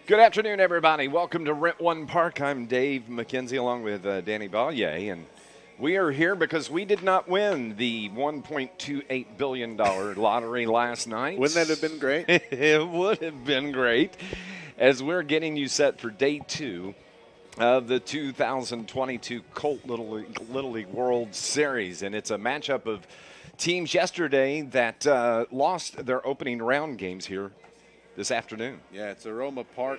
Good afternoon, everybody. Welcome to Roma Park. I'm Dave McKenzie along with Danny Vallier, and we are here because we did not win the $1.28 billion lottery last night. Wouldn't that have been great? It would have been great, as we're getting you set for day two of the 2022 Colt Little League World Series, and it's a matchup of teams yesterday that lost their opening round games here this afternoon. Yeah, it's Aroma Park.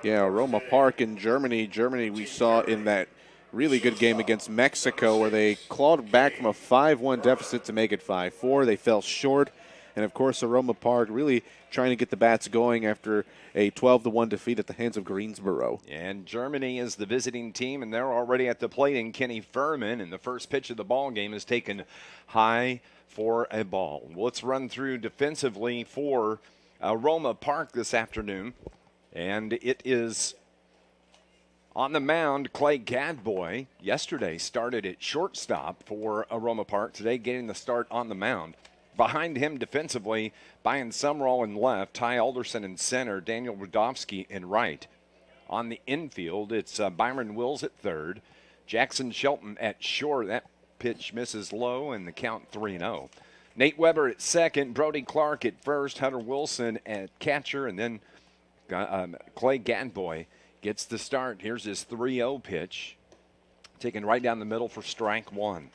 Yeah, Roma Park in Germany. Germany we saw in that really good game against Mexico where they clawed back from a 5-1 deficit to make it 5-4. They fell short. And, of course, Aroma Park really trying to get the bats going after a 12-1 defeat at the hands of Greensboro. And Germany is the visiting team, and they're already at the plate. And Kenny Furman, in the first pitch of the ball game, is taken high for a ball. Let's run through defensively for Roma Park this afternoon, and it is on the mound. Clay Gadboy yesterday started at shortstop for Roma Park. Today getting the start on the mound. Behind him defensively, Brian Sumrall in left, Ty Alderson in center, Daniel Rudovsky in right. On the infield, it's Byron Wills at third, Jackson Shelton at short. That pitch misses low, and the count 3-0. Nate Weber at second, Brody Clark at first, Hunter Wilson at catcher, and then Clay Gadboy gets the start. Here's his 3-0 pitch, taken right down the middle for strike one.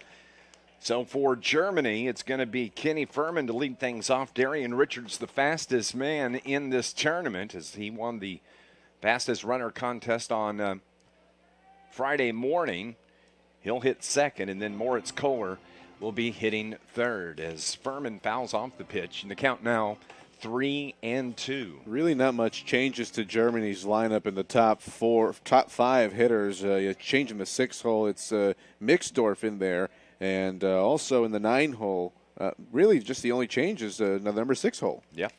So for Germany, it's going to be Kenny Furman to lead things off. Darian Richards, the fastest man in this tournament, as he won the fastest runner contest on Friday morning. He'll hit second, and then Moritz Kohler will be hitting third as Furman fouls off the pitch. And the count now 3-2. Really not much changes to Germany's lineup in the top five hitters. You change in the 6 hole. It's Mixdorf in there. And also in the 9 hole, really just the only change is the number 6 hole. Yeah.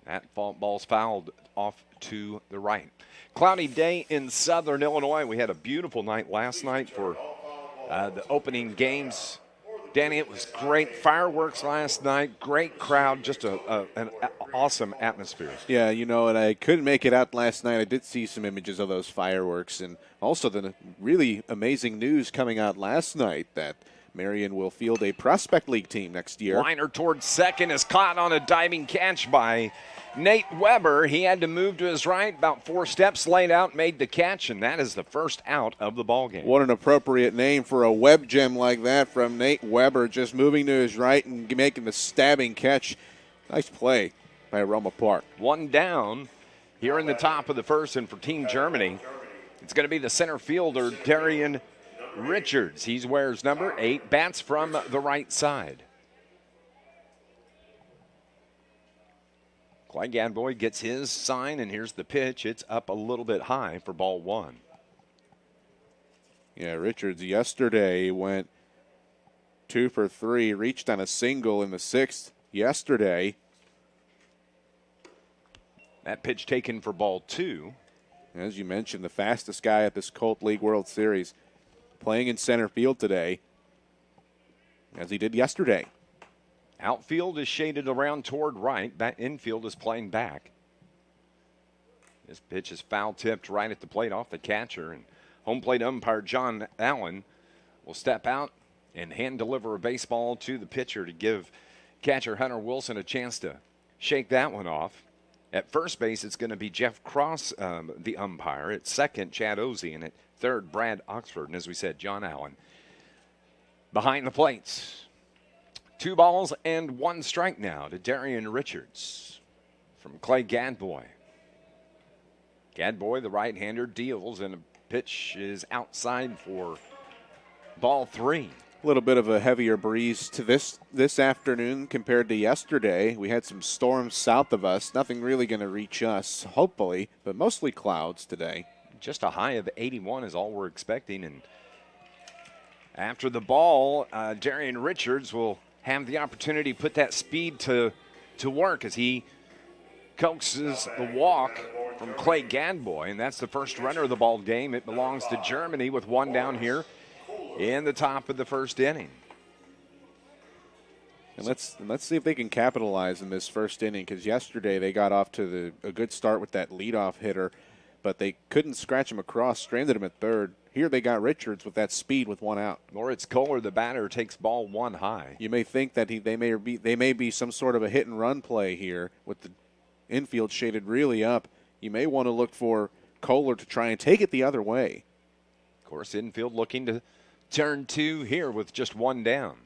That ball's fouled off to the right. Cloudy day in southern Illinois. We had a beautiful night last night for the opening games. Danny, it was great. Fireworks last night, great crowd, just an awesome atmosphere. Yeah, and I couldn't make it out last night. I did see some images of those fireworks, and also the really amazing news coming out last night that Marion will field a Prospect League team next year. Liner towards second is caught on a diving catch by Nate Weber. He had to move to his right, about 4 steps, laid out, made the catch, and that is the first out of the ballgame. What an appropriate name for a web gem like that from Nate Weber, just moving to his right and making the stabbing catch. Nice play by Roma Park. One down here in the top of the first, and for Team Germany, it's going to be the center fielder, Darian Richards. He wears number 8, bats from the right side. Clay Gadboy gets his sign, and here's the pitch. It's up a little bit high for ball one. Yeah, Richards yesterday went 2 for 3, reached on a single in the 6th yesterday. That pitch taken for ball 2. As you mentioned, the fastest guy at this Colt League World Series, playing in center field today, as he did yesterday. Outfield is shaded around toward right. Infield is playing back. This pitch is foul-tipped right at the plate off the catcher. And home plate umpire John Allen will step out and hand-deliver a baseball to the pitcher to give catcher Hunter Wilson a chance to shake that one off. At first base, it's going to be Jeff Cross, the umpire. At second, Chad Ozzie. And at third, Brad Oxford. And as we said, John Allen behind the plates. 2 balls and 1 strike now to Darian Richards from Clay Gadboy. Gadboy, the right-hander, deals, and a pitch is outside for ball 3. A little bit of a heavier breeze to this afternoon compared to yesterday. We had some storms south of us. Nothing really going to reach us, hopefully, but mostly clouds today. Just a high of 81 is all we're expecting. And after the ball, Darian Richards will have the opportunity to put that speed to work as he coaxes the walk from Clay Gadboy, and that's the first runner of the ball game. It belongs to Germany with 1 down here in the top of the first inning. And let's see if they can capitalize in this first inning, because yesterday they got off to a good start with that leadoff hitter, but they couldn't scratch him across, stranded him at third. Here they got Richards with that speed with one out. Moritz Kohler, the batter, takes ball one high. You may think that they may be some sort of a hit and run play here with the infield shaded really up. You may want to look for Kohler to try and take it the other way. Of course, infield looking to turn two here with just one down.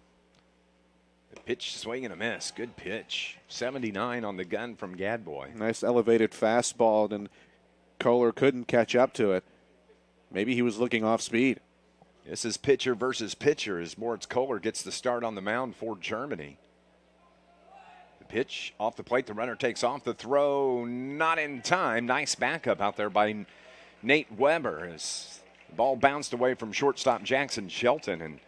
The pitch, swing and a miss. Good pitch. 79 on the gun from Gadboy. Nice elevated fastball, and Kohler couldn't catch up to it. Maybe he was looking off speed. This is pitcher versus pitcher as Moritz Kohler gets the start on the mound for Germany. The pitch off the plate. The runner takes off. The throw not in time. Nice backup out there by Nate Weber as the ball bounced away from shortstop Jackson Shelton. And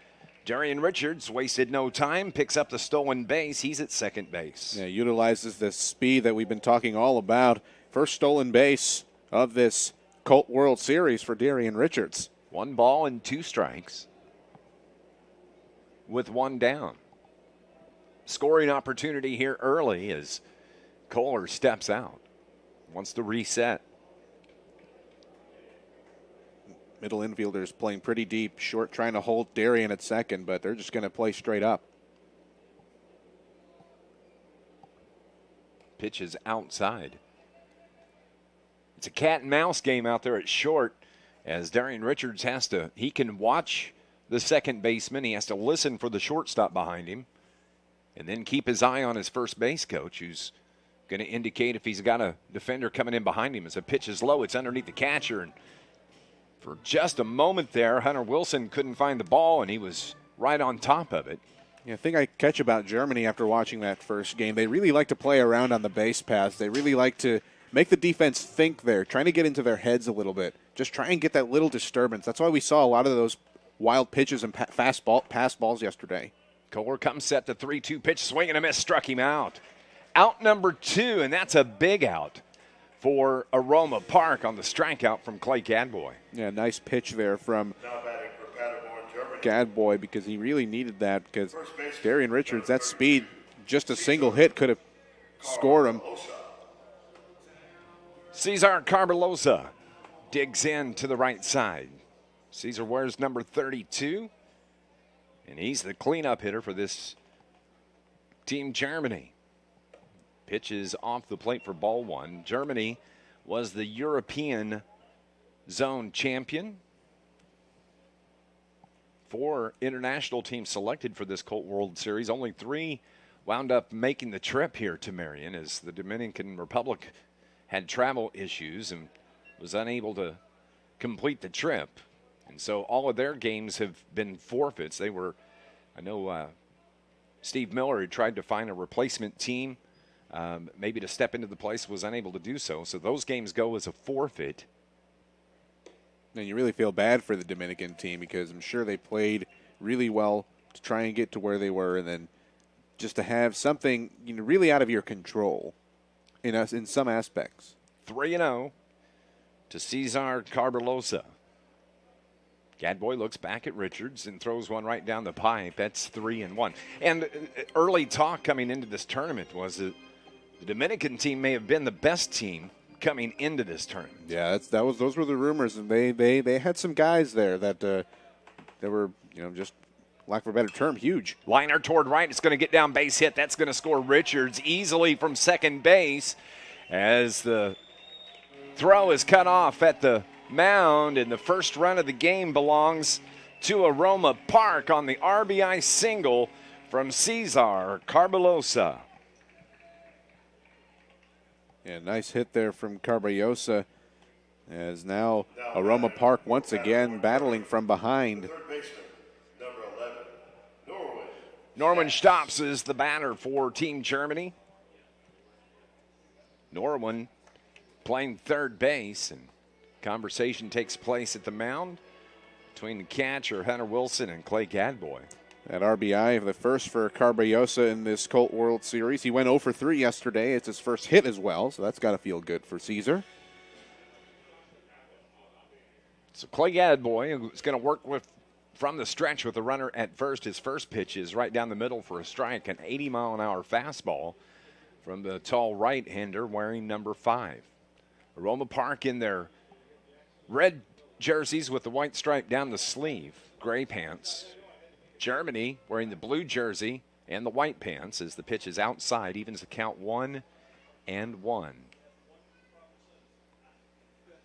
Darian Richards wasted no time, picks up the stolen base. He's at second base. Yeah, utilizes the speed that we've been talking all about. First stolen base of this Colt World Series for Darian Richards. 1 ball and 2 strikes with 1 down. Scoring opportunity here early as Kohler steps out. Wants to reset. Middle infielders playing pretty deep, short trying to hold Darian at second, but they're just going to play straight up. Pitch is outside. It's a cat and mouse game out there at short as Darian Richards he can watch the second baseman. He has to listen for the shortstop behind him and then keep his eye on his first base coach, who's going to indicate if he's got a defender coming in behind him. As the pitch is low, it's underneath the catcher. And for just a moment there, Hunter Wilson couldn't find the ball, and he was right on top of it. Yeah, the thing I catch about Germany after watching that first game, they really like to play around on the base paths. They really like to make the defense think there, trying to get into their heads a little bit. Just try and get that little disturbance. That's why we saw a lot of those wild pitches and pass balls yesterday. Kohler comes set to 3-2 pitch, swing and a miss, struck him out. Out number 2, and that's a big out for Aroma Park on the strikeout from Clay Gadboy. Yeah, nice pitch there from Gadboy because he really needed that because Darian Richards, that speed, just a single hit could have scored him. Cesar Carballosa digs in to the right side. Cesar wears number 32, and he's the cleanup hitter for this Team Germany. Pitch is off the plate for ball 1. Germany was the European zone champion. 4 international teams selected for this Colt World Series. Only 3 wound up making the trip here to Marion as the Dominican Republic had travel issues and was unable to complete the trip. And so all of their games have been forfeits. I know Steve Miller, who tried to find a replacement team, maybe to step into the place, was unable to do so. So those games go as a forfeit. And you really feel bad for the Dominican team because I'm sure they played really well to try and get to where they were, and then just to have something really out of your control in some aspects. 3-0 to Cesar Carballosa. Gadboy looks back at Richards and throws one right down the pipe. That's 3-1. And early talk coming into this tournament was that the Dominican team may have been the best team coming into this tournament. Yeah, those were the rumors, and they had some guys there that were just, lack of a better term, huge. Liner toward right. It's going to get down, base hit. That's going to score Richards easily from second base as the throw is cut off at the mound, and the first run of the game belongs to Aroma Park on the RBI single from Cesar Carballosa. Yeah, nice hit there from Carballosa as now Aroma Park once again battling from behind. Norman Stops is the batter for Team Germany. Norman playing third base, and conversation takes place at the mound between the catcher Hunter Wilson and Clay Gadboy. That RBI, the first for Carballosa in this Colt World Series. He went 0 for 3 yesterday. It's his first hit as well, so that's got to feel good for Cesar. So Clay Gadboy is going to work with from the stretch with the runner at first. His first pitch is right down the middle for a strike, an 80-mile-an-hour fastball from the tall right-hander wearing number 5. Roma Park in their red jerseys with the white stripe down the sleeve, gray pants. Germany wearing the blue jersey and the white pants as the pitch is outside, evens the count 1-1.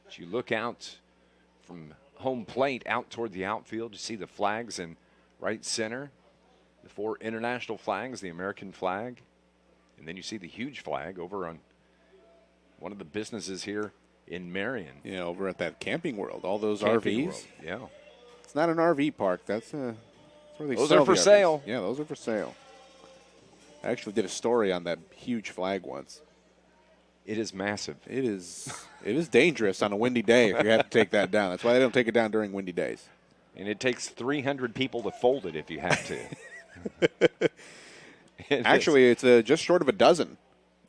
As you look out from home plate out toward the outfield, you see the flags in right center, the 4 international flags, the American flag, and then you see the huge flag over on one of the businesses here in Marion. Yeah, over at that Camping World, all those Camping RVs. World, yeah. It's not an RV park. That's where they Those sell are for the RVs. sale. Yeah, those are for sale. I actually did a story on that huge flag once. It is massive. It is dangerous on a windy day if you have to take that down. That's why they don't take it down during windy days. And it takes 300 people to fold it if you have to. Actually, it's just short of a dozen.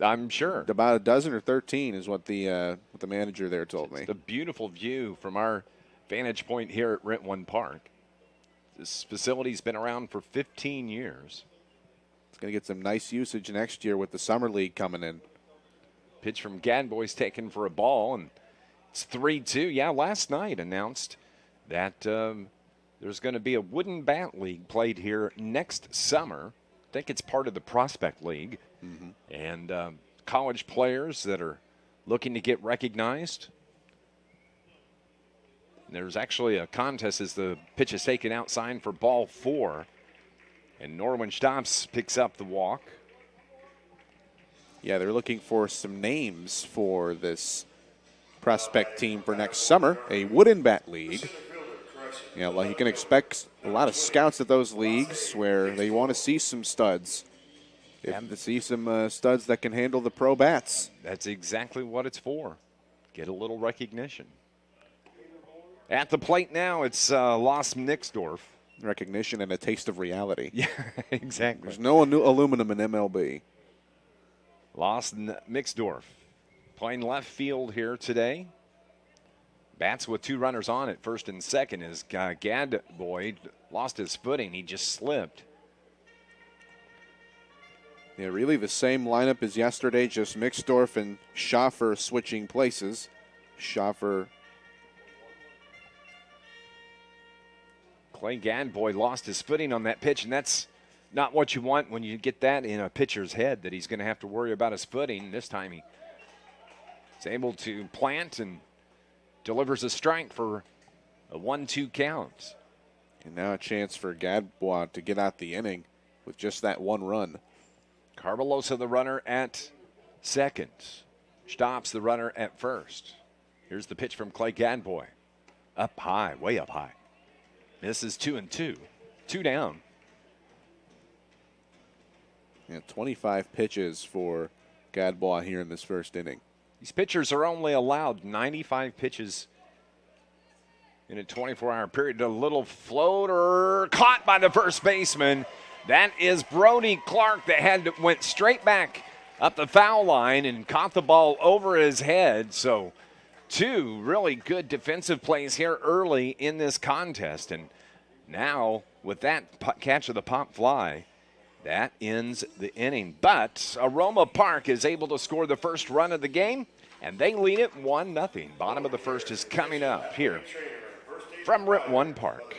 I'm sure. About a dozen or 13 is what the manager there told me. It's a beautiful view from our vantage point here at Roma Park. This facility's been around for 15 years. It's going to get some nice usage next year with the Summer League coming in. Pitch from Gadboy's taken for a ball, and it's 3-2. Yeah, last night announced that there's going to be a wooden bat league played here next summer. I think it's part of the Prospect League. Mm-hmm. And college players that are looking to get recognized. And there's actually a contest as the pitch is taken outside for ball 4. And Norwin Stops picks up the walk. Yeah, they're looking for some names for this prospect team for next summer, a wooden bat league. Yeah, well, you can expect a lot of scouts at those leagues where they want to see some studs. To see some studs that can handle the pro bats. That's exactly what it's for. Get a little recognition. At the plate now, it's Los Nixdorf. Recognition and a taste of reality. Yeah, exactly. There's no aluminum in MLB. Los Nixdorf playing left field here today. Bats with 2 runners on at first and second as Gadboy lost his footing. He just slipped. Yeah, really the same lineup as yesterday, just Mixdorf and Schaffer switching places. Schaffer. Clay Gadboy lost his footing on that pitch, and that's not what you want when you get that in a pitcher's head, that he's going to have to worry about his footing. This time he's able to plant and delivers a strike for a 1-2 count. And now a chance for Gadboy to get out the inning with just that 1 run. Carvelosa, the runner at second. Stops the runner at first. Here's the pitch from Clay Gadboy. Up high, way up high. This is 2-2. 2 down. Yeah, 25 pitches for Gadboy here in this first inning. These pitchers are only allowed 95 pitches in a 24-hour period. A little floater caught by the first baseman. That is Brody Clark that went straight back up the foul line and caught the ball over his head. So 2 really good defensive plays here early in this contest. And now with that catch of the pop fly, that ends the inning. But Aroma Park is able to score the first run of the game, and they lead it 1-0. Bottom of the first is coming up here from Roma Park.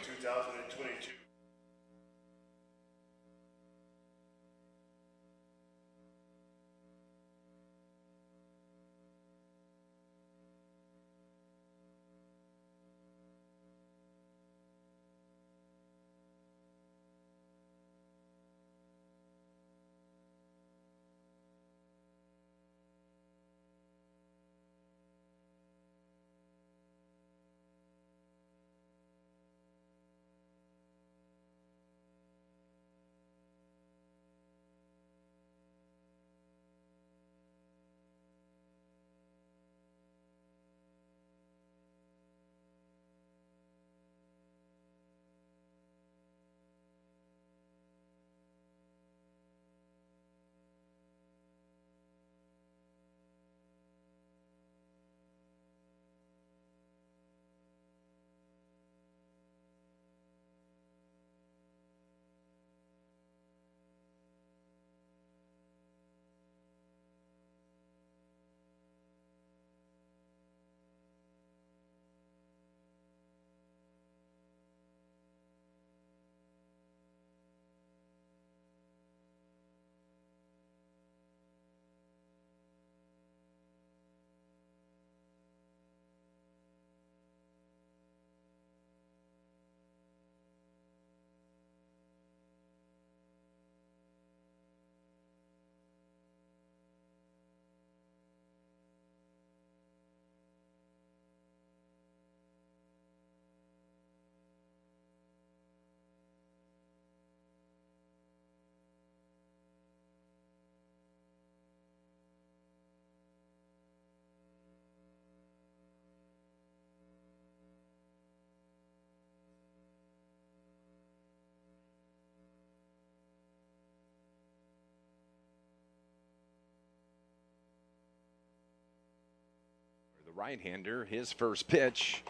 right-hander, his first pitch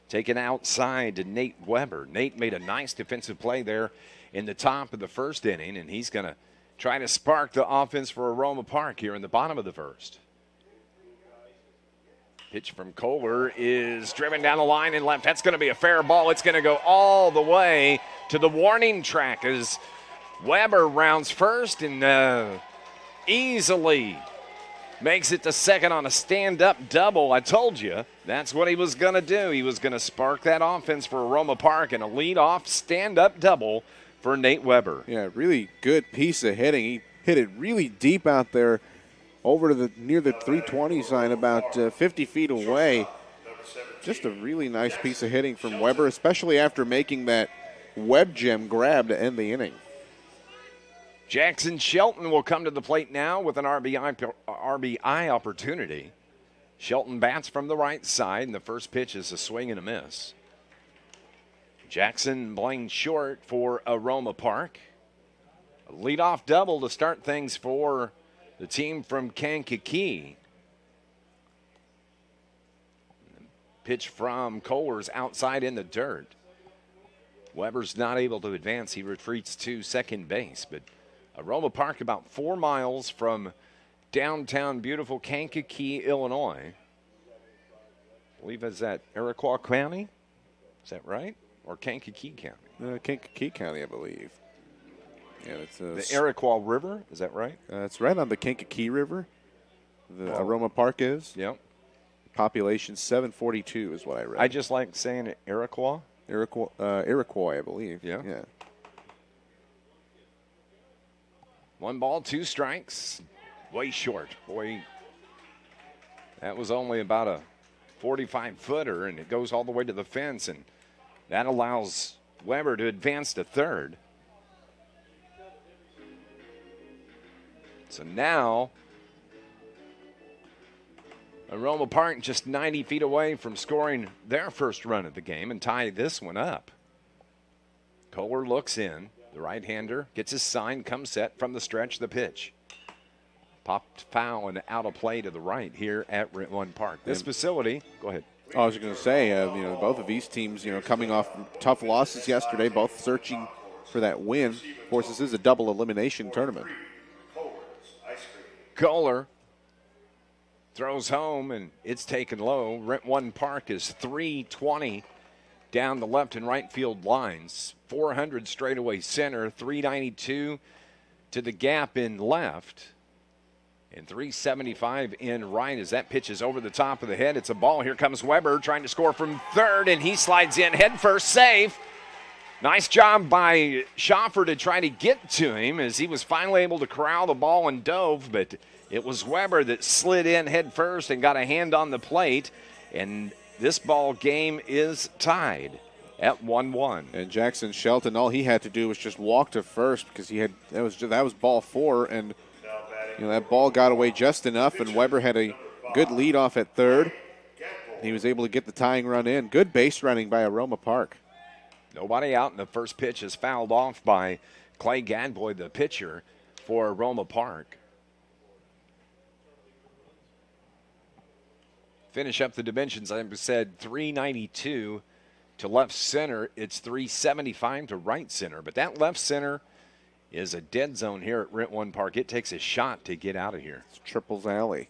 taken outside to Nate Weber. Nate made a nice defensive play there in the top of the first inning, and he's going to try to spark the offense for Aroma Park here in the bottom of the first. Pitch from Kohler is driven down the line and left. That's going to be a fair ball. It's going to go all the way to the warning track as Weber rounds first and easily makes it to second on a stand-up double. I told you that's what he was going to do. He was going to spark that offense for Roma Park and a lead-off stand-up double for Nate Weber. Yeah, really good piece of hitting. He hit it really deep out there over to near the 320 sign, about 50 feet away. Just a really nice piece of hitting from Weber, especially after making that web gem grab to end the inning. Jackson Shelton will come to the plate now with an RBI opportunity. Shelton bats from the right side, and the first pitch is a swing and a miss. Jackson playing short for Aroma Park. A leadoff double to start things for the team from Kankakee. Pitch from Kohler's outside in the dirt. Weber's not able to advance. He retreats to second base, but Aroma Park about 4 miles from downtown beautiful Kankakee, Illinois. I believe it's at Iroquois County. Is that right? Or Kankakee County? Kankakee County, I believe. Yeah, it's the Iroquois River. Is that right? It's right on the Kankakee River. The Aroma Park is. Yep. Population 742 is what I read. I just like saying it, Iroquois. Iroquois, I believe. Yeah. Yeah. 1 ball, 2 strikes. Way short. Boy, that was only about a 45-footer, and it goes all the way to the fence, and that allows Weber to advance to third. So now, Aroma Park just 90 feet away from scoring their first run of the game and tie this one up. Kohler looks in. The right-hander gets his sign, comes set from the stretch, the pitch. Popped foul and out of play to the right here at Rentwood Park. This facility, go ahead. I was going to say, both of these teams, coming off tough losses yesterday, both searching for that win. Of course, this is a double elimination tournament. Kohler throws home, and it's taken low. Rentwood Park is 320 down the left and right field lines. 400 straightaway center, 392 to the gap in left, and 375 in right as that pitch is over the top of the head. It's a ball. Here comes Weber trying to score from third, and he slides in head first, safe. Nice job by Schoffer to try to get to him as he was finally able to corral the ball and dove, but it was Weber that slid in head first and got a hand on the plate, and this ball game is tied at 1-1. And Jackson Shelton, all he had to do was just walk to first because that was ball 4, and that ball got away just enough, and Weber had a good lead off at third. He was able to get the tying run in. Good base running by Aroma Park. Nobody out, and the first pitch is fouled off by Clay Gadboy, the pitcher for Roma Park. Finish up the dimensions. I said 392 to left center. It's 375 to right center. But that left center is a dead zone here at Rentwood Park. It takes a shot to get out of here. It's Triples Alley.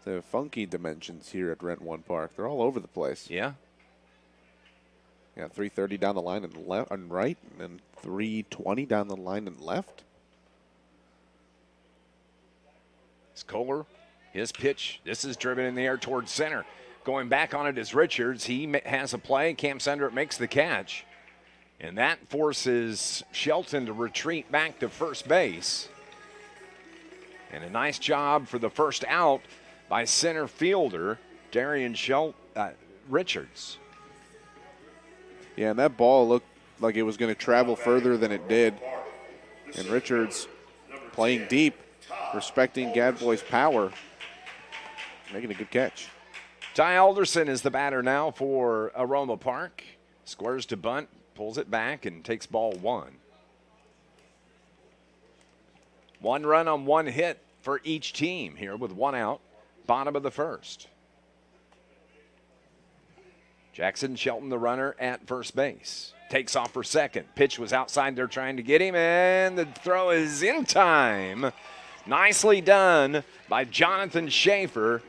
The funky dimensions here at Rentwood Park. They're all over the place. Yeah. Yeah, 330 down the line and left and right, and then 320 down the line and left. It's Kohler. His pitch. This is driven in the air towards center. Going back on it is Richards. He has a play. Camps under it, makes the catch. And that forces Shelton to retreat back to first base. And a nice job for the first out by center fielder Darian Richards. Yeah, and that ball looked like it was going to travel further than it did. And Richards playing deep, respecting Gadboy's power, making a good catch. Ty Alderson is the batter now for Aroma Park. Squares to bunt, pulls it back, and takes ball 1. 1 run on 1 hit for each team here with 1 out, bottom of the first. Jackson Shelton, the runner at first base. Takes off for second. Pitch was outside. They're trying to get him, and the throw is in time. Nicely done by Jonathan Schaefer.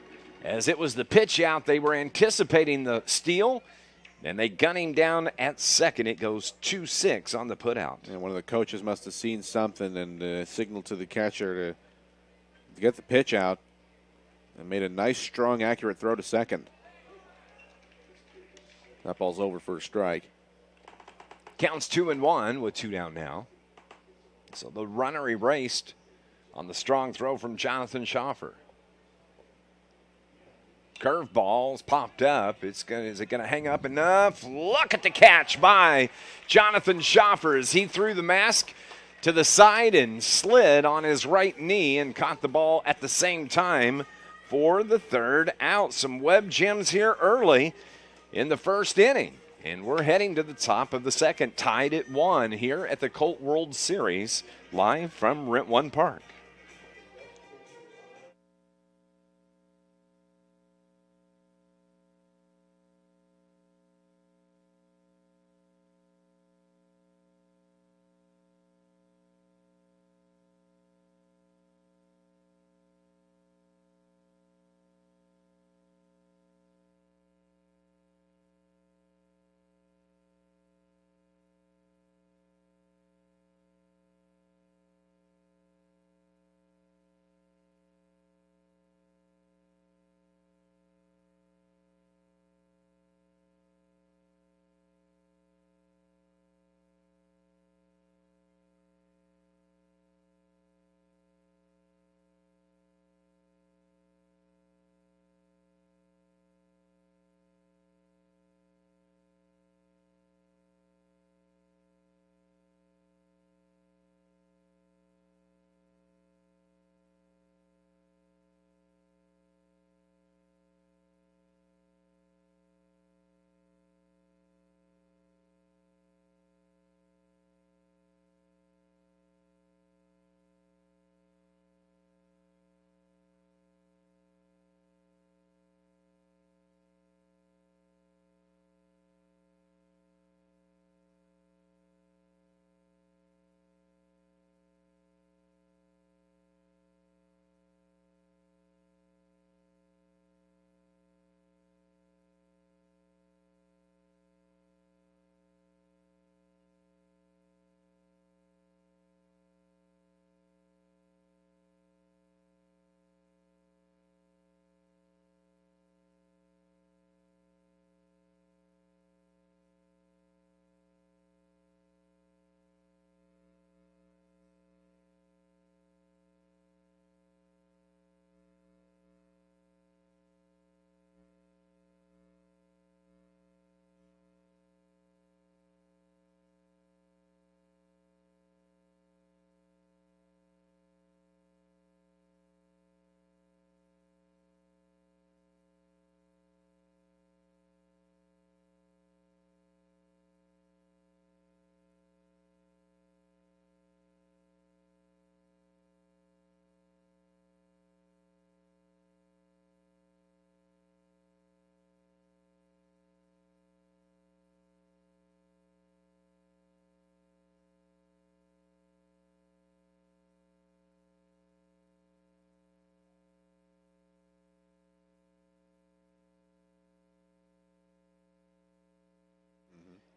As it was the pitch out, they were anticipating the steal, and they gun him down at second. It goes 2-6 on the putout. And one of the coaches must have seen something and signaled to the catcher to get the pitch out and made a nice, strong, accurate throw to second. That ball's over for a strike. Counts 2-1 with 2 down now. So the runner erased on the strong throw from Jonathan Schaefer. Curveball's popped up. Is it going to hang up enough? Look at the catch by Jonathan Schaefer as he threw the mask to the side and slid on his right knee and caught the ball at the same time for the third out. Some web gems here early in the first inning. And we're heading to the top of the second, tied at 1 here at the Colt World Series, live from Roma Park.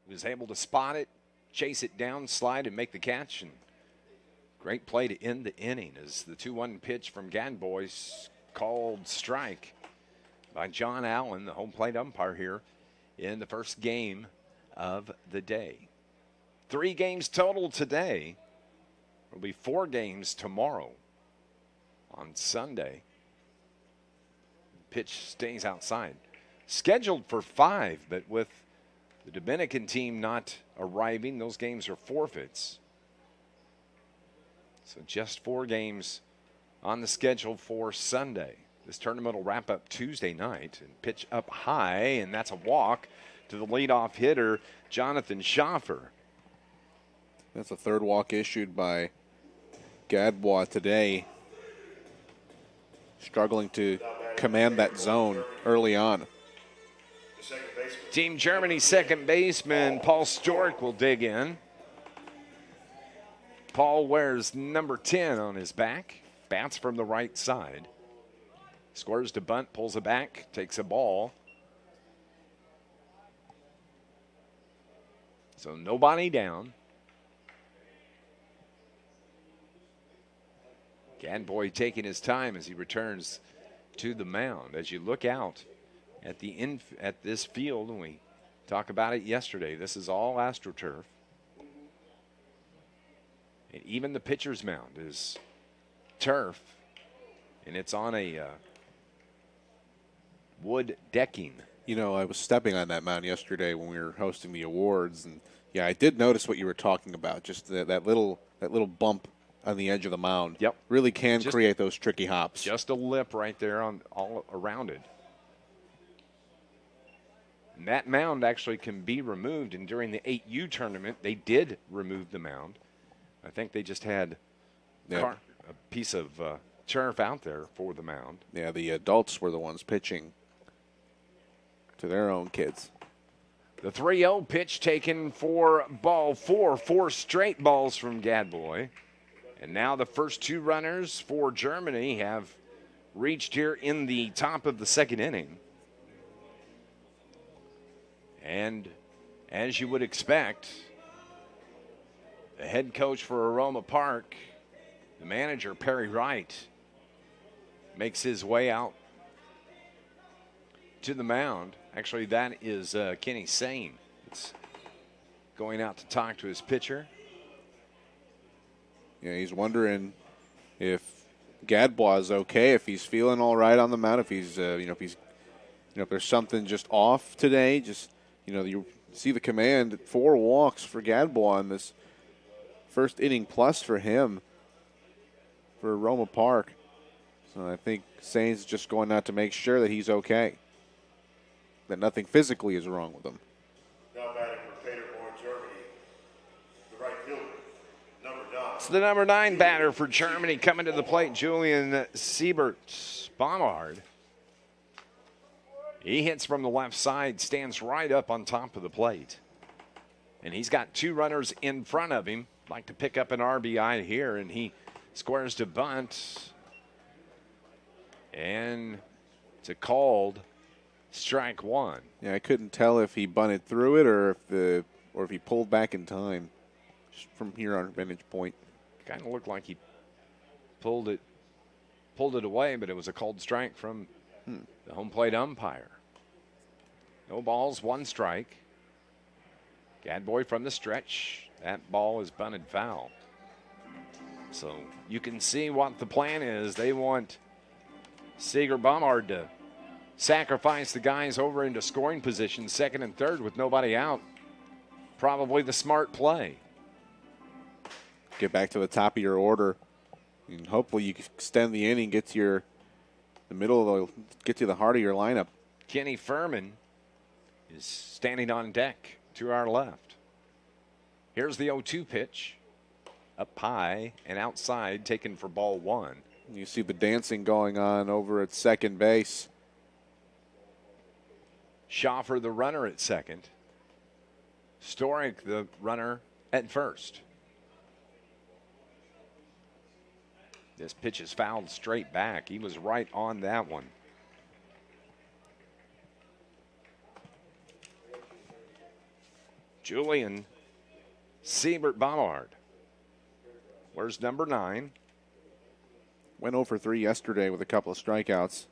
Was able to spot it, chase it down, slide, and make the catch. And great play to end the inning as the 2-1 pitch from Gadbois called strike by John Allen, the home plate umpire here in the first game of the day. 3 games total today. There will be 4 games tomorrow on Sunday. Pitch stays outside. Scheduled for 5, but with the Dominican team not arriving, those games are forfeits. So just 4 games on the schedule for Sunday. This tournament will wrap up Tuesday night and pitch up high, and that's a walk to the leadoff hitter, Jonathan Schaefer. That's a third walk issued by Gadbois today. Struggling to command that zone early on. Team Germany second baseman Paul Stork will dig in. Paul wears number 10 on his back. Bats from the right side. Squares to bunt, pulls it back, takes a ball. So nobody down. Gadboy taking his time as he returns to the mound. As you look out at this field, and we talked about it yesterday, this is all AstroTurf. And even the pitcher's mound is turf, and it's on a wood decking. You know, I was stepping on that mound yesterday when we were hosting the awards, and yeah, I did notice what you were talking about. Just that little bump on the edge of the mound. Yep, really can create those tricky hops. Just a lip right there on all around it. And that mound actually can be removed, and during the 8U tournament, they did remove the mound. I think they just had a piece of turf out there for the mound. Yeah, the adults were the ones pitching to their own kids. The 3-0 pitch taken for ball 4. 4 straight balls from Gadboy. And now the first 2 runners for Germany have reached here in the top of the second inning. And as you would expect, the head coach for Roma Park, the manager, Perry Wright, makes his way out to the mound. Actually, that is Kenny Sane. It's going out to talk to his pitcher. Yeah, he's wondering if Gadbois is okay, if he's feeling all right on the mound, if he's, if there's something just off today. Just, you see the command, 4 walks for Gadbois in this first inning plus for him for Roma Park. So I think Sane's just going out to make sure that he's okay, that nothing physically is wrong with him. Now batting for Paderborn, Germany, the right fielder, number 9. It's the number 9 batter for Germany coming to the plate, Julian Siebert-Baumard. He hits from the left side, stands right up on top of the plate. And he's got 2 runners in front of him. Like to pick up an RBI here, and he squares to bunt. And it's a called strike 1. Yeah, I couldn't tell if he bunted through it or if he pulled back in time. Just from here on vantage point, kind of looked like he pulled it away, but it was a called strike from the home plate umpire. No balls, 1 strike. Gadboy from the stretch. That ball is bunted foul. So you can see what the plan is. They want Siebert-Baumard to sacrifice the guys over into scoring position, 2nd and 3rd with nobody out. Probably the smart play. Get back to the top of your order, and hopefully you extend the inning, get to get to the heart of your lineup. Kenny Furman is standing on deck to our left. Here's the 0-2 pitch. Up high and outside, taken for ball 1. You see the dancing going on over at second base. Schaffer, the runner at second. Storick, the runner at first. This pitch is fouled straight back. He was right on that one. Julian Siebert-Baumard. Where's number 9? Went 0-for-3 yesterday with a couple of strikeouts.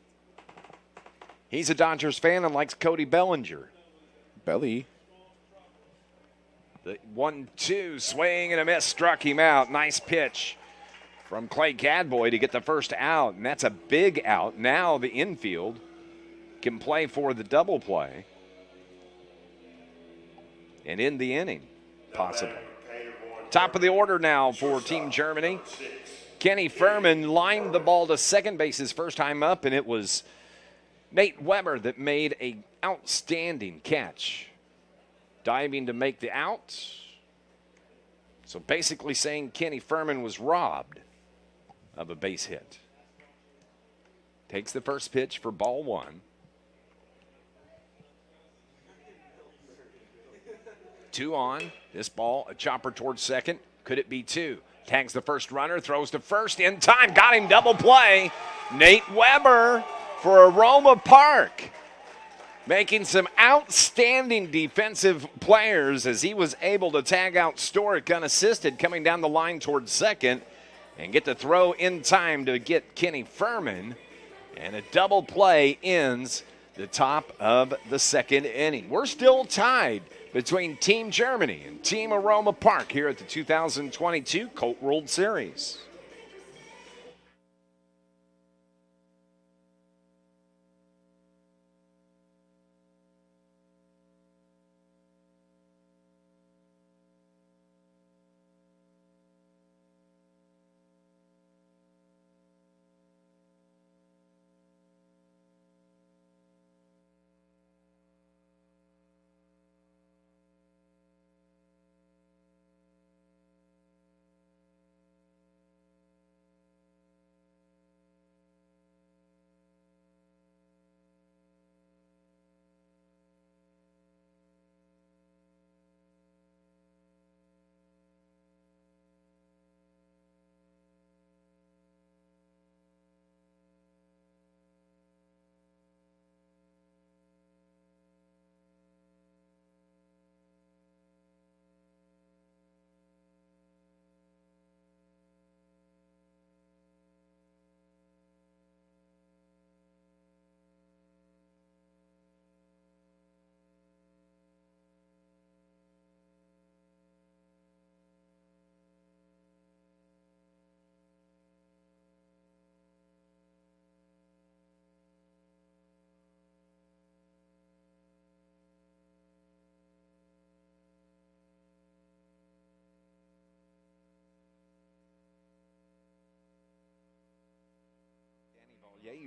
He's a Dodgers fan and likes Cody Bellinger. Belly. The 1-2 swing and a miss struck him out. Nice pitch from Clay Gadboy to get the first out, and that's a big out. Now the infield can play for the double play and end the inning, possibly. Top of the order now for Team Germany. Kenny Furman lined the ball to second base his first time up, and it was Nate Weber that made an outstanding catch, diving to make the out. So basically saying Kenny Furman was robbed of a base hit. Takes the first pitch for ball 1. 2 on. This ball, a chopper towards second. Could it be 2? Tags the first runner, throws to first in time. Got him, double play. Nate Weber for Roma Park, making some outstanding defensive players as he was able to tag out Storick unassisted, coming down the line towards second, and get the throw in time to get Kenny Furman. And a double play ends the top of the second inning. We're still tied between Team Germany and Team Aroma Park here at the 2022 Colt World Series.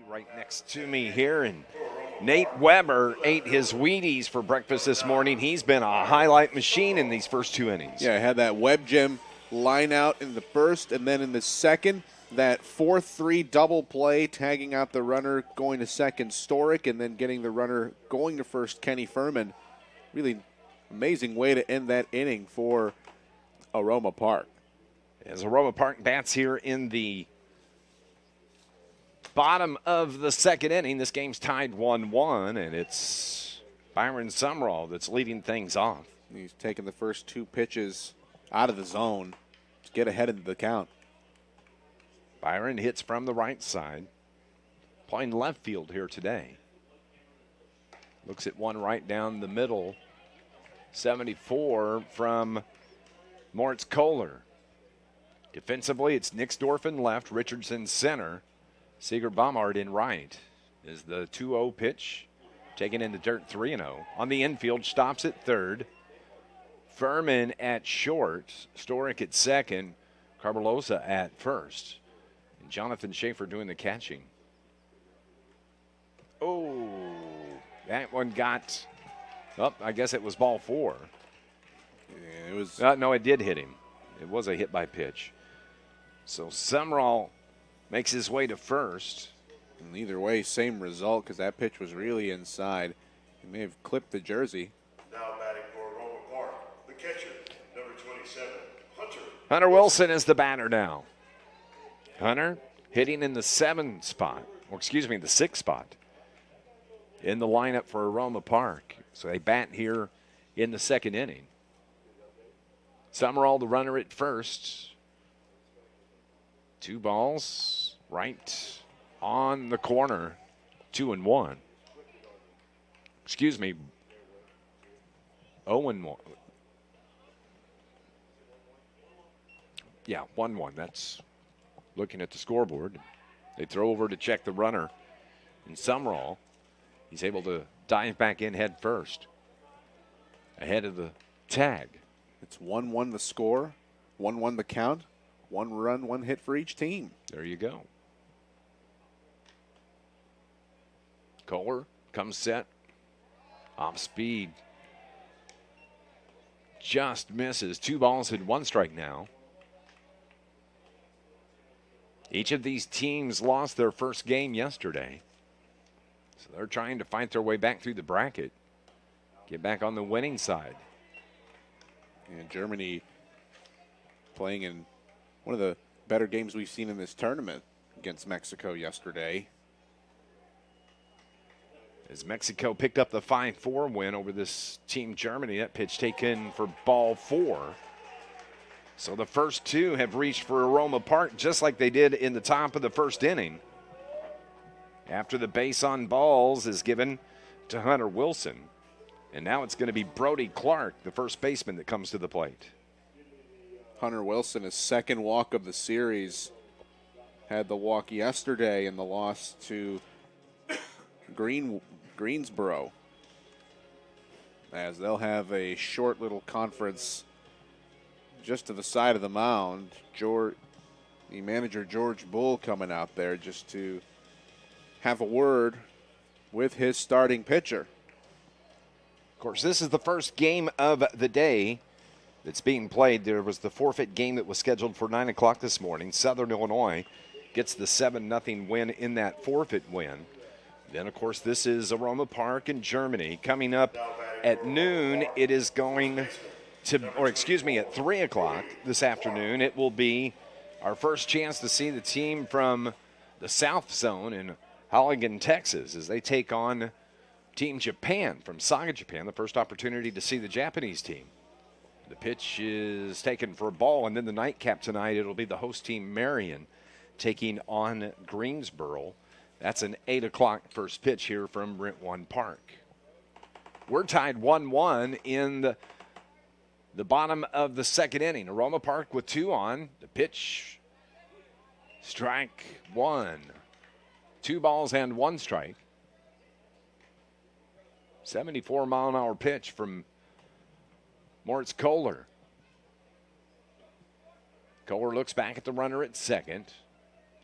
Right next to me here, and Nate Weber ate his Wheaties for breakfast this morning. He's been a highlight machine in these first 2 innings. Yeah, I had that Web Gem line out in the first, and then in the second, that 4-3 double play, tagging out the runner, going to second, Storick, and then getting the runner going to first, Kenny Furman. Really amazing way to end that inning for Aroma Park. As Aroma Park bats here in the bottom of the second inning, this game's tied 1-1, and it's Byron Sumrall that's leading things off. He's taking the first 2 pitches out of the zone to get ahead of the count. Byron hits from the right side, playing left field here today. Looks at one right down the middle. 74 from Moritz Kohler. Defensively, it's Nixdorf in left, Richardson center. Seeger Baumard in right is the 2-0 pitch. Taken in the dirt 3-0. On the infield, stops at third. Furman at short. Storick at second. Carbolosa at first. And Jonathan Schaefer doing the catching. Oh, that one got up. I guess it was ball 4. Yeah, it was. No, it did hit him. It was a hit by pitch. So Sumrall makes his way to first. And either way, same result because that pitch was really inside. He may have clipped the jersey. Now batting for Roma Park, the catcher, number 27, Hunter. Hunter Wilson is the batter now. Hunter hitting in the 7 spot, or excuse me, the 6 spot in the lineup for Roma Park. So they bat here in the second inning. Summerall, the runner at first. 2 balls right on the corner, 2-1. Excuse me, 0-1. Yeah, 1-1. That's looking at the scoreboard. They throw over to check the runner. And Summerall, he's able to dive back in head first, ahead of the tag. It's 1-1 the score, 1-1 the count. 1 run, 1 hit for each team. There you go. Kohler comes set. Off speed. Just misses. 2 balls and 1 strike now. Each of these teams lost their first game yesterday. So they're trying to fight their way back through the bracket. Get back on the winning side. And Germany playing in one of the better games we've seen in this tournament against Mexico yesterday. As Mexico picked up the 5-4 win over this team Germany, that pitch taken for ball 4. So the first two have reached for Aroma Park just like they did in the top of the first inning. After the base on balls is given to Hunter Wilson. And now it's going to be Brody Clark, the first baseman, that comes to the plate. Hunter Wilson, his second walk of the series, had the walk yesterday in the loss to Greensboro. As they'll have a short little conference just to the side of the mound. The manager, George Bull, coming out there just to have a word with his starting pitcher. Of course, this is the first game of the day that's being played. There was the forfeit game that was scheduled for 9 o'clock this morning. Southern Illinois gets the 7-0 win in that forfeit win. Then, of course, this is Aroma Park in Germany. Coming up at noon, it is going to, at 3 o'clock this afternoon, it will be our first chance to see the team from the South Zone in Holligan, Texas, as they take on Team Japan from Saga, Japan, the first opportunity to see the Japanese team. The pitch is taken for a ball, and then the nightcap tonight, it'll be the host team, Marion, taking on Greensboro. That's an 8 o'clock first pitch here from Roma Park. We're tied 1-1 in the bottom of the second inning. Aroma Park with 2 on. The pitch, strike 1. 2 balls and 1 strike. 74-mile-an-hour pitch from Moritz Kohler. Kohler looks back at the runner at second.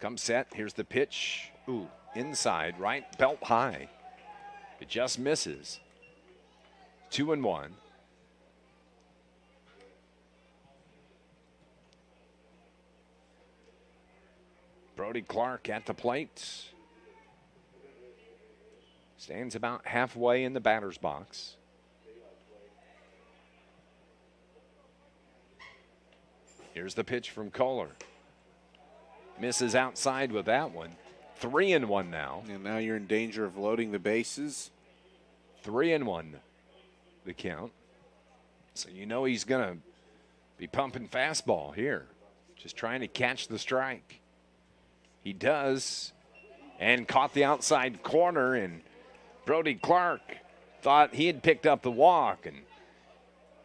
Comes set. Here's the pitch. Ooh, inside, right, belt high. It just misses. 2-1. Brody Clark at the plate. Stands about halfway in the batter's box. Here's the pitch from Kohler. Misses outside with that one. 3-1 now. And now you're in danger of loading the bases. 3-1 the count. So you know he's going to be pumping fastball here. Just trying to catch the strike. He does. And caught the outside corner, and Brody Clark thought he had picked up the walk, and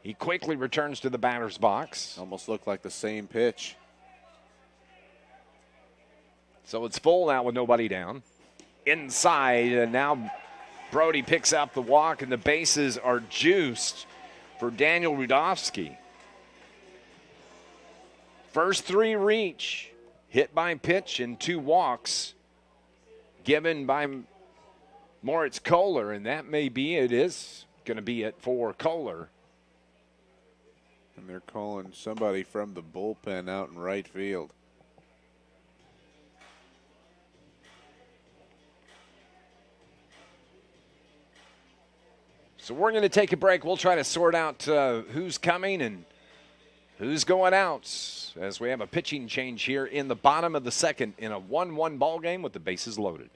he quickly returns to the batter's box. Almost looked like the same pitch. So it's full now with nobody down. Inside, and now Brody picks up the walk, and the bases are juiced for Daniel Rudofsky. First 3 reach, hit by pitch, and 2 walks given by Moritz Kohler, and that may be it is going to be it for Kohler. And they're calling somebody from the bullpen out in right field. So we're going to take a break. We'll try to sort out who's coming and who's going out as we have a pitching change here in the bottom of the second in a 1-1 ball game with the bases loaded.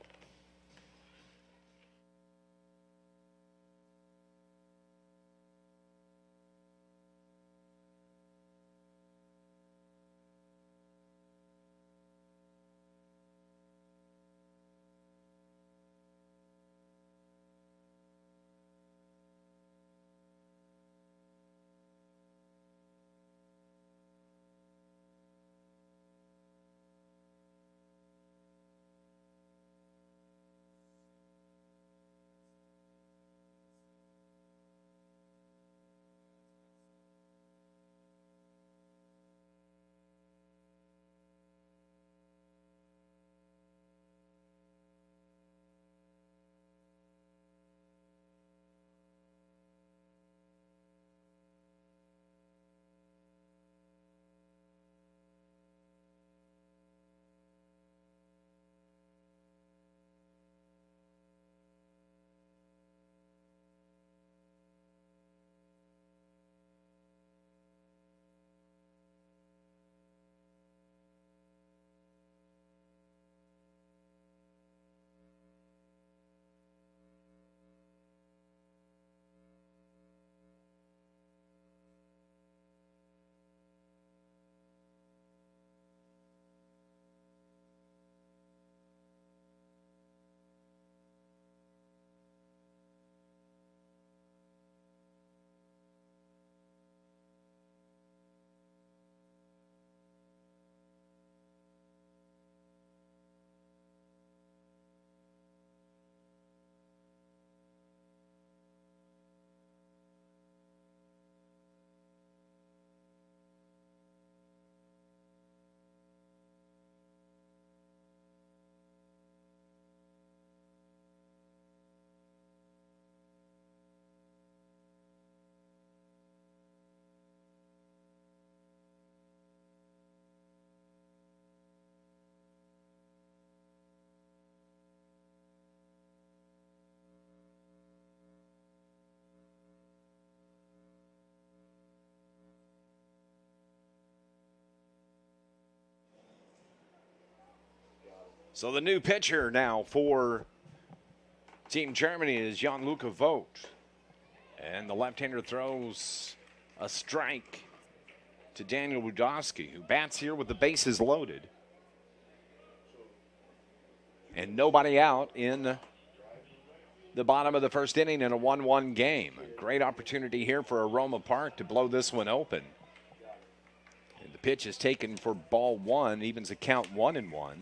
So the new pitcher now for Team Germany is Jan-Luca Vogt. And the left-hander throws a strike to Daniel Rudowski, who bats here with the bases loaded. And nobody out in the bottom of the first inning in a 1-1 game. A great opportunity here for Aroma Park to blow this one open. And the pitch is taken for ball one, evens the count 1-1.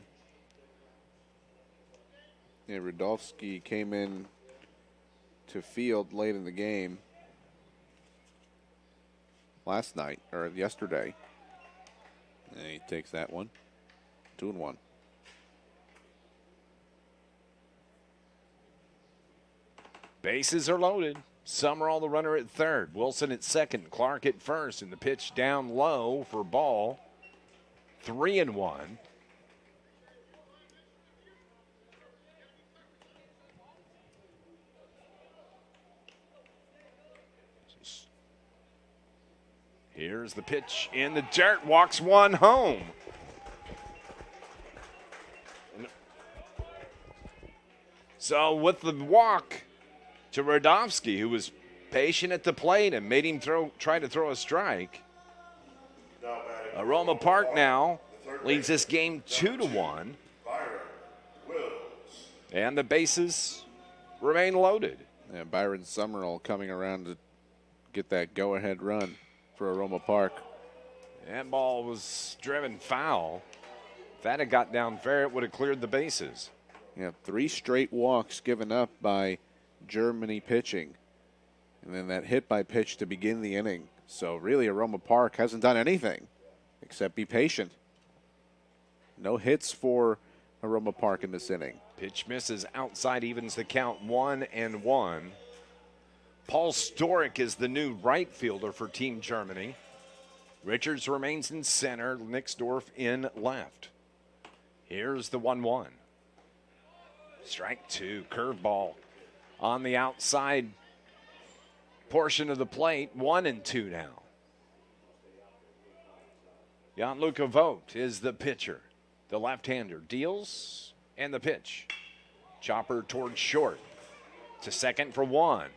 Yeah, Rudowski came in to field late in the game last night, or yesterday. And he takes that one. 2-1. Bases are loaded. Summerall the runner at third. Wilson at second. Clark at first. And the pitch down low for ball. 3-1. Here's the pitch in the dirt. Walks one home. So with the walk to Radovsky, who was patient at the plate and made him try to throw a strike. Roma Park now leads this game 2-1. And the bases remain loaded. Yeah, Byron Summerall coming around to get that go-ahead run for Roma Park. That ball was driven foul. If that had got down fair, it would have cleared the bases. Yeah, 3 straight walks given up by Germany pitching. And then that hit by pitch to begin the inning. So really, Aroma Park hasn't done anything except be patient. No hits for Aroma Park in this inning. Pitch misses outside, evens the count 1-1. Paul Storick is the new right fielder for Team Germany. Richards remains in center, Nixdorf in left. Here's the 1-1. Strike two, curveball on the outside portion of the plate. 1-2 now. Jan-Luca Vogt is the pitcher. The left-hander deals, and the pitch. Chopper towards short. To second for one.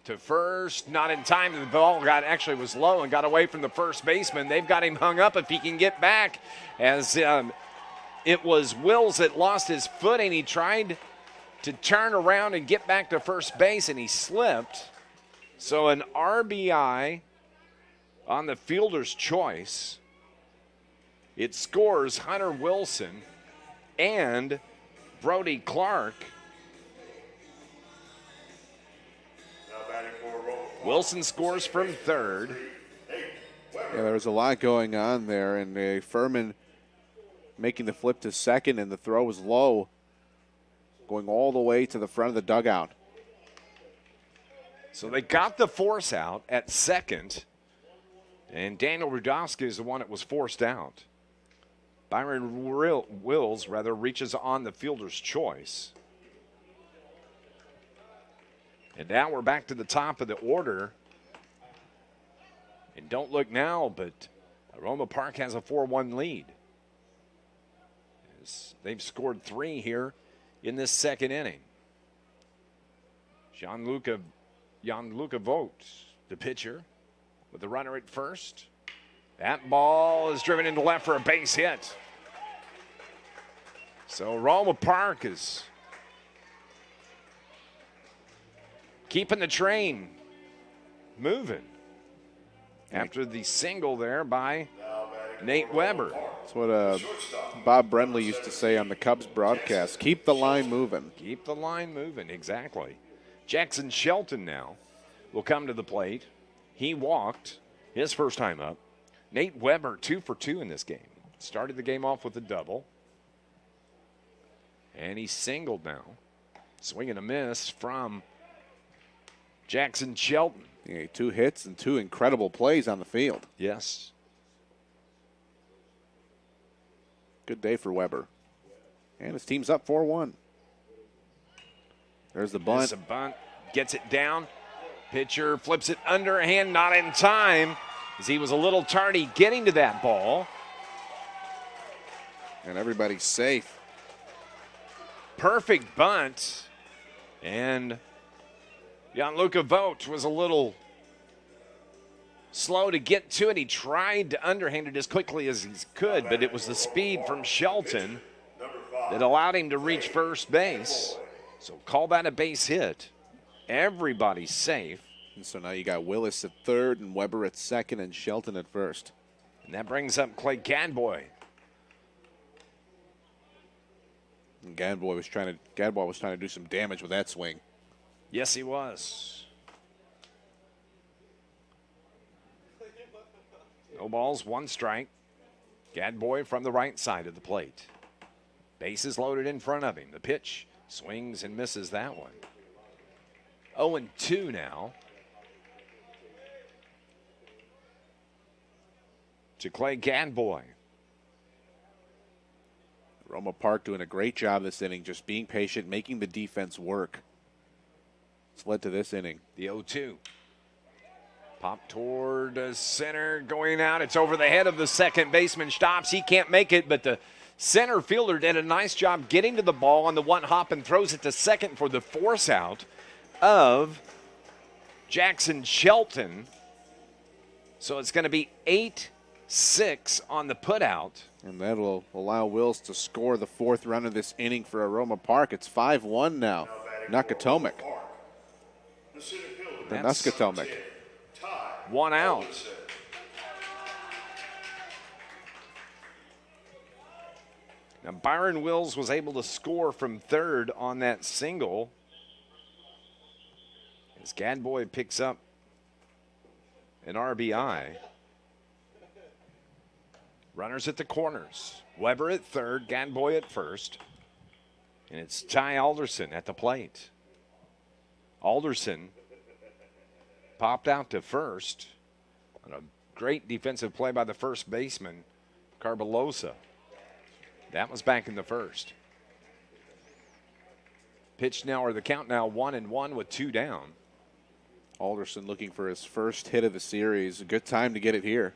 To first, not in time. The ball actually was low and got away from the first baseman. They've got him hung up if he can get back. As it was Wills that lost his footing. He tried to turn around and get back to first base, and he slipped. So an RBI on the fielder's choice. It scores Hunter Wilson and Brody Clark. Wilson scores from third. Yeah, there was a lot going on there, and Furman making the flip to second, and the throw was low, going all the way to the front of the dugout. So they got the force out at second, and Daniel Rudowski is the one that was forced out. Byron Wills reaches on the fielder's choice. And now we're back to the top of the order. And don't look now, but Roma Park has a 4-1 lead. They've scored 3 here in this second inning. Jan-Luca Vogt, the pitcher, with the runner at first. That ball is driven into left for a base hit. So Roma Park is keeping the train moving after the single there by Nate Weber. That's what Bob Brenly used to say on the Cubs broadcast. Keep the line moving. Keep the line moving, exactly. Jackson Shelton now will come to the plate. He walked his first time up. Nate Weber 2 for 2 in this game. Started the game off with a double. And he singled now. Swing and a miss from Jackson Shelton. Yeah, 2 hits and 2 incredible plays on the field. Yes. Good day for Weber. And his team's up 4-1. There's the bunt. There's a bunt. Gets it down. Pitcher flips it underhand, not in time, as he was a little tardy getting to that ball. And everybody's safe. perfect bunt. And Gianluca Vogt was a little slow to get to it. He tried to underhand it as quickly as he could, but it was the speed from Shelton that allowed him to reach first base. So call that a base hit. Everybody's safe. And so now you got Willis at third and Weber at second and Shelton at first. And that brings up Clay Gadboy. And Gadboy was trying to do some damage with that swing. Yes, he was. No balls, one strike. Gadboy from the right side of the plate. Bases loaded in front of him. The pitch swings and misses that one. 0-2 now. To Clay Gadboy. Roma Park doing a great job this inning, just being patient, making the defense work. It's led to this inning. The 0-2. Pop toward center, going out. It's over the head of the second baseman. Stops. He can't make it, but the center fielder did a nice job getting to the ball on the one hop and throws it to second for the force out of Jackson Shelton. So it's going to be 8-6 on the putout. And that'll allow Wills to score the fourth run of this inning for Aroma Park. It's 5-1 now. Nakatomic. The Nuskatomic. 1 out. Now Byron Wills was able to score from third on that single. As Gadboy picks up an RBI. Runners at the corners. Weber at third, Gadboy at first. And it's Ty Alderson at the plate. Alderson popped out to first on a great defensive play by the first baseman, Carbalosa. That was back in the first. Pitch now, or the count now, 1-1 with 2 down. Alderson looking for his first hit of the series. A good time to get it here.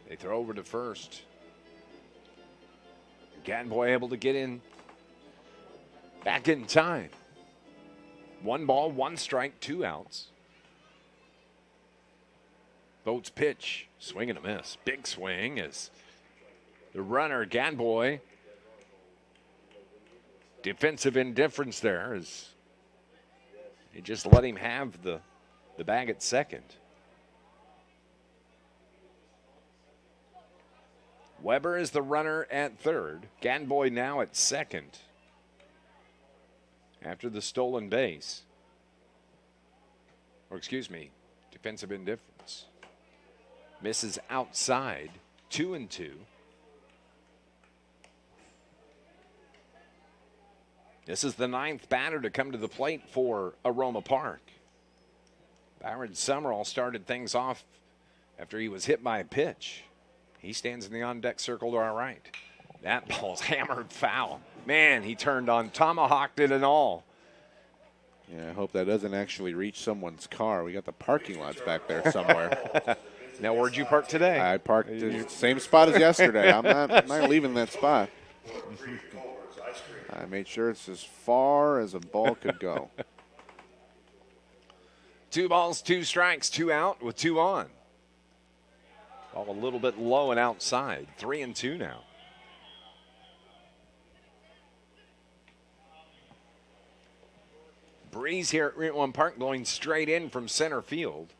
They throw over to first. Gadboy able to get in back in time. 1 ball, 1 strike, 2 outs. Boat's pitch, swing and a miss. Big swing as the runner, Gadboy. Defensive indifference there as he just let him have the bag at second. Weber is the runner at third. Gadboy now at second after the stolen base. Or excuse me, defensive indifference. Misses outside, 2-2. This is the 9th batter to come to the plate for Aroma Park. Byron Summerall started things off after he was hit by a pitch. He stands in the on-deck circle to our right. That ball's hammered foul. Man, he turned on, tomahawked it and all. Yeah, I hope that doesn't actually reach someone's car. We got the parking lots back there somewhere. Now, where'd you park today? I parked the same spot as yesterday. I'm not leaving that spot. I made sure it's as far as a ball could go. 2 balls, 2 strikes, 2 out with 2 on. Ball a little bit low and outside. 3-2 now. Breeze here at Roma Park going straight in from center field.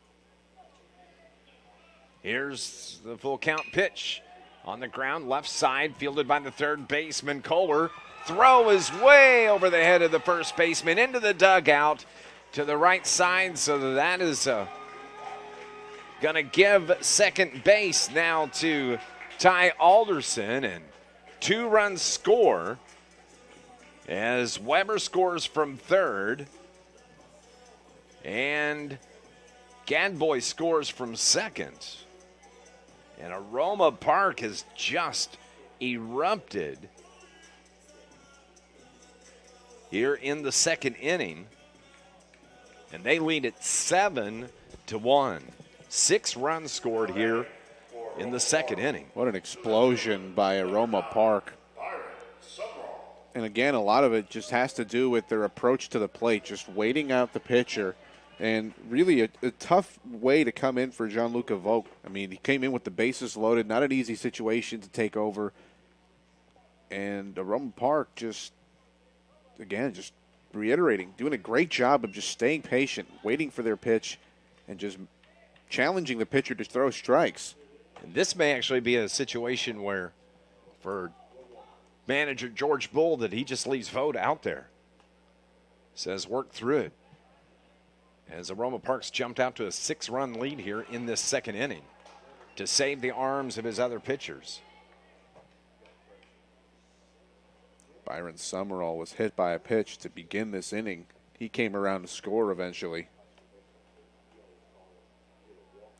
Here's the full count pitch. On the ground, left side, fielded by the third baseman, Kohler. Throw is way over the head of the first baseman into the dugout to the right side. So that is going to give second base now to Ty Alderson. And 2 runs score as Weber scores from third. And Gadboy scores from second. And Aroma Park has just erupted here in the second inning and they lead it 7-1. 6 runs scored here in the second inning. What an explosion by Aroma Park. And again, a lot of it just has to do with their approach to the plate, just waiting out the pitcher. And really a tough way to come in for Gianluca Vogt. I mean, he came in with the bases loaded, not an easy situation to take over. And Roma Park just reiterating, doing a great job of just staying patient, waiting for their pitch, and just challenging the pitcher to throw strikes. And this may actually be a situation where, for manager George Bull, that he just leaves Vogt out there. Says work through it. As Aroma Park's jumped out to a 6-run lead here in this second inning to save the arms of his other pitchers. Byron Summerall was hit by a pitch to begin this inning. He came around to score eventually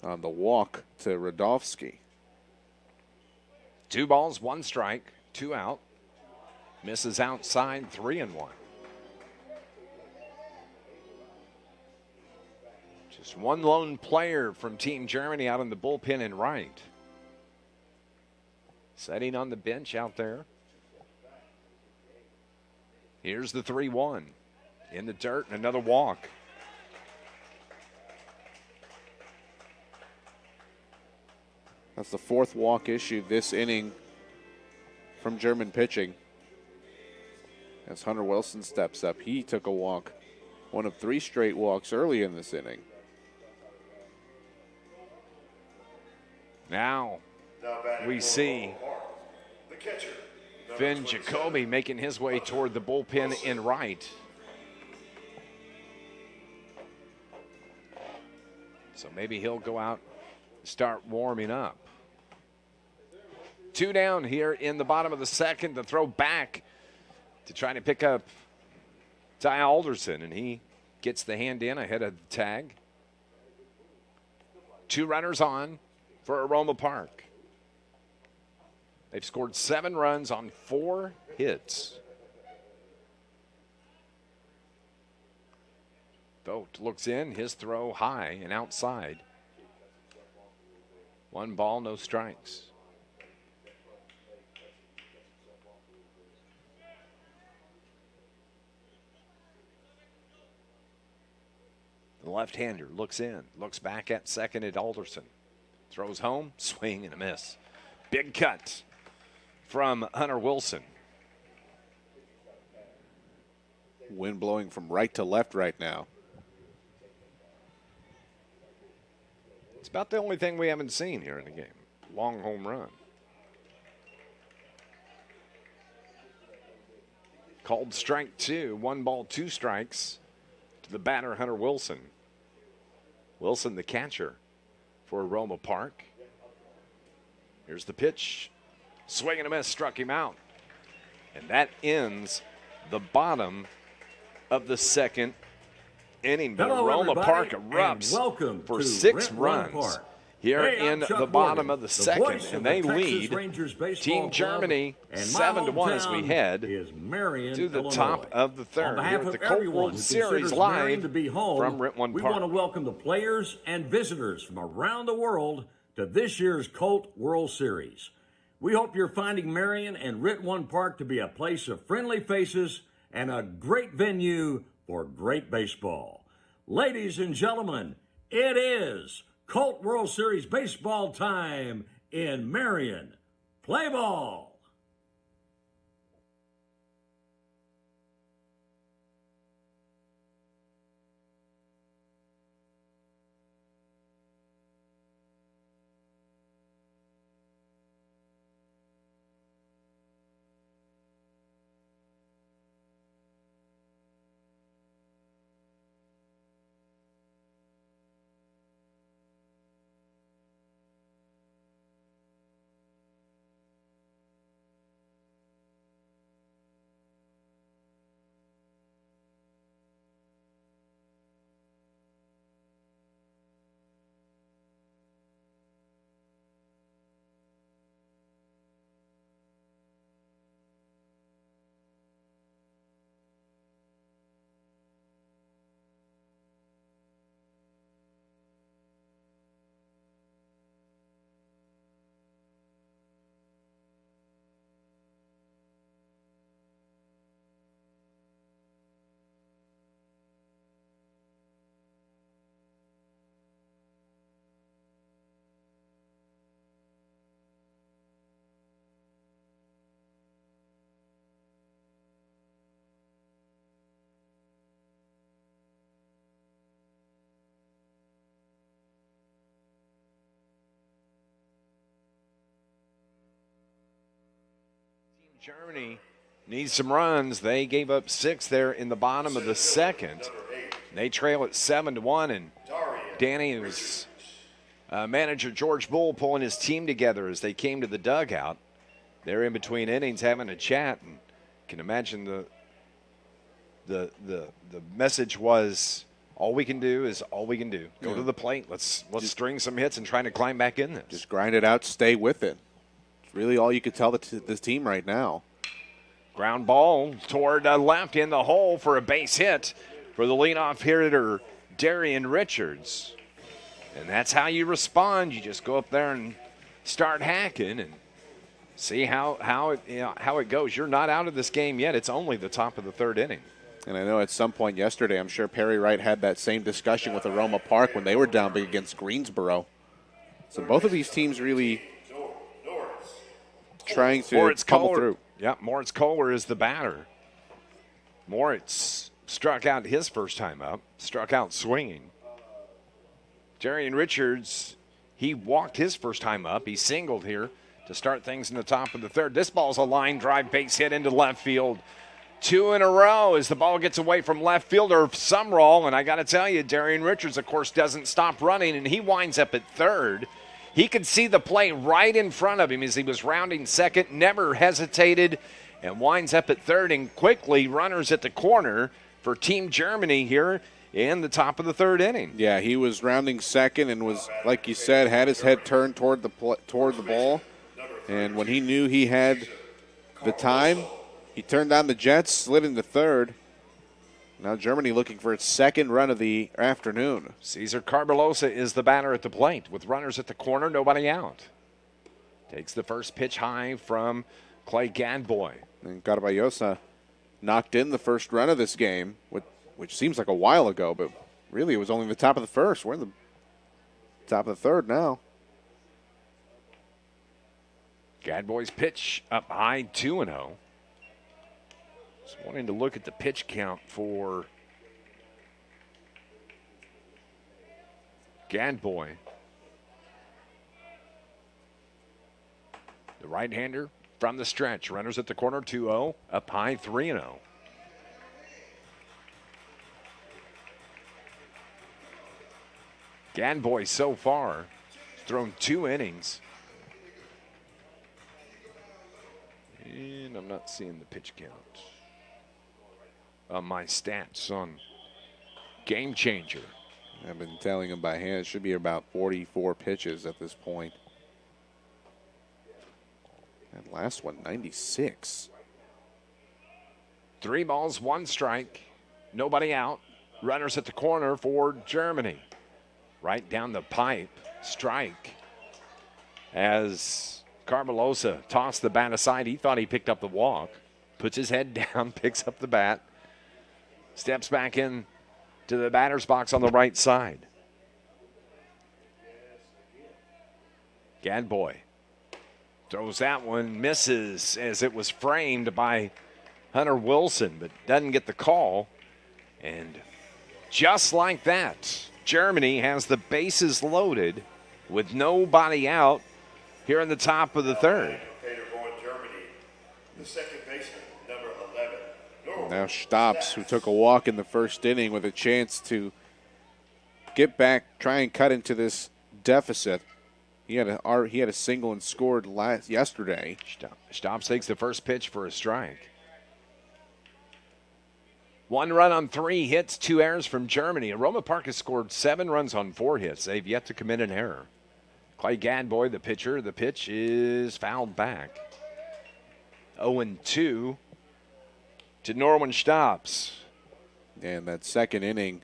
on the walk to Radovsky. 2 balls, 1 strike, 2 out. Misses outside, 3-1. Just one lone player from Team Germany out in the bullpen in right. Sitting on the bench out there. Here's the 3-1. In the dirt and another walk. That's the 4th walk issued this inning from German pitching. As Hunter Wilson steps up, he took a walk. One of 3 straight walks early in this inning. Now we see Finn Jacoby making his way toward the bullpen in right. So maybe he'll go out and start warming up. 2 down here in the bottom of the second. The throw back to try to pick up Ty Alderson, and he gets the hand in ahead of the tag. 2 runners on for Aroma Park. They've scored 7 runs on 4 hits. Vogt looks in, his throw high and outside. 1 ball, no strikes. The left-hander looks in, looks back at second at Alderson. Throws home, swing and a miss. Big cut from Hunter Wilson. Wind blowing from right to left right now. It's about the only thing we haven't seen here in the game. Long home run. Called strike 2, 1 ball, 2 strikes to the batter, Hunter Wilson. Wilson, the catcher for Roma Park. Here's the pitch. Swing and a miss, struck him out. And that ends the bottom of the second inning. But Roma Park erupts for 6 runs here in the bottom of the second. And they lead Team Germany 7-1 as we head to the top of the third here at the Colt World Series live from Rentwan Park. We want to welcome the players and visitors from around the world to this year's Colt World Series. We hope you're finding Marion and Rentwan Park to be a place of friendly faces and a great venue for great baseball. Ladies and gentlemen, it is Colt World Series baseball time in Marion. Play ball! Germany needs some runs. They gave up 6 there in the bottom of the second. They trail at 7-1, and Danny was manager George Bull pulling his team together as they came to the dugout. They're in between innings having a chat, and can imagine the message was, all we can do is all we can do. Go to the plate. Let's string some hits and try to climb back in this. Just grind it out, stay with it. It's really all you could tell this team right now. Ground ball toward left in the hole for a base hit for the leadoff hitter, Darian Richards. And that's how you respond. You just go up there and start hacking and see how it goes. You're not out of this game yet. It's only the top of the third inning. And I know at some point yesterday, I'm sure Perry Wright had that same discussion with Aroma Park when they were down big against Greensboro. So both of these teams really trying to pummel through. Yeah, Moritz Kohler is the batter. Moritz struck out his first time up, struck out swinging. Darian Richards, he walked his first time up. He singled here to start things in the top of the third. This ball's a line drive base hit into left field. 2 in a row as the ball gets away from left fielder Sumrall. And I got to tell you, Darian Richards, of course, doesn't stop running, and he winds up at third. He could see the play right in front of him as he was rounding second, never hesitated, and winds up at third. And quickly, runners at the corner for Team Germany here in the top of the third inning. Yeah, he was rounding second and was, like you said, had his head turned toward the ball. And when he knew he had the time, he turned on the jets, slid into third. Now Germany looking for its second run of the afternoon. Cesar Carballosa is the batter at the plate with runners at the corner, nobody out. Takes the first pitch high from Clay Gadboy. And Carballosa knocked in the first run of this game, which seems like a while ago, but really it was only the top of the first. We're in the top of the third now. Gadboy's pitch up high, 2-0. Just wanting to look at the pitch count for Gadboy. The right-hander from the stretch. Runners at the corner, 2-0. Up high, 3-0. Gadboy so far has thrown 2 innings. And I'm not seeing the pitch count on my stats on Game Changer. I've been telling him by hand. It should be about 44 pitches at this point. And last one, 96. 3 balls, 1 strike. Nobody out. Runners at the corner for Germany. Right down the pipe. Strike. As Carballosa tossed the bat aside. He thought he picked up the walk. Puts his head down, picks up the bat. Steps back in to the batter's box on the right side. Gadboy throws that one, misses as it was framed by Hunter Wilson, but doesn't get the call. And just like that, Germany has the bases loaded with nobody out here in the top of the third. Germany, the second baseman, number 11. Now Stops, who took a walk in the first inning with a chance to get back, try and cut into this deficit. He had a single and scored yesterday. Stops takes the first pitch for a strike. 1 run on 3 hits, 2 errors from Germany. Roma Park has scored 7 runs on 4 hits. They've yet to commit an error. Clay Gadboy, the pitcher. The pitch is fouled back. 0-2 to Norwin Stops. And that second inning,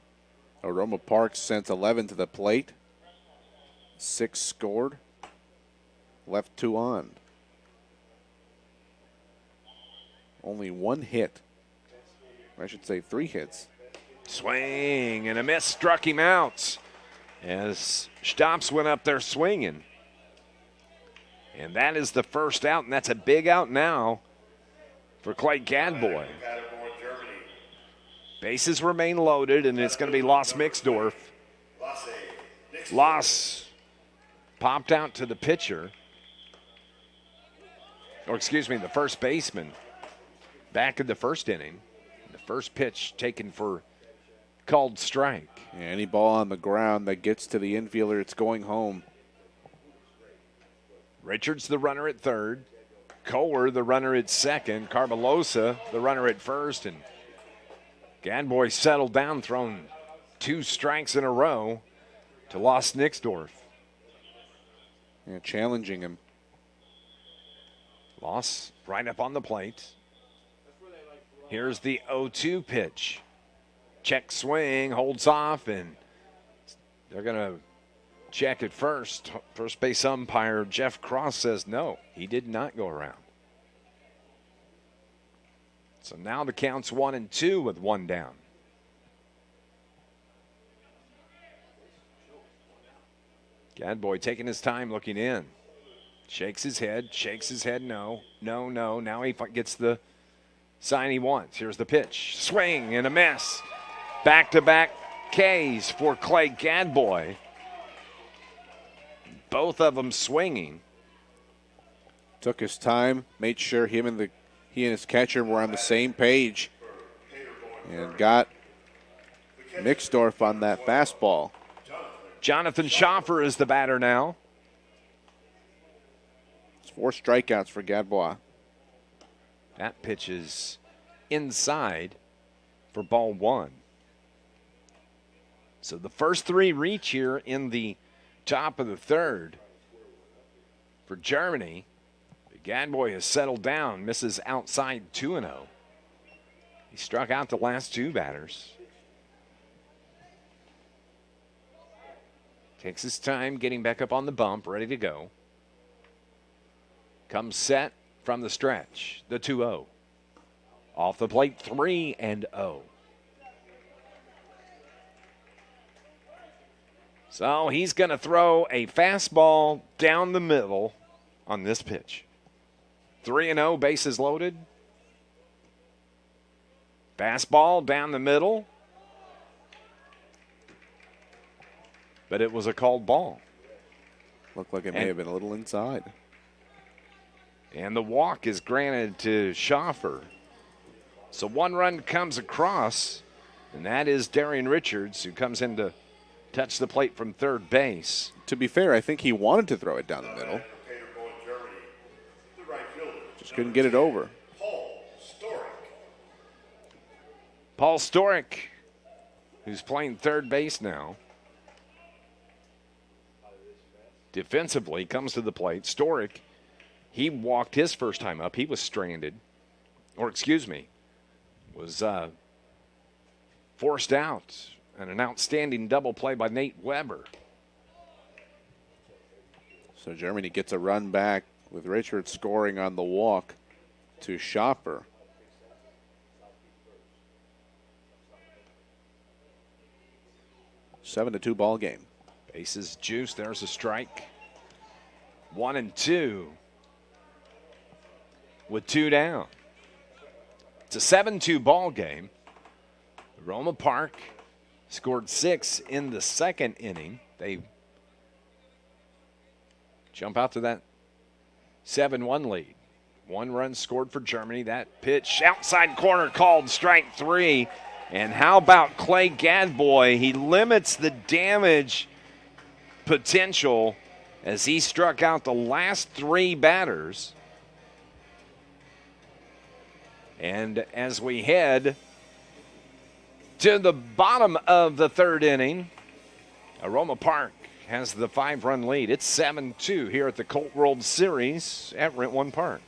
Roma Park sent 11 to the plate. 6 scored. Left 2 on. Only 1 hit. I should say 3 hits. Swing and a miss struck him out as Stops went up there swinging. And that is the first out, and that's a big out now for Clay Gadboy. Bases remain loaded, and it's going to be Los Mixdorf. Los popped out to the pitcher. or excuse me, the first baseman back in the first inning. The first pitch taken for called strike. Yeah, any ball on the ground that gets to the infielder, it's going home. Richards, the runner at third. Kohler, the runner at second. Carbalosa, the runner at first. And Gadboy settled down, throwing 2 strikes in a row to Los Nixdorf. Yeah, challenging him. Loss right up on the plate. Here's the 0-2 pitch. Check swing, holds off, and they're going to check it first. First base umpire Jeff Cross says no, he did not go around. So now the count's 1-2 with 1 down. Gadboy taking his time looking in. Shakes his head, no. Now he gets the sign he wants. Here's the pitch. Swing and a miss. Back-to-back Ks for Clay Gadboy. Both of them swinging. Took his time, made sure he and his catcher were on the same page, and got Nixdorf on that fastball. Jonathan Schaffer is the batter now. It's 4 strikeouts for Gadbois. That pitch is inside for ball 1. So the first 3 reach here in the top of the third for Germany. Gadboy has settled down, misses outside 2-0. He struck out the last 2 batters. Takes his time getting back up on the bump, ready to go. Comes set from the stretch, the 2-0. Off the plate, 3-0. So he's going to throw a fastball down the middle on this pitch. 3-0, bases loaded. Fastball down the middle. But it was a called ball. Looked like it may have been a little inside. And the walk is granted to Schaffer. So 1 run comes across, and that is Darian Richards, who comes in to touch the plate from third base. To be fair, I think he wanted to throw it down the middle. Just couldn't get it over. Paul Storick, who's playing third base now. Defensively, comes to the plate. Storick, he walked his first time up. He was stranded. Or, excuse me, was forced out. And an outstanding double play by Nate Weber. So Germany gets a run back with Richards scoring on the walk to Schaffer. A 7-2 ball game. Bases juice. There's a strike. 1-2 with 2 down. It's a 7-2 ball game. Roma Park scored 6 in the second inning. They jump out to that 7-1 lead. 1 run scored for Germany. That pitch outside corner called strike 3. And how about Clay Gadboy? He limits the damage potential as he struck out the last 3 batters. And as we head to the bottom of the third inning, Aroma Park has the 5-run lead. It's 7-2 here at the Colt World Series at Rent One Park.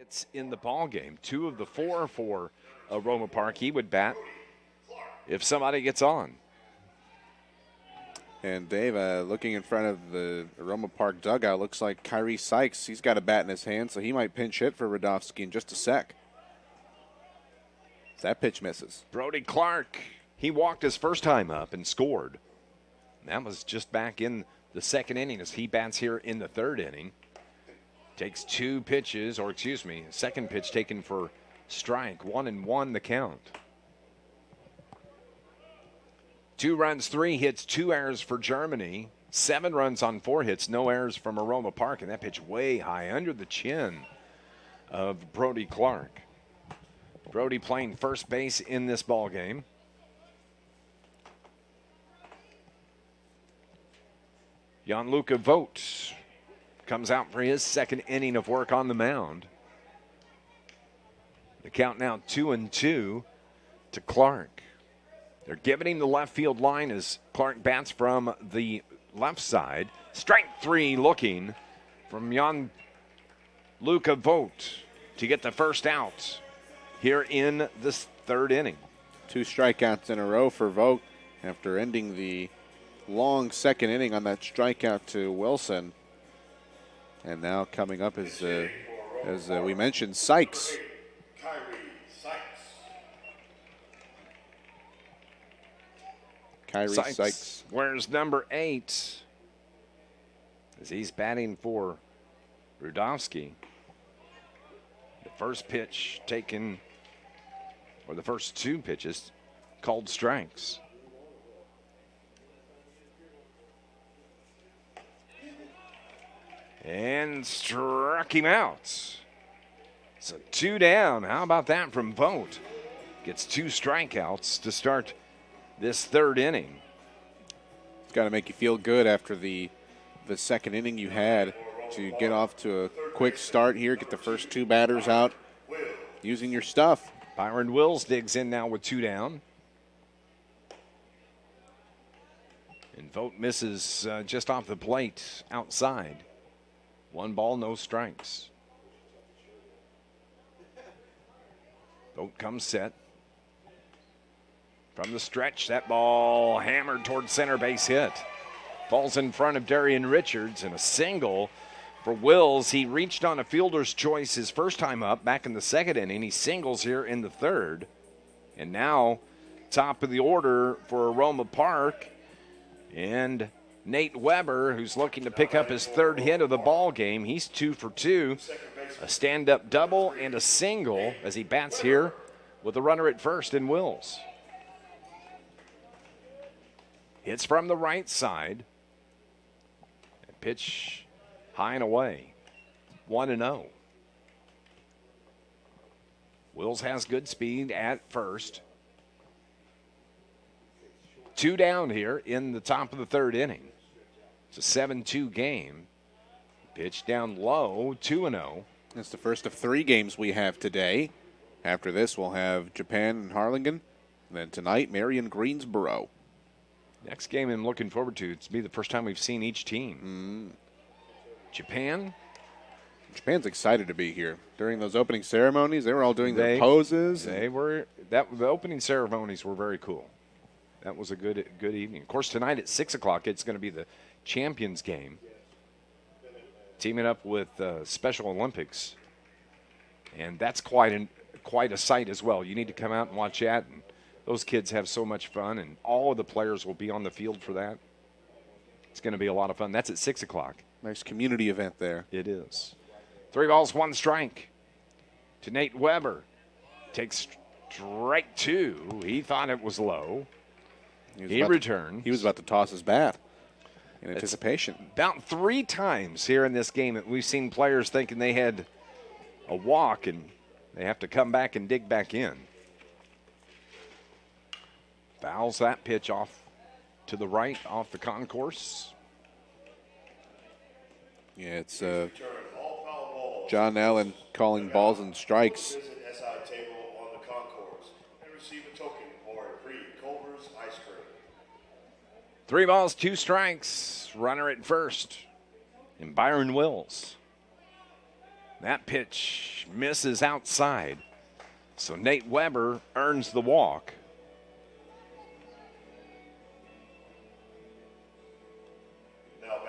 It's in the ball game. 2 of the 4 for Roma Park. He would bat if somebody gets on. And Dave, looking in front of the Roma Park dugout, looks like Kyrie Sykes. He's got a bat in his hand, so he might pinch hit for Radovsky in just a sec. That pitch misses. Brody Clark, he walked his first time up and scored. That was just back in the second inning as he bats here in the third inning. Takes 2 pitches, or excuse me, second pitch taken for strike. 1-1 the count. 2 runs, 3 hits, 2 errors for Germany. 7 runs on 4 hits, no errors from Aroma Park, and that pitch way high under the chin of Brody Clark. Brody playing first base in this ball game. Gianluca Vogt comes out for his second inning of work on the mound. The count now 2-2 to Clark. They're giving him the left field line as Clark bats from the left side. Strike 3 looking from Gianluca Vogt to get the first out here in this third inning. 2 strikeouts in a row for Vogt after ending the long second inning on that strikeout to Wilson. And now coming up is, as we mentioned, Sykes. Kyrie Sykes wears number 8 as he's batting for Radovsky. The first pitch taken, or the first 2 pitches, called strikes. And struck him out. So 2 down. How about that from Vogt? Gets 2 strikeouts to start this third inning. It's got to make you feel good after the second inning you had to get off to a quick start here, get the first 2 batters out using your stuff. Byron Wills digs in now with 2 down. And Vogt misses just off the plate outside. 1 ball, no strikes. Vogt comes set. From the stretch, that ball hammered towards center base hit. Falls in front of Darian Richards, and a single for Wills. He reached on a fielder's choice his first time up back in the second inning. He singles here in the third. And now top of the order for Roma Park. And Nate Weber, who's looking to pick up his 3rd hit of the ball game. He's 2 for 2. A stand-up double and a single as he bats here with a runner at first in Wills. Hits from the right side. And pitch high and away. 1-0. Wills has good speed at first. 2 down here in the top of the third inning. It's a 7-2 game. Pitch down low, 2-0. It's the first of 3 games we have today. After this, we'll have Japan and Harlingen. And then tonight, Marion Greensboro. Next game I'm looking forward to. It's be the first time we've seen each team. Japan's excited to be here. During those opening ceremonies, they were all doing their poses. The opening ceremonies were very cool. That was a good evening. Of course, tonight at 6 o'clock, it's going to be the Champions game. Teaming up with Special Olympics. And that's quite a sight as well. You need to come out and watch that. And those kids have so much fun, and all of the players will be on the field for that. It's going to be a lot of fun. That's at 6 o'clock. Nice community event there. It is. 3 balls, 1 strike to Nate Weber. Takes strike 2. He thought it was low. He returned. He was about to toss his bat in anticipation. About 3 times here in this game that we've seen players thinking they had a walk, and they have to come back and dig back in. Fouls that pitch off to the right, off the concourse. Yeah, it's John Allen calling balls and strikes. Visit SI table on the concourse and receive a token or a free Culver's ice cream. 3 balls, 2 strikes. Runner at first. And Byron Wills. That pitch misses outside. So Nate Weber earns the walk.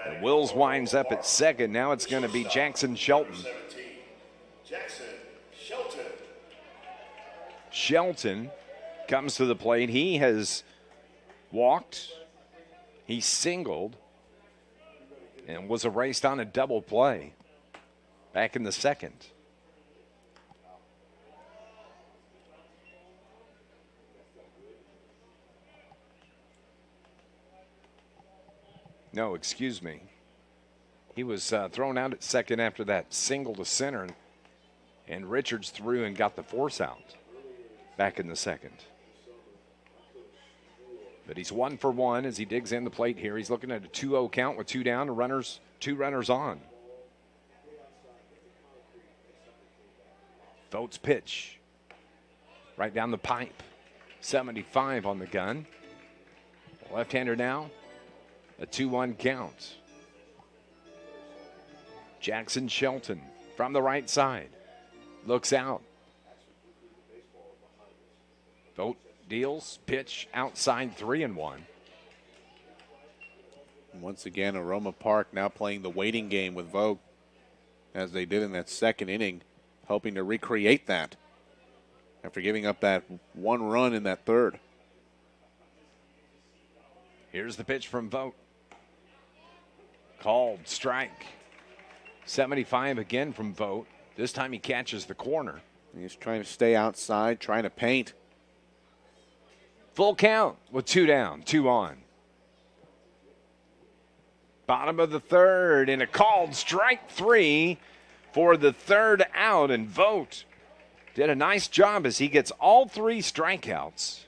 And Wills winds up at second. Now it's going to be Jackson Shelton. Jackson Shelton. Shelton comes to the plate. He has walked. He singled and was erased on a double play back in the second. No, excuse me. He was thrown out at second after that single to center, and Richards threw and got the force out back in the second. But he's 1 for 1 as he digs in the plate here. He's looking at a 2-0 count with 2 down, two runners on. Vogt's pitch right down the pipe. 75 on the gun. Left-hander now. A 2-1 count. Jackson Shelton from the right side. Looks out. Vogt deals. Pitch outside 3-1. Once again, Aroma Park now playing the waiting game with Vogt, as they did in that second inning, hoping to recreate that after giving up that 1 run in that third. Here's the pitch from Vogt. Called strike. 75 again from Vogt. This time he catches the corner. He's trying to stay outside, trying to paint. Full count with 2 down, 2 on. Bottom of the third, and a called strike 3 for the third out. And Vogt did a nice job as he gets all 3 strikeouts.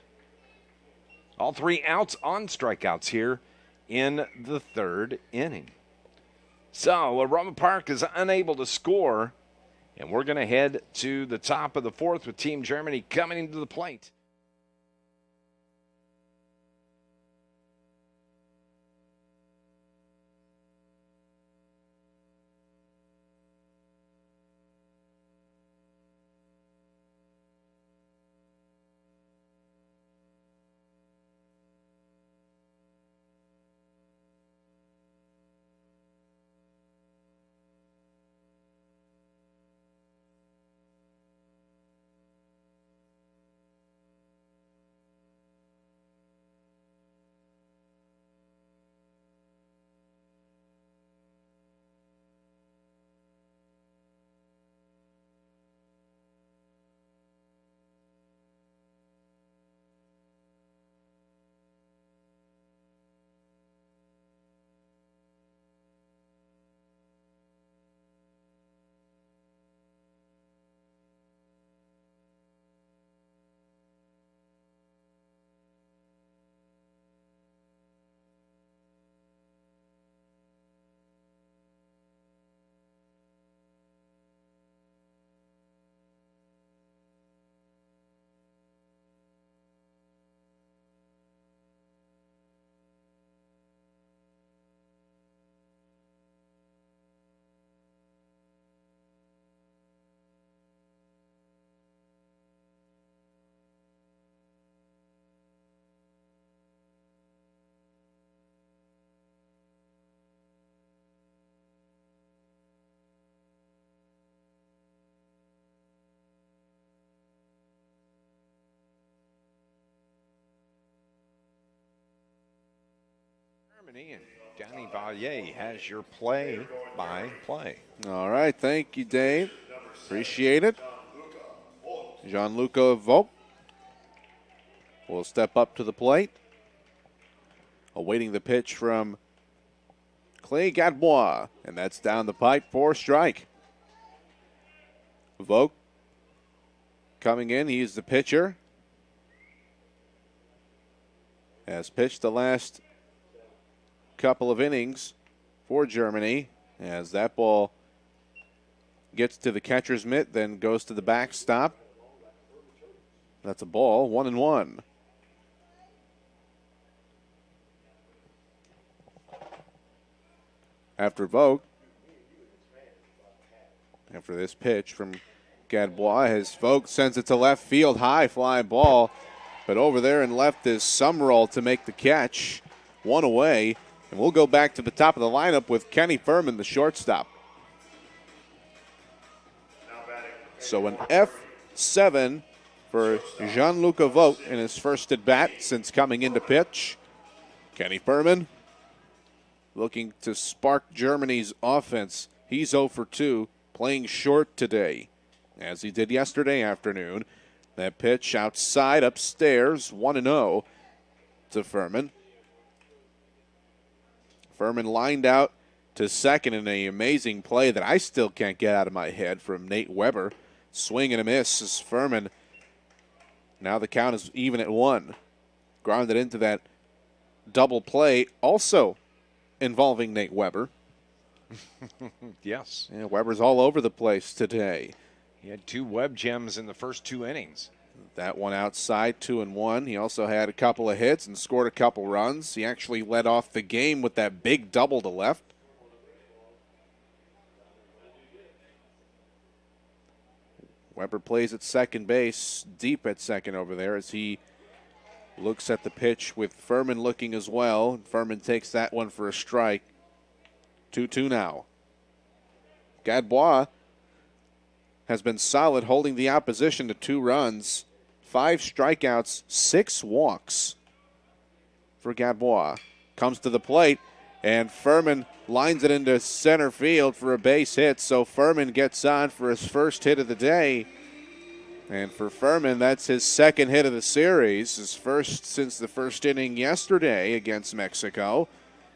All 3 outs on strikeouts here in the third inning. So Roma Park is unable to score, and we're going to head to the top of the fourth with Team Germany coming into the plate. Germany, and Johnny Vallier has your play-by-play. All right, thank you, Dave. Appreciate it. Gianluca Vogt will step up to the plate, awaiting the pitch from Clay Gadbois, and that's down the pipe for a strike. Vogt coming in, he's the pitcher. Has pitched the last couple of innings for Germany, as that ball gets to the catcher's mitt, then goes to the backstop. That's a ball, 1-1. After Vogt, After this pitch from Gadbois, his folks sends it to left field, high fly ball. But over there and left is Summerall to make the catch. One away. And we'll go back to the top of the lineup with Kenny Furman, the shortstop. So an F7 for Gianluca Vogt in his first at bat since coming into pitch. Kenny Furman looking to spark Germany's offense. He's 0 for 2, playing short today, as he did yesterday afternoon. That pitch outside, upstairs, 1-0 to Furman. Furman lined out to second in an amazing play that I still can't get out of my head from Nate Weber. Swing and a miss as Furman. Now the count is even at 1. Grounded into that double play, also involving Nate Weber. Yes. Yeah, Weber's all over the place today. He had 2 web gems in the first 2 innings. That one outside, 2-1. He also had a couple of hits and scored a couple runs. He actually led off the game with that big double to left. Weber plays at second base, deep at second over there as he looks at the pitch with Furman looking as well. Furman takes that one for a strike. 2-2 now. Gadbois has been solid, holding the opposition to 2 runs. 5 strikeouts, 6 walks for Gadbois. Comes to the plate, and Furman lines it into center field for a base hit. So Furman gets on for his first hit of the day. And for Furman, that's his second hit of the series, his first since the first inning yesterday against Mexico.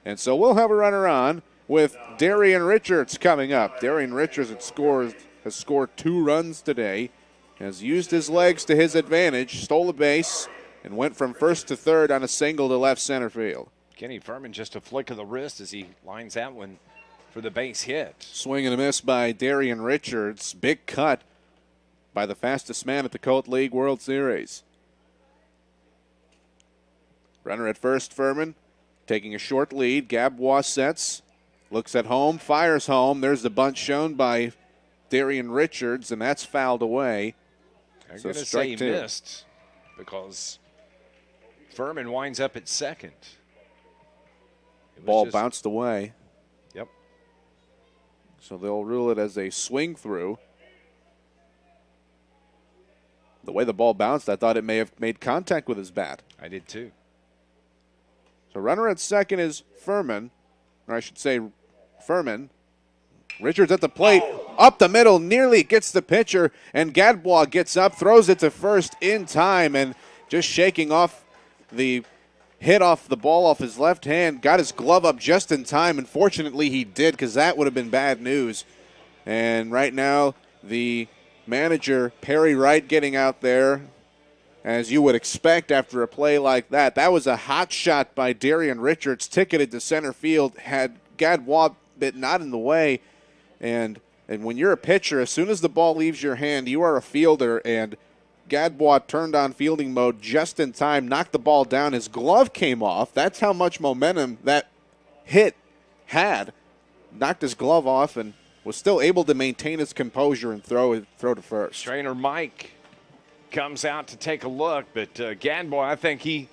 And so we'll have a runner on with Darian Richards coming up. Darian Richards has scored 2 runs today, has used his legs to his advantage, stole a base, and went from first to third on a single to left center field. Kenny Furman just a flick of the wrist as he lines that one for the base hit. Swing and a miss by Darian Richards. Big cut by the fastest man at the Colt League World Series. Runner at first, Furman taking a short lead. Gadbois sets, looks at home, fires home. There's the bunt shown by Darian Richards, and that's fouled away. I'm So going to strike say he 2. missed because Furman winds up at second. Ball bounced away. Yep. So they'll rule it as a swing through. The way the ball bounced, I thought it may have made contact with his bat. I did too. So runner at second is Furman, or I should say Furman. Richards at the plate, up the middle, nearly gets the pitcher, and Gadbois gets up, throws it to first in time, and just shaking off the hit off the ball off his left hand, got his glove up just in time, and fortunately he did, because that would have been bad news. And right now, the manager, Perry Wright, getting out there, as you would expect after a play like that. That was a hot shot by Darian Richards, ticketed to center field, had Gadbois bit not in the way. And when you're a pitcher, as soon as the ball leaves your hand, you are a fielder, and Gadbois turned on fielding mode just in time, knocked the ball down. His glove came off. That's how much momentum that hit had. Knocked his glove off and was still able to maintain his composure and throw to first. Trainer Mike comes out to take a look, but Gadbois, I think he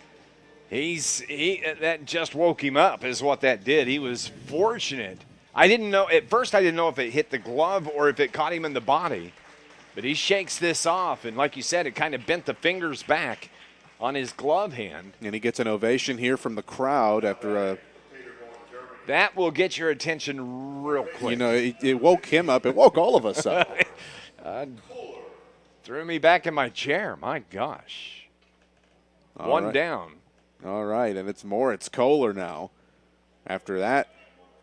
that just woke him up is what that did. He was fortunate. I didn't know if it hit the glove or if it caught him in the body. But he shakes this off, and like you said, it kind of bent the fingers back on his glove hand. And he gets an ovation here from the crowd after a... That will get your attention real quick. You know, it woke him up. It woke all of us up. Threw me back in my chair. My gosh. One down. All right, and it's Kohler now. After that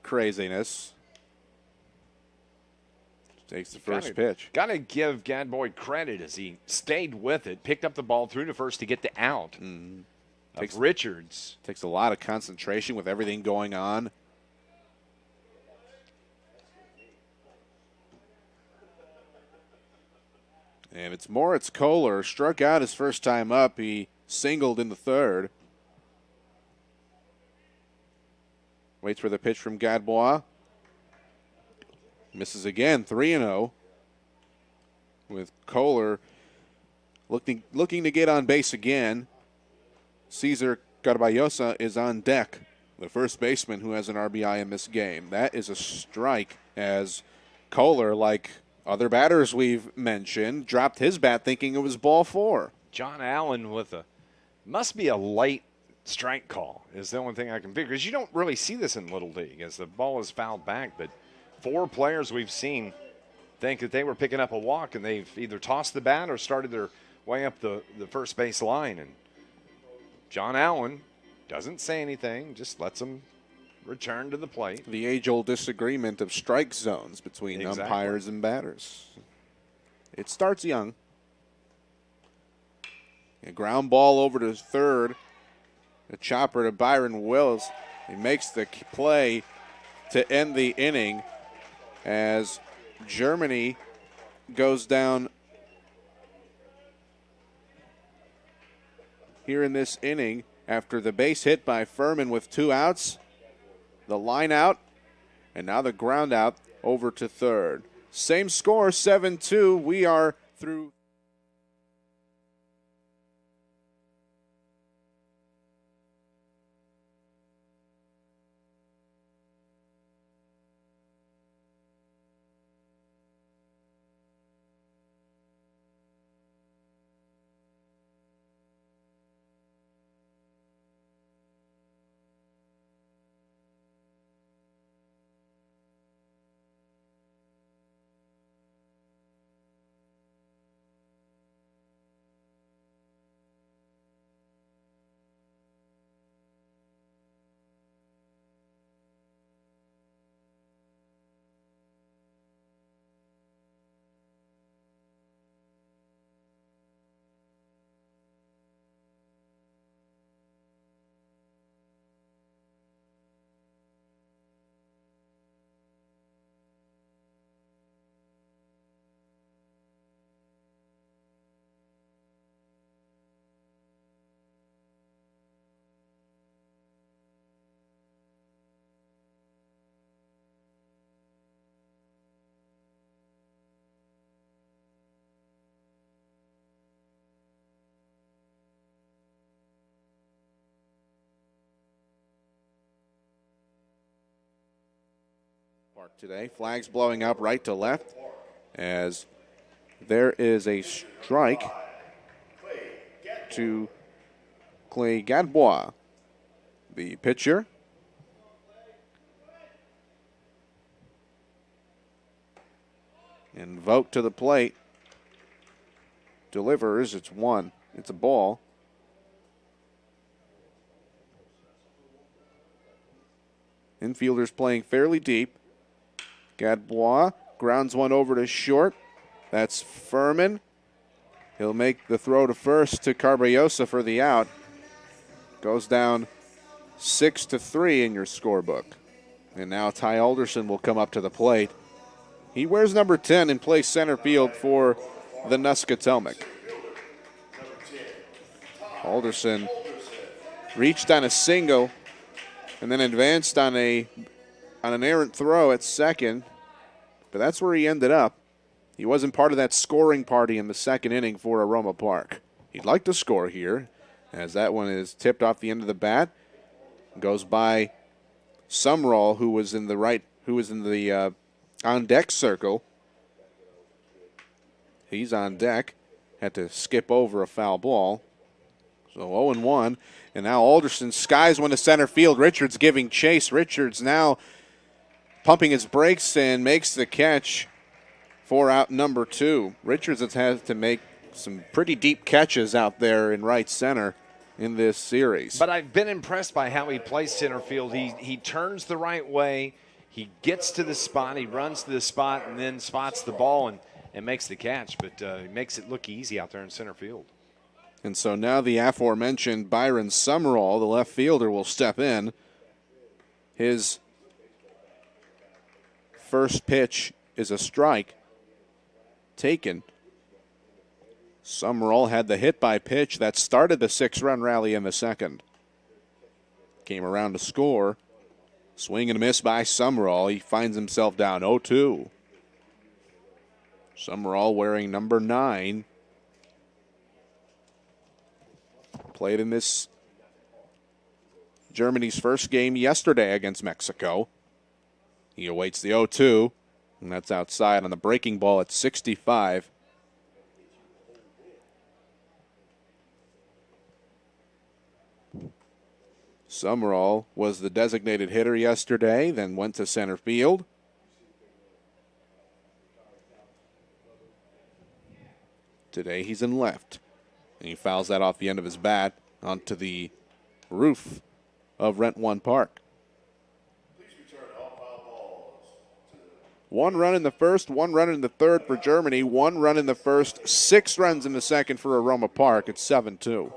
craziness. Takes the first pitch. Got to give Gadbois credit as he stayed with it, picked up the ball, threw to first to get the out of Richards. Takes a lot of concentration with everything going on. And it's Kohler. Struck out his first time up. He singled in the third. Waits for the pitch from Gadbois. Misses again, 3-0. with Kohler looking to get on base again. Cesar Carballosa is on deck, the first baseman who has an RBI in this game. That is a strike, as Kohler, like other batters we've mentioned, dropped his bat thinking it was ball 4. John Allen with must be a light strike call is the only thing I can figure, because you don't really see this in Little League as the ball is fouled back. But 4 players we've seen think that they were picking up a walk, and they've either tossed the bat or started their way up the first base line. And John Allen doesn't say anything, just lets them return to the plate. The age-old disagreement of strike zones between umpires and batters. It starts young. A ground ball over to third. A chopper to Byron Wills. He makes the play to end the inning as Germany goes down here in this inning after the base hit by Furman with 2 outs, the line out, and now the ground out over to third. Same score, 7-2. We are through. Park today. Flags blowing up right to left as there is a strike to Clay Gadbois, the pitcher. And Vogt to the plate. Delivers. It's 1. It's a ball. Infielders playing fairly deep. Gadbois grounds one over to short. That's Furman. He'll make the throw to first to Carballosa for the out. Goes down 6-3 in your scorebook. And now Ty Alderson will come up to the plate. He wears number 10 and plays center field for the Nuskatelmic. Alderson reached on a single and then advanced on an errant throw at second, but that's where he ended up. He wasn't part of that scoring party in the second inning for Aroma Park. He'd like to score here, as that one is tipped off the end of the bat. Goes by Sumrall, who was in the on deck circle. He's on deck. Had to skip over a foul ball. So 0-1, and now Alderson skies one to center field. Richards giving chase. Richards now pumping his brakes and makes the catch for out number 2. Richards has had to make some pretty deep catches out there in right center in this series. But I've been impressed by how he plays center field. He turns the right way. He gets to the spot. He runs to the spot and then spots the ball and makes the catch. But he makes it look easy out there in center field. And so now the aforementioned Byron Sumrall, the left fielder, will step in. His first pitch is a strike taken. Sumrall had the hit by pitch that started the 6-run rally in the second. Came around to score. Swing and a miss by Sumrall. He finds himself down 0-2. Summerall wearing number 9. Played in this Germany's first game yesterday against Mexico. He awaits the 0-2, and that's outside on the breaking ball at 65. Summerall was the designated hitter yesterday, then went to center field. Today he's in left, and he fouls that off the end of his bat onto the roof of Rent One Park. 1 run in the first, 1 run in the third for Germany, 1 run in the first, 6 runs in the second for Aroma Park. It's 7-2.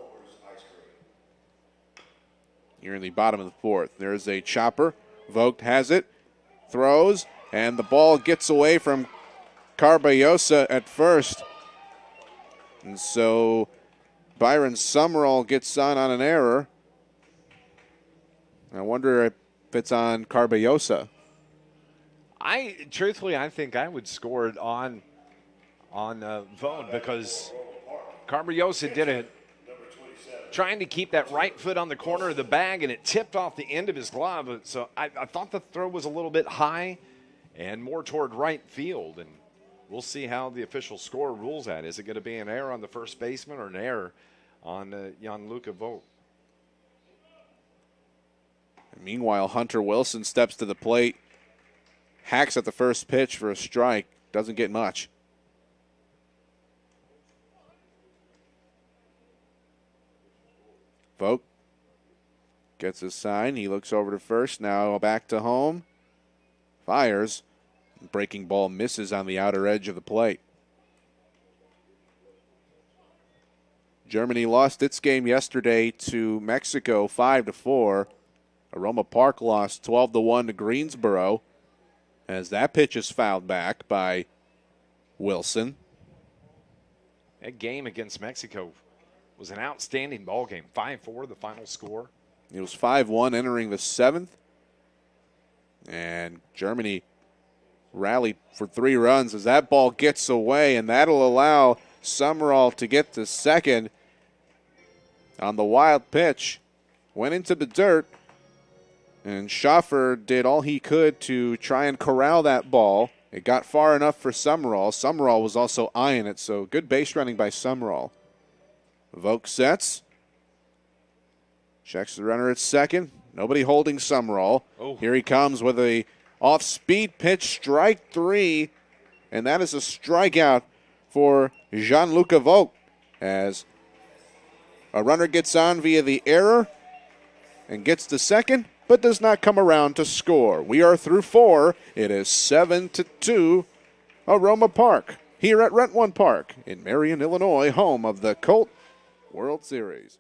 Here in the bottom of the fourth. There's a chopper. Vogt has it, throws, and the ball gets away from Carballosa at first. And so Byron Summerall gets on an error. I wonder if it's on Carballosa. Truthfully, I think I would score it on Vogt because Carballosa did it trying to keep that right foot on the corner of the bag, and it tipped off the end of his glove. So I thought the throw was a little bit high and more toward right field, and we'll see how the official score rules that. Is it going to be an error on the first baseman or an error on Gianluca Vogt? Meanwhile, Hunter Wilson steps to the plate, hacks at the first pitch for a strike. Doesn't get much. Vogt gets his sign. He looks over to first. Now back to home. Fires. Breaking ball misses on the outer edge of the plate. Germany lost its game yesterday to Mexico 5-4. Aroma Park lost 12-1 to Greensboro as that pitch is fouled back by Wilson. That game against Mexico was an outstanding ball game. 5-4, the final score. It was 5-1 entering the 7th. And Germany rallied for 3 runs as that ball gets away, and that'll allow Summerall to get to second on the wild pitch. Went into the dirt, and Schaffer did all he could to try and corral that ball. It got far enough for Summerall. Summerall was also eyeing it, so good base running by Summerall. Vogt sets. Checks the runner at second. Nobody holding Summerall. Oh. Here he comes with a off-speed pitch, strike 3. And that is a strikeout for Gianluca Vogt as a runner gets on via the error and gets to second, but does not come around to score. We are through 4. It is 7-2, Aroma Park, here at Rent One Park in Marion, Illinois, home of the Colt World Series.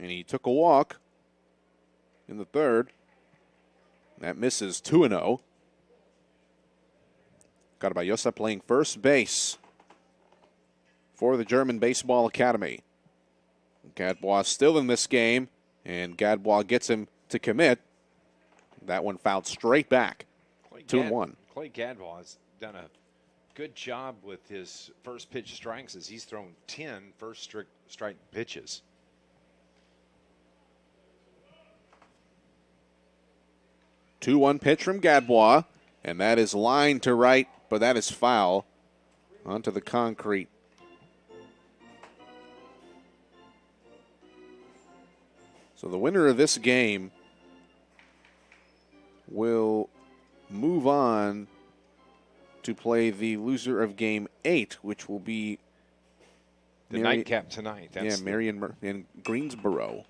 And he took a walk in the third. That misses 2-0. Caraballosa playing first base for the German Baseball Academy. Gadbois still in this game, and Gadbois gets him to commit. That one fouled straight back. 2-1. Clay Gadbois has done a good job with his first pitch strikes as he's thrown 10 first strike pitches. Two-one pitch from Gadbois, and that is line to right, but that is foul onto the concrete. So the winner of this game will move on to play the loser of game 8, which will be the nightcap tonight. That's Marion in Greensboro.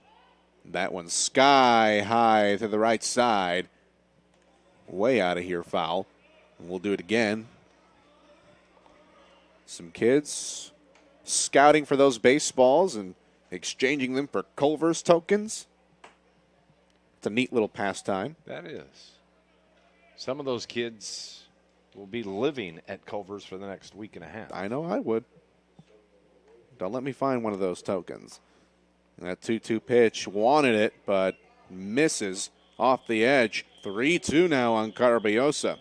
That one's sky high to the right side. Way out of here, foul. And we'll do it again. Some kids scouting for those baseballs and exchanging them for Culver's tokens. It's a neat little pastime. That is. Some of those kids will be living at Culver's for the next week and a half. I know I would. Don't let me find one of those tokens. And that 2-2 pitch, wanted it, but misses off the edge. 3-2 now on Caraballosa.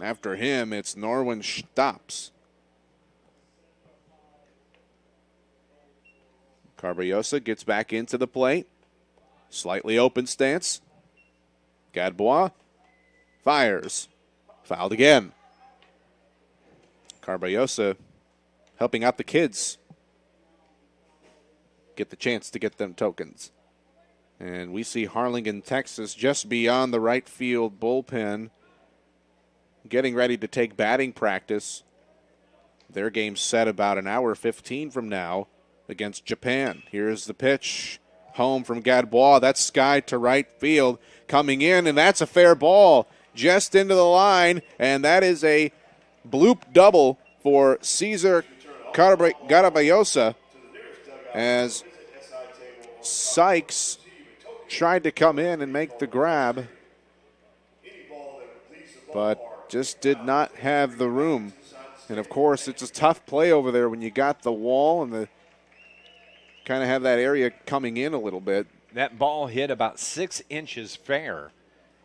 After him, it's Norwin Stops. Caraballosa gets back into the plate. Slightly open stance. Gadbois fires. Fouled again. Caraballosa helping out the kids get the chance to get them tokens. And we see Harlingen, Texas, just beyond the right field bullpen, getting ready to take batting practice. Their game's set about an hour 15 from now against Japan. Here's the pitch. Home from Gadbois. That's sky to right field. Coming in, and that's a fair ball. Just into the line, and that is a bloop double for Cesar Caraballosa as Sykes tried to come in and make the grab, but just did not have the room. And, of course, it's a tough play over there when you got the wall and the kind of have that area coming in a little bit. That ball hit about 6 inches fair,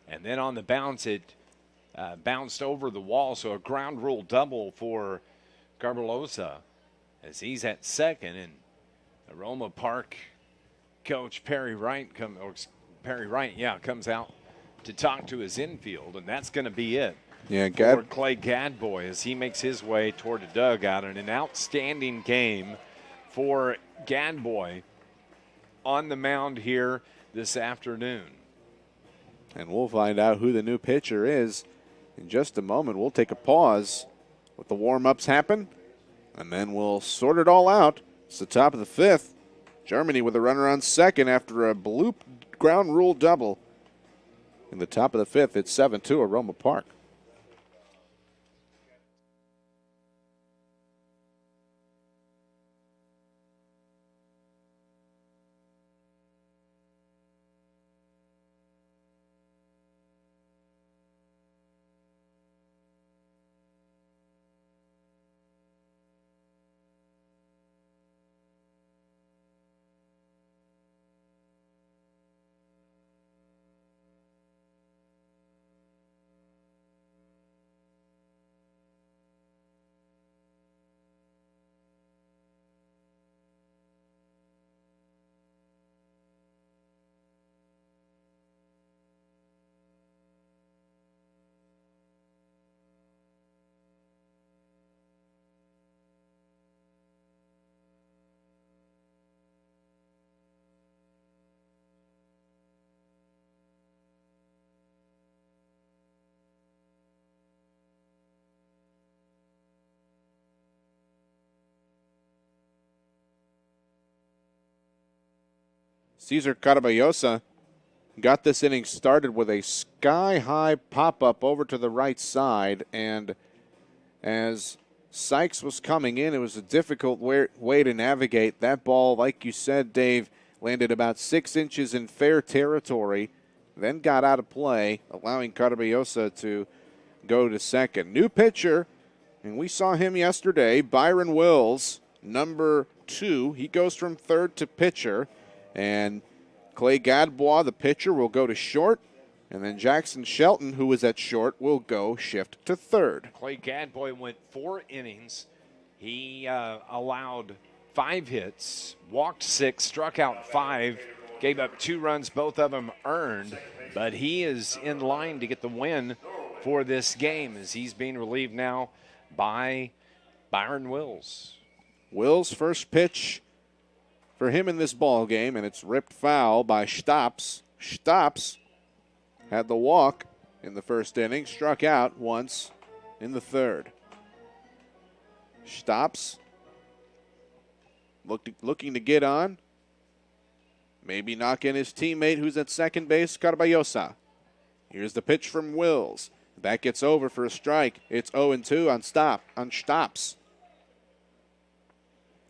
and then on the bounce it bounced over the wall, so a ground rule double for Caraballosa as he's at second, and Aroma Park coach Perry Wright comes out to talk to his infield, and that's going to be it. Yeah, for Clay Gadbois as he makes his way toward the dugout, and an outstanding game for Gadbois on the mound here this afternoon. And we'll find out who the new pitcher is in just a moment. We'll take a pause, let the warm-ups happen, and then we'll sort it all out. It's the top of the fifth. Germany with a runner on second after a bloop ground rule double. In the top of the fifth, it's 7-2 Aroma Park. Cesar Caraballosa got this inning started with a sky-high pop-up over to the right side, and as Sykes was coming in, it was a difficult way to navigate. That ball, like you said, Dave, landed about 6 inches in fair territory, then got out of play, allowing Caraballosa to go to second. New pitcher, and we saw him yesterday, Byron Wills, number 2. He goes from third to pitcher, and Clay Gadbois, the pitcher, will go to short, and then Jackson Shelton, who was at short, will go shift to third. Clay Gadboy went 4 innings. He allowed 5 hits, walked 6, struck out 5, gave up 2 runs, both of them earned, but he is in line to get the win for this game as he's being relieved now by Byron Wills. Wills' first pitch for him in this ball game, and it's ripped foul by Stops. Stops had the walk in the first inning, struck out once in the third. Stops looking to get on. Maybe knock in his teammate who's at second base, Caraballosa. Here's the pitch from Wills. That gets over for a strike. It's 0-2 on Stops.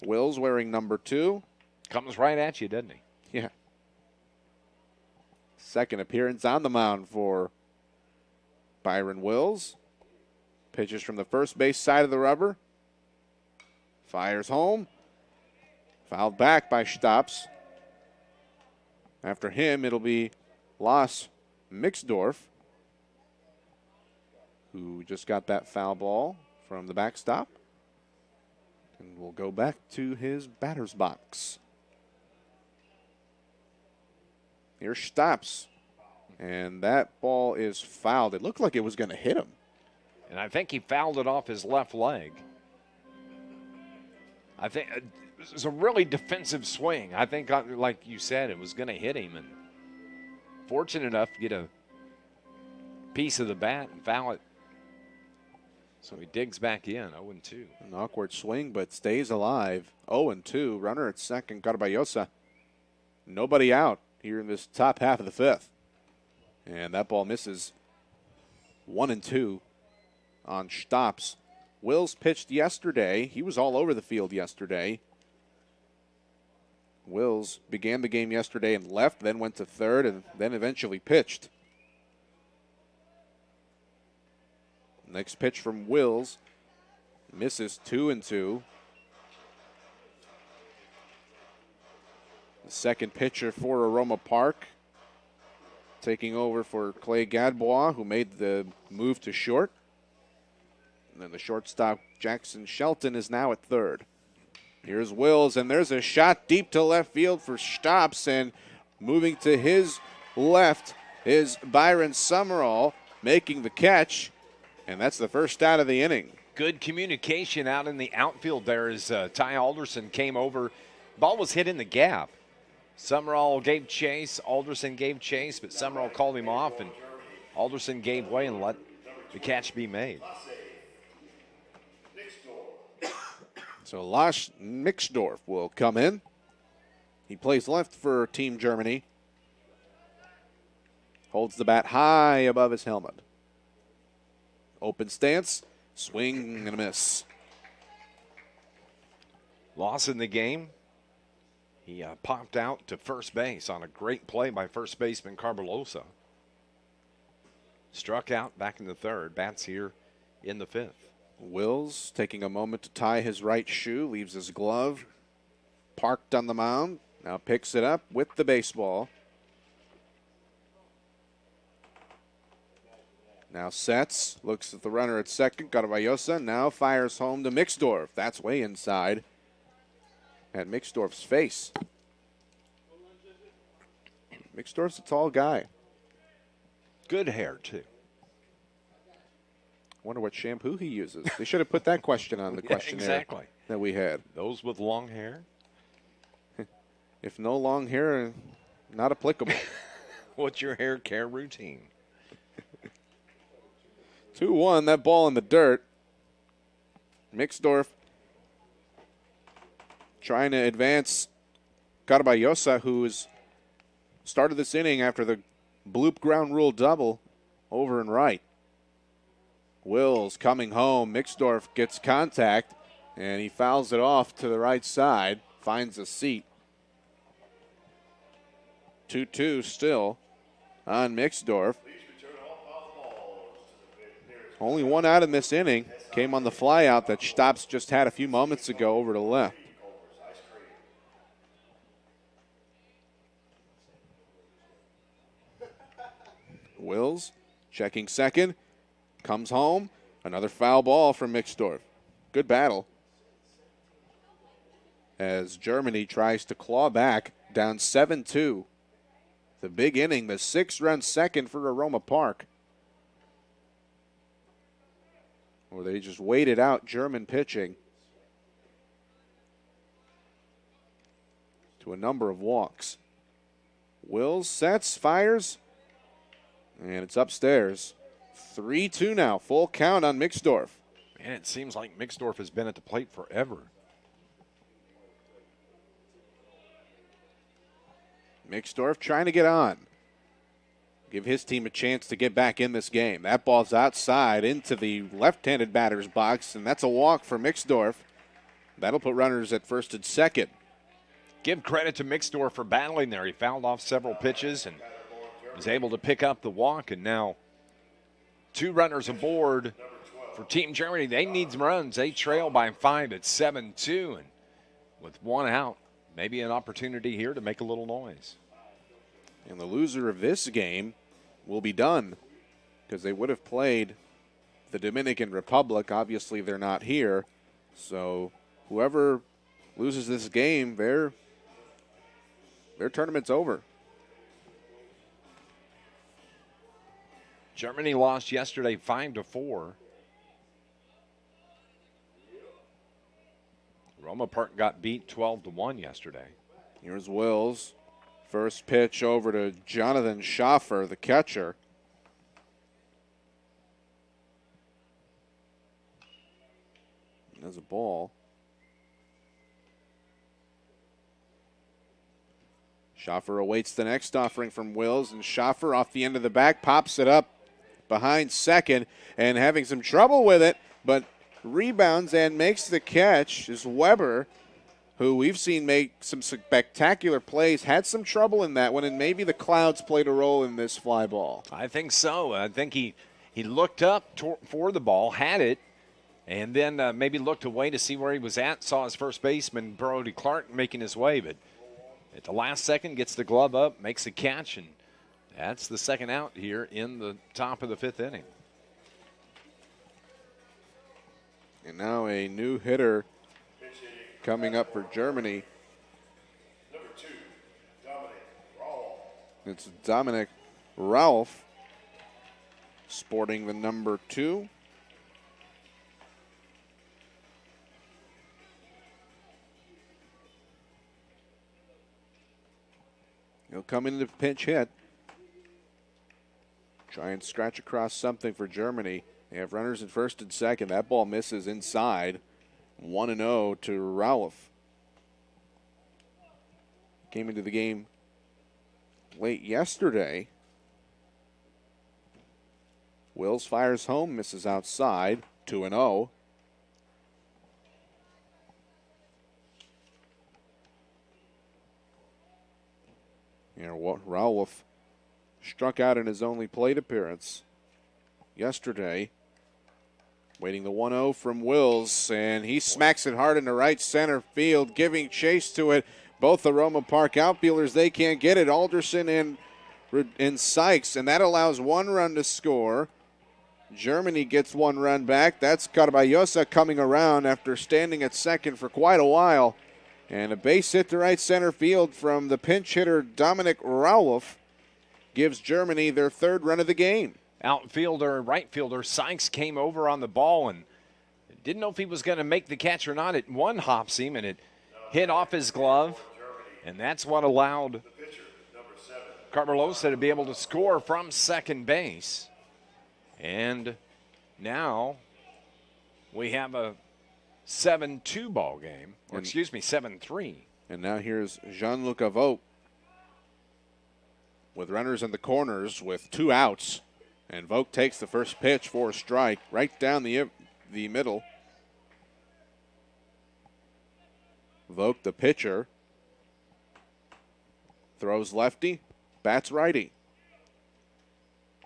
Wills wearing number 2. Comes right at you, doesn't he? Yeah. Second appearance on the mound for Byron Wills. Pitches from the first base side of the rubber. Fires home. Fouled back by Stops. After him, it'll be Las Mixdorf, who just got that foul ball from the backstop. And will go back to his batter's box. Here Stops. And that ball is fouled. It looked like it was going to hit him. And I think he fouled it off his left leg. I think it was a really defensive swing. I think, like you said, it was going to hit him. And fortunate enough to get a piece of the bat and foul it. So he digs back in, 0-2. An awkward swing, but stays alive. 0-2. Runner at second, Caraballosa. Nobody out here in this top half of the fifth. And that ball misses. 1-2 on Stops. Wills pitched yesterday. He was all over the field yesterday. Wills began the game yesterday and left, then went to third, and then eventually pitched. Next pitch from Wills. Misses 2-2. The second pitcher for Aroma Park. Taking over for Clay Gadbois, who made the move to short. And then the shortstop, Jackson Shelton, is now at third. Here's Wills, and there's a shot deep to left field for Stops, and moving to his left is Byron Summerall making the catch, and that's the first out of the inning. Good communication out in the outfield there as Ty Alderson came over. Ball was hit in the gap. Summerall gave chase, Alderson gave chase, but Summerall called him off, and Alderson gave way and let the catch be made. So Las Mixdorf will come in. He plays left for Team Germany. Holds the bat high above his helmet. Open stance, swing and a miss. Loss in the game. He popped out to first base on a great play by first baseman Caraballosa. Struck out back in the third. Bats here in the fifth. Wills taking a moment to tie his right shoe, leaves his glove parked on the mound. Now picks it up with the baseball. Now sets, looks at the runner at second, Caraballosa, now fires home to Mixdorf. That's way inside at Mixdorf's face. Mixdorf's a tall guy. Good hair, too. Wonder what shampoo he uses. They should have put that question on the questionnaire that we had. Those with long hair? If no long hair, not applicable. What's your hair care routine? 2-1, that ball in the dirt. Mixdorf trying to advance Caraballosa, who's started this inning after the bloop ground rule double over and right. Wills coming home. Mixdorf gets contact, and he fouls it off to the right side, finds a seat. 2-2 still on Mixdorf. Only one out in this inning. Came on the fly out that Stops just had a few moments ago over to the left. Wills checking second. Comes home. Another foul ball from Mixdorf. Good battle. As Germany tries to claw back, down 7-2. The big inning, the 6-run second for Aroma Park. Or they just waited out German pitching to a number of walks. Wills sets, fires, and it's upstairs. 3-2 now, full count on Mixdorf. And it seems like Mixdorf has been at the plate forever. Mixdorf trying to get on. Give his team a chance to get back in this game. That ball's outside into the left-handed batter's box, and that's a walk for Mixdorf. That'll put runners at first and second. Give credit to Mixdorf for battling there. He fouled off several pitches and was able to pick up the walk, and now 2 runners aboard for Team Germany. They need some runs. They trail by 5 at 7-2, and with 1 out, maybe an opportunity here to make a little noise. And the loser of this game will be done because they would have played the Dominican Republic. Obviously, they're not here. So whoever loses this game, their tournament's over. Germany lost yesterday 5-4. Roma Park got beat 12-1 yesterday. Here's Wills. First pitch over to Jonathan Schaffer, the catcher. There's a ball. Schaffer awaits the next offering from Wills, and Schaffer off the end of the back pops it up behind second and having some trouble with it, but rebounds and makes the catch is Weber, who we've seen make some spectacular plays, had some trouble in that one, and maybe the clouds played a role in this fly ball. I think so. I think he looked up for the ball, had it, and then maybe looked away to see where he was at, saw his first baseman, Brody Clark, making his way, but at the last second gets the glove up, makes a catch, and that's the second out here in the top of the 5th inning. And now a new hitter coming up for Germany. Number 2, Dominic Rolf. It's Dominic Rolf sporting the number 2. He'll come in to pinch hit. Try and scratch across something for Germany. They have runners at first and second. That ball misses inside. 1-0 to Ralph. Came into the game late yesterday. Wills fires home, misses outside. 2-0. Ralph struck out in his only plate appearance yesterday. Waiting the 1-0 from Wills, and he smacks it hard into right center field, giving chase to it. Both the Roma Park outfielders, they can't get it, Alderson and Sykes, and that allows 1 run to score. Germany gets 1 run back. That's Carballosa coming around after standing at second for quite a while. And a base hit to right center field from the pinch hitter Dominic Rauloff gives Germany their 3rd run of the game. Outfielder, right fielder Sykes came over on the ball and didn't know if he was going to make the catch or not. It one hops him and it hit off his glove, and that's what allowed Carballosa to be able to score from second base. And now we have a 7-2 ball game, or excuse me, 7-3. And now here's Jean-Luc Avot with runners in the corners with 2 outs. And Vogt takes the first pitch for a strike right down the middle. Vogt, the pitcher, throws lefty, Bats righty.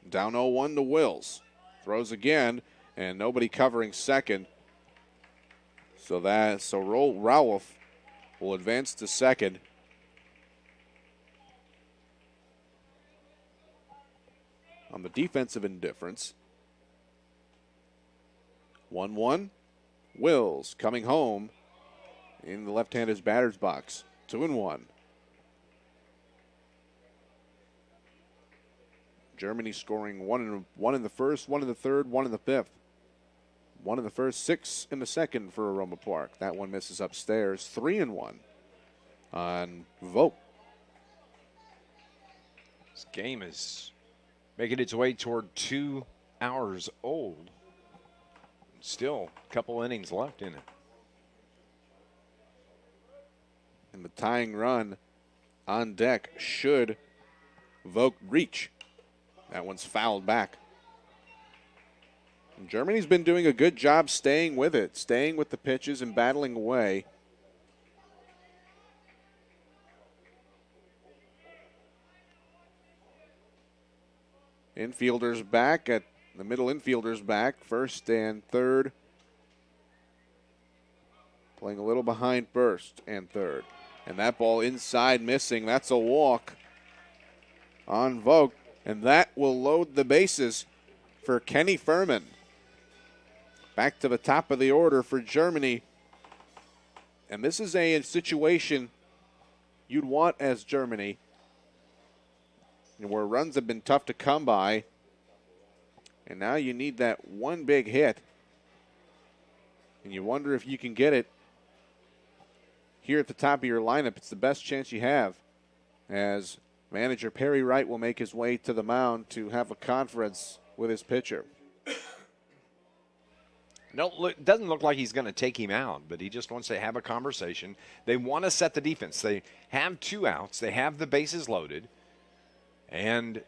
Down 0-1 to Wills. Throws again, and nobody covering second. So Ralph will advance to second. On the defensive indifference. 1-1. Wills coming home in the left-hander's batter's box. 2-1. Germany scoring one in the first, one in the third, one in the fifth. One in the first, 6 in the second for Aroma Park. That one misses upstairs. 3-1 on Vogt. This game is making its way toward 2 hours old. Still a couple innings left in it. And the tying run on deck should Vogt reach. That one's fouled back. And Germany's been doing a good job staying with it, staying with the pitches and battling away. Infielders back at the middle infielders back, first and third. Playing a little behind first and third. And that ball inside missing. That's a walk on Vogt. And that will load the bases for Kenny Furman. Back to the top of the order for Germany. And this is a situation you'd want as Germany, where runs have been tough to come by. And now you need that one big hit. And you wonder if you can get it here at the top of your lineup. It's the best chance you have, as manager Perry Wright will make his way to the mound to have a conference with his pitcher. No, it doesn't look like he's going to take him out, but he just wants to have a conversation. They want to set the defense. They have 2 outs. They have the bases loaded. And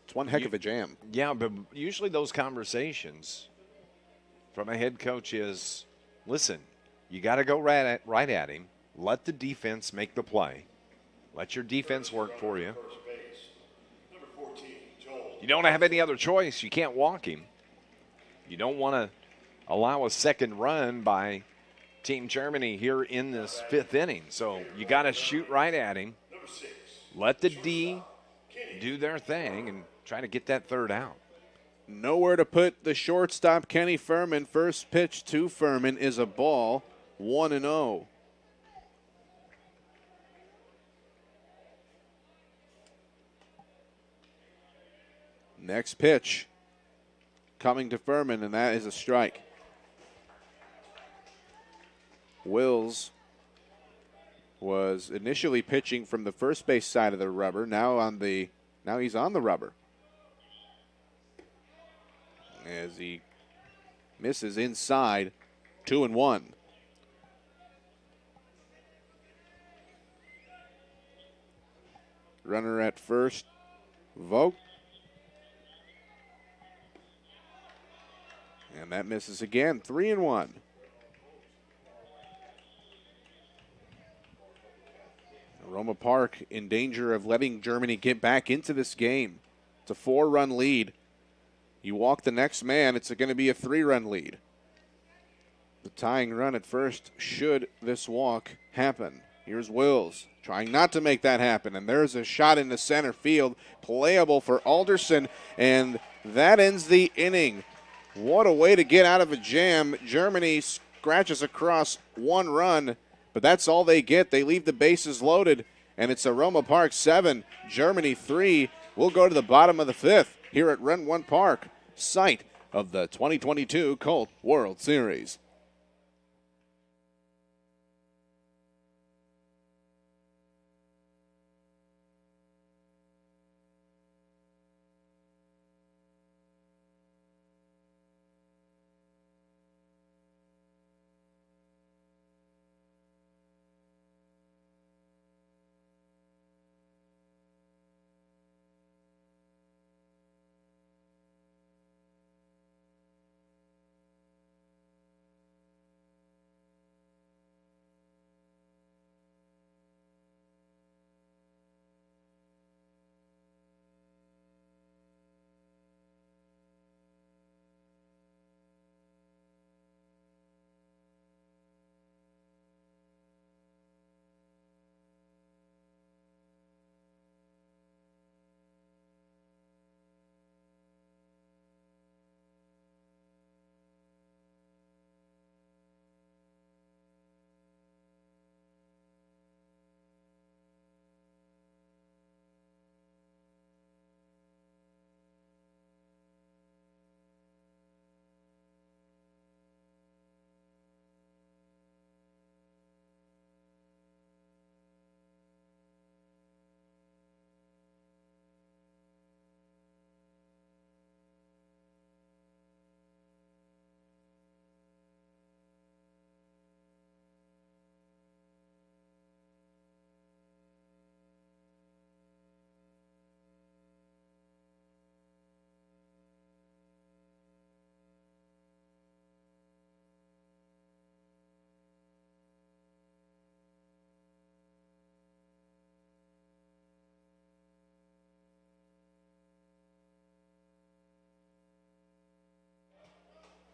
it's one heck of a jam. Yeah, but usually those conversations from a head coach is, listen, you got to go right at him. Let the defense make the play. Let your defense work for you. You don't have any other choice. You can't walk him. You don't want to allow a second run by Team Germany here in this 5th inning. So you got to shoot right at him. Let the D do their thing and try to get that third out. Nowhere to put the shortstop, Kenny Furman. First pitch to Furman is a ball. 1-0. Next pitch coming to Furman, and that is a strike. Wills was initially pitching from the first base side of the rubber. Now he's on the rubber, as he misses inside. 2-1. Runner at first, Vogt. And that misses again. 3-1. Roma Park in danger of letting Germany get back into this game. It's a 4-run lead. You walk the next man, it's going to be a 3-run lead. The tying run at first, should this walk happen. Here's Wills trying not to make that happen, and there's a shot into center field, playable for Alderson, and that ends the inning. What a way to get out of a jam. Germany scratches across 1 run, but that's all they get. They leave the bases loaded, and it's Roma Park 7, Germany 3. We'll go to the bottom of the 5th here at Roma Park, site of the 2022 Colt World Series.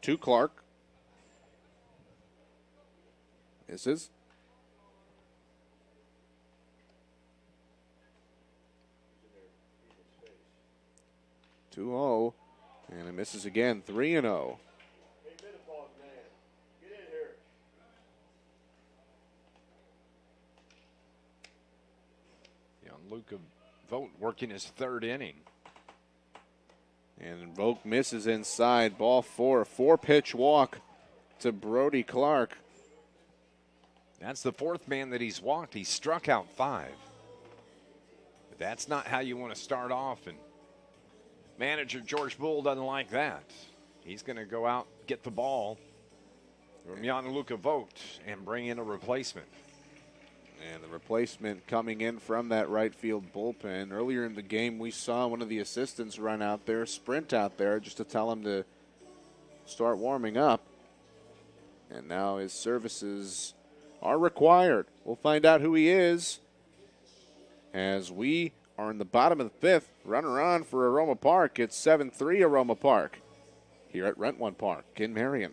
to Clark. Misses. 2-0. And it misses again. 3-0. Luca Vogt working his third inning. And Vogt misses inside. Ball 4. 4-pitch walk to Brody Clark. That's the fourth man that he's walked. He struck out 5. But that's not how you want to start off. And manager George Bull doesn't like that. He's going to go out, get the ball from Luca Vogt and bring in a replacement. And the replacement coming in from that right field bullpen. Earlier in the game, we saw one of the assistants run out there, sprint out there just to tell him to start warming up. And now his services are required. We'll find out who he is as we are in the bottom of the 5th. Runner on for Aroma Park. It's 7-3 Aroma Park here at Rent One Park in Marion.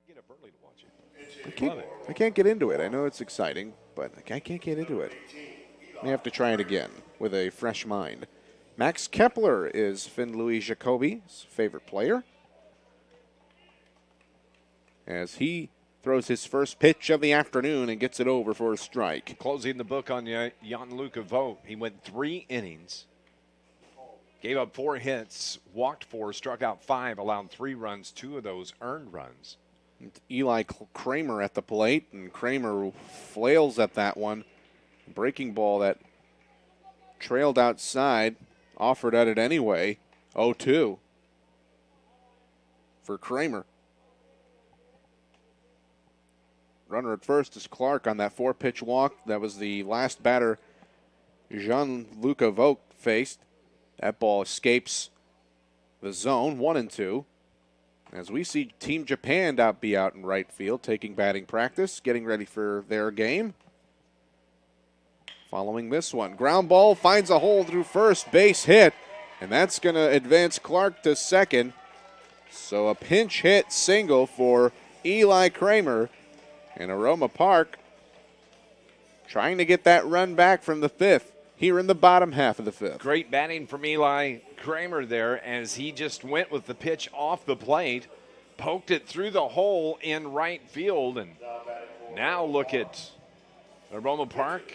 Get up early to watch it. I can't get into it. I know it's exciting, but I can't get into it. May have to try it again with a fresh mind. Max Kepler is Finn Louis Jacoby's favorite player, as he throws his first pitch of the afternoon and gets it over for a strike. Closing the book on Luca Vogt. He went 3 innings, gave up 4 hits, walked 4, struck out 5, allowed 3 runs, 2 of those earned runs. Eli Kramer at the plate, and Kramer flails at that one. Breaking ball that trailed outside, offered at it anyway. 0-2 for Kramer. Runner at first is Clark on that 4-pitch walk. That was the last batter Jean-Luc Vogt faced. That ball escapes the zone, 1-2. As we see Team Japan be out in right field, taking batting practice, getting ready for their game. Following this one, ground ball finds a hole through first, base hit, and that's going to advance Clark to second. So a pinch hit single for Eli Kramer, and Aroma Park trying to get that run back from the 5th here in the bottom half of the 5th. Great batting from Eli Kramer there as he just went with the pitch off the plate, poked it through the hole in right field, and now look at Aroma Park.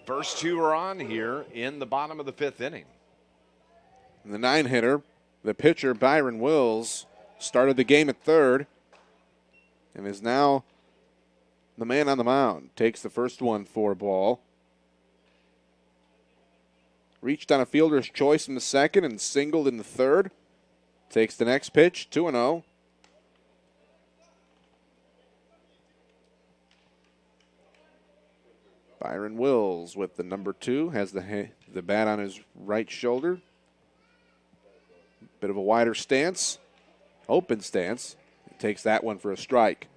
First 2 are on here in the bottom of the 5th inning. And the 9-hitter, the pitcher Byron Wills, started the game at third and is now the man on the mound. Takes the first one for a ball. Reached on a fielder's choice in the second and singled in the third. Takes the next pitch, 2-0. Byron Wills with the number 2, has the bat on his right shoulder. Bit of a wider stance, open stance. Takes that one for a strike.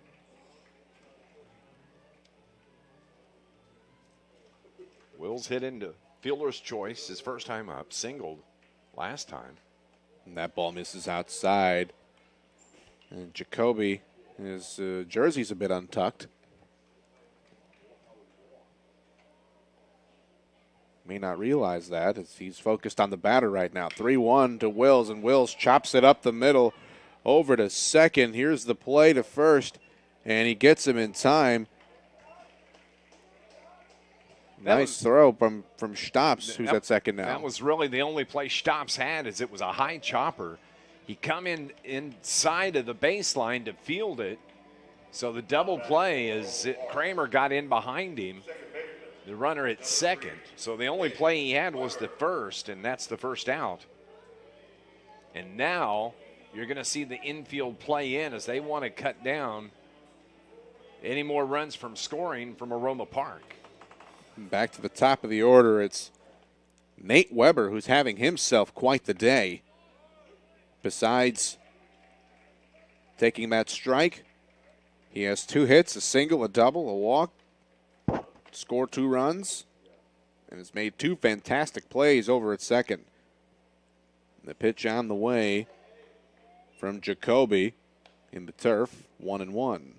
Wills hit into fielder's choice his first time up, singled last time. And that ball misses outside. And Jacoby, his jersey's a bit untucked. May not realize that as he's focused on the batter right now. 3-1 to Wills, and Wills chops it up the middle over to second. Here's the play to first, and he gets him in time. Nice throw from Stopps, who's at second now. That was really the only play Stopps had, as it was a high chopper. He come inside of the baseline to field it. So the double play is Kramer got in behind him, the runner at second. So the only play he had was the first, and that's the first out. And now you're going to see the infield play in as they want to cut down any more runs from scoring from Aroma Park. Back to the top of the order, it's Nate Weber, who's having himself quite the day. Besides taking that strike, he has 2 hits, a single, a double, a walk, scored 2 runs, and has made 2 fantastic plays over at second. The pitch on the way from Jacoby in the turf, 1-1.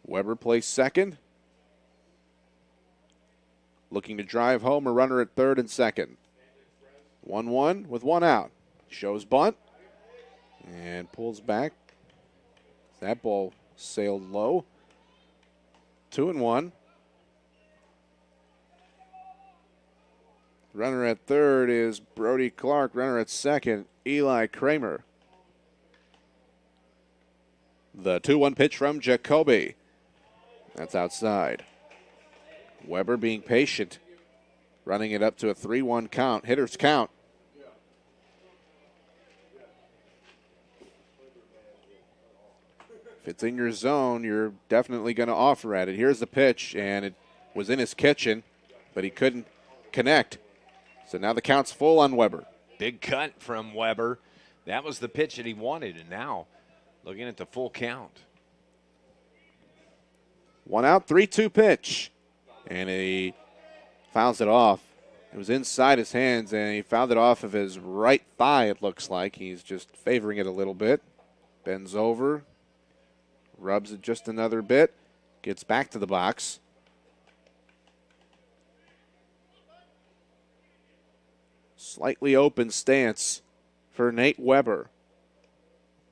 Weber plays second. Looking to drive home a runner at third and second. 1-1 with 1 out. Shows bunt and pulls back. That ball sailed low. 2-1. Runner at third is Brody Clark. Runner at second, Eli Kramer. The 2-1 pitch from Jacoby. That's outside. Weber being patient, running it up to a 3-1 count. Hitters count. If it's in your zone, you're definitely going to offer at it. Here's the pitch, and it was in his kitchen, but he couldn't connect. So now the count's full on Weber. Big cut from Weber. That was the pitch that he wanted, and now looking at the full count. 1 out, 3-2 pitch. And he fouls it off. It was inside his hands, and he fouled it off of his right thigh, it looks like. He's just favoring it a little bit. Bends over. Rubs it just another bit. Gets back to the box. Slightly open stance for Nate Weber.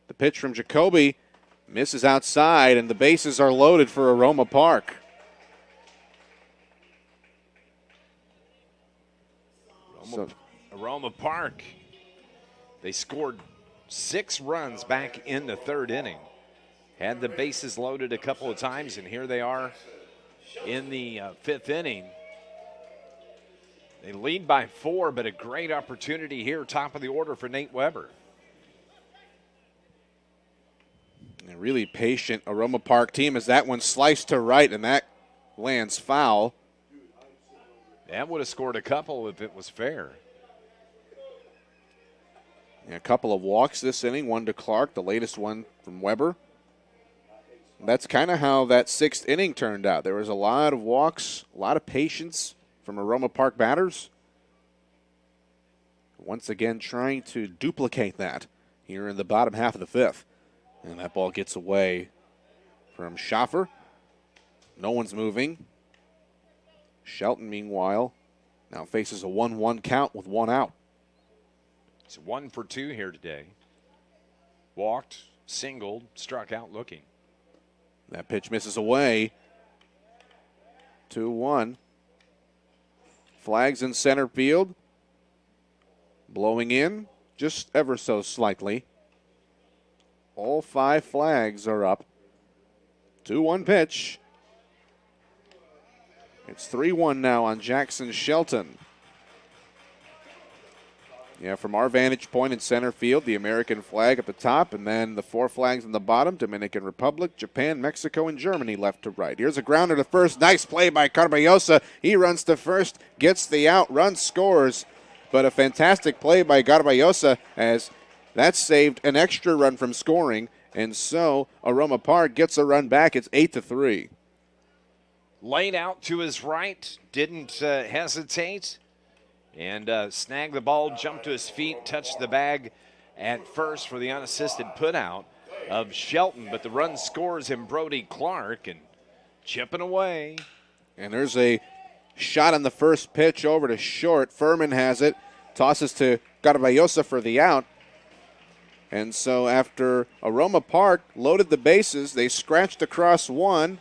The pitch from Jacoby misses outside, and the bases are loaded for Aroma Park. Aroma Park, they scored 6 runs back in the third inning. Had the bases loaded a couple of times, and here they are in the 5th inning. They lead by 4, but a great opportunity here, top of the order for Nate Weber. A really patient Aroma Park team as that one sliced to right, and that lands foul. That would have scored a couple if it was fair. A couple of walks this inning, 1 to Clark, the latest one from Weber. That's kind of how that 6th inning turned out. There was a lot of walks, a lot of patience from Aroma Park batters. Once again, trying to duplicate that here in the bottom half of the 5th. And that ball gets away from Schaffer. No one's moving. Shelton, meanwhile, now faces a 1-1 count with 1 out. It's 1 for 2 here today. Walked, singled, struck out looking. That pitch misses away. 2-1. Flags in center field. Blowing in just ever so slightly. All 5 flags are up. 2-1 pitch. It's 3-1 now on Jackson Shelton. Yeah, from our vantage point in center field, the American flag at the top, and then the 4 flags on the bottom, Dominican Republic, Japan, Mexico, and Germany left to right. Here's a grounder to first. Nice play by Garbayosa. He runs to first, gets the out, run scores. But a fantastic play by Garbayosa as that saved an extra run from scoring, and so Aroma Park gets a run back. It's 8-3. laid out to his right, didn't hesitate, and snagged the ball, jumped to his feet, touched the bag at first for the unassisted putout of Shelton, but the run scores him Brody Clark and chipping away. And there's a shot on the first pitch over to short. Furman has it, tosses to Carballosa for the out. And so after Aroma Park loaded the bases, they scratched across one,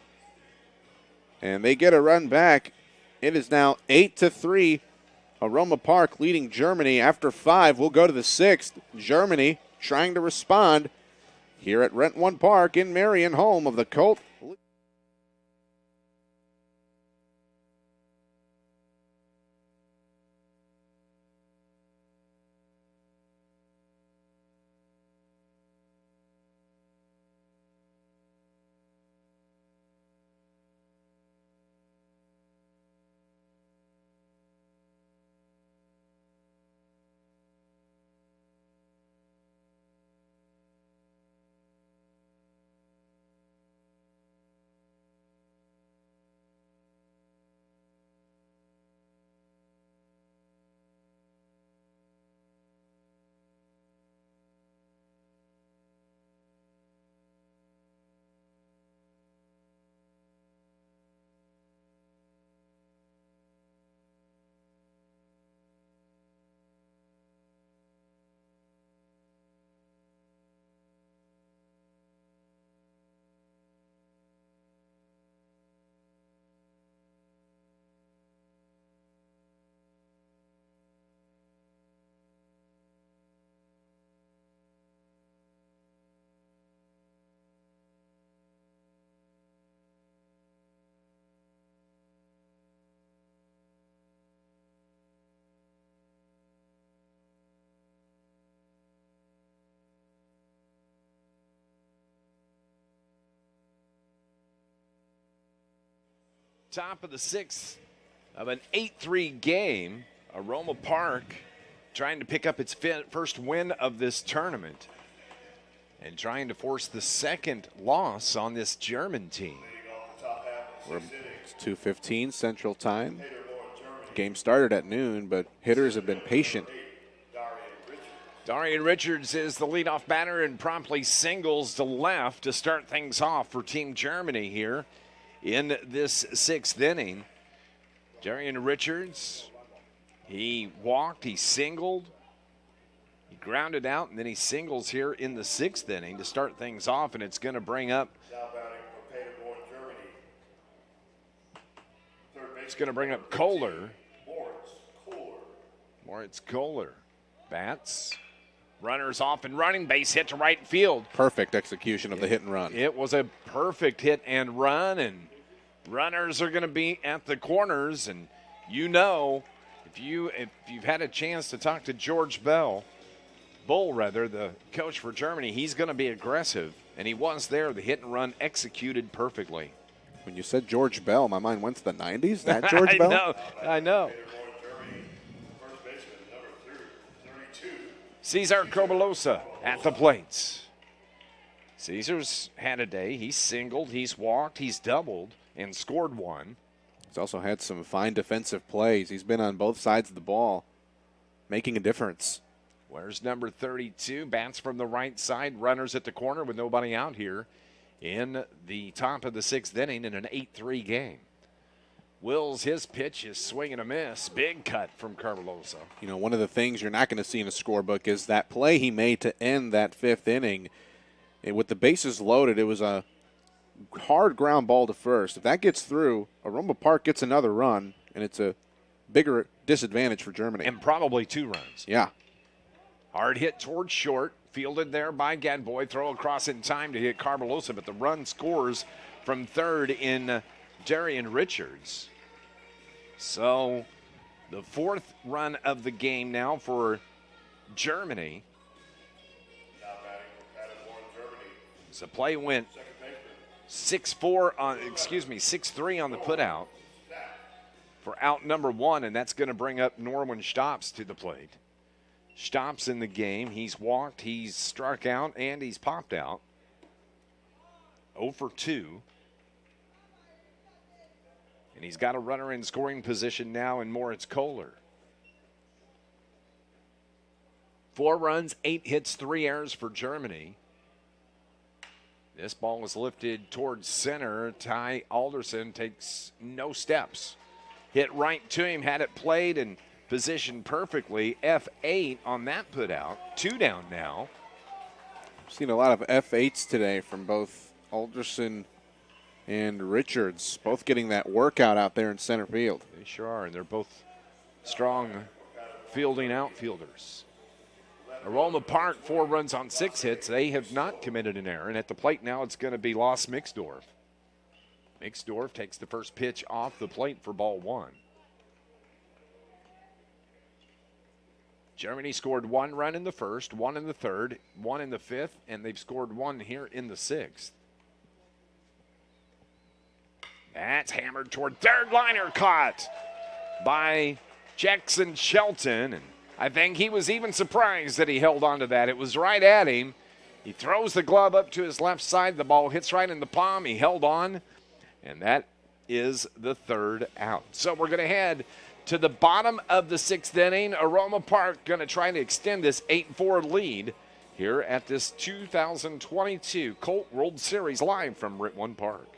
and they get a run back. It is now 8-3. Aroma Park leading Germany after 5. We'll go to the 6th. Germany trying to respond here at Rent One Park in Marion, home of the Colt. Top of the 6th of an 8-3 game. Aroma Park trying to pick up its first win of this tournament and trying to force the second loss on this German team. It's 2:15 Central Time. Game started at noon, but hitters have been patient. Darian Richards is the leadoff batter and promptly singles to left to start things off for Team Germany here in this 6th inning. Darian Richards, he walked, he singled, he grounded out, and then he singles here in the 6th inning to start things off, and it's going to bring up Kohler. Moritz Kohler bats. Runners off and running, base hit to right field. Perfect execution of the hit and run. It was a perfect hit and run, and runners are going to be at the corners. And you know, if you've had a chance to talk to George Bull, the coach for Germany, he's going to be aggressive, and he was there. The hit and run executed perfectly. When you said George Bell, my mind went to the 90s. That George Bell? I know. Cesar Carballosa at the plates. Caesar's had a day. He's singled, he's walked, he's doubled, and scored one. He's also had some fine defensive plays. He's been on both sides of the ball, making a difference. Where's number 32? Bats from the right side. Runners at the corner with nobody out here in the top of the 6th inning in an 8-3 game. Wills, his pitch is swing and a miss. Big cut from Carballosa. You know, one of the things you're not going to see in a scorebook is that play he made to end that 5th inning. And with the bases loaded, it was a hard ground ball to first. If that gets through, Aroma Park gets another run, and it's a bigger disadvantage for Germany. And probably 2 runs. Yeah. Hard hit towards short. Fielded there by Gadboy. Throw across in time to hit Carballosa, but the run scores from third in Darian Richards. So the 4th run of the game now for Germany. So play went 6-3 on the putout for out number 1, and that's going to bring up Norwin Stopps to the plate. Stopps in the game. He's walked, he's struck out, and he's popped out. 0 for 2. And he's got a runner in scoring position now in Moritz Kohler. 4 runs, 8 hits, 3 errors for Germany. This ball was lifted towards center. Ty Alderson takes no steps. Hit right to him, had it played and positioned perfectly. F8 on that put out. 2 down now. I've seen a lot of F8s today from both Alderson and Richards, both getting that workout out there in center field. They sure are, and they're both strong fielding outfielders. Aroma Park, 4 runs on 6 hits. They have not committed an error. And at the plate now, it's going to be Los Mixdorf. Mixdorf takes the first pitch off the plate for ball 1. Germany scored 1 run in the first, 1 in the third, 1 in the fifth, and they've scored 1 here in the sixth. That's hammered toward third, liner caught by Jackson Shelton. And I think he was even surprised that he held on to that. It was right at him. He throws the glove up to his left side. The ball hits right in the palm. He held on, and that is the 3rd out. So we're going to head to the bottom of the 6th inning. Aroma Park going to try to extend this 8-4 lead here at this 2022 Colt World Series live from Roma Park.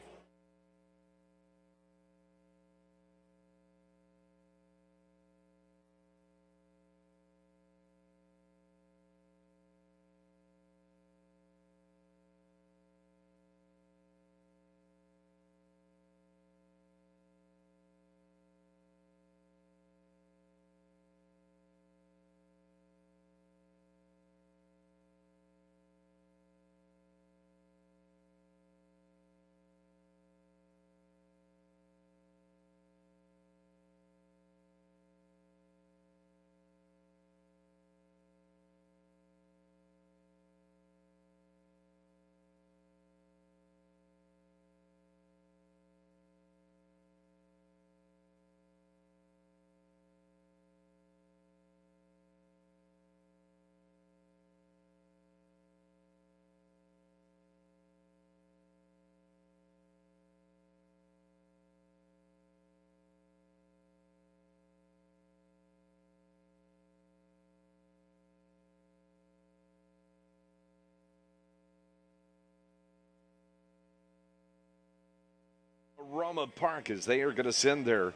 Roma Park, as they are going to send their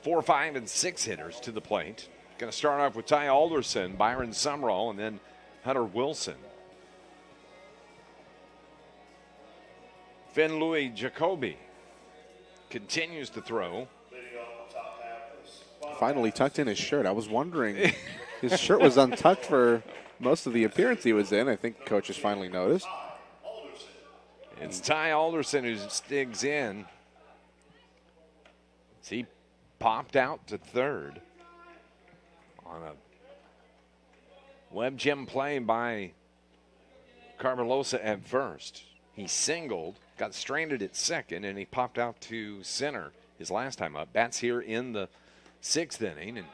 4, 5, and 6 hitters to the plate. Going to start off with Ty Alderson, Byron Sumrall, and then Hunter Wilson. Finn Louis Jacoby continues to throw. Finally tucked in his shirt. I was wondering, his shirt was untucked for most of the appearance he was in. I think coaches finally noticed. It's Ty Alderson who digs in. He popped out to third on a web gem play by Carmelosa at first. He singled, got stranded at second, and he popped out to center his last time up. Bats here in the 6th inning and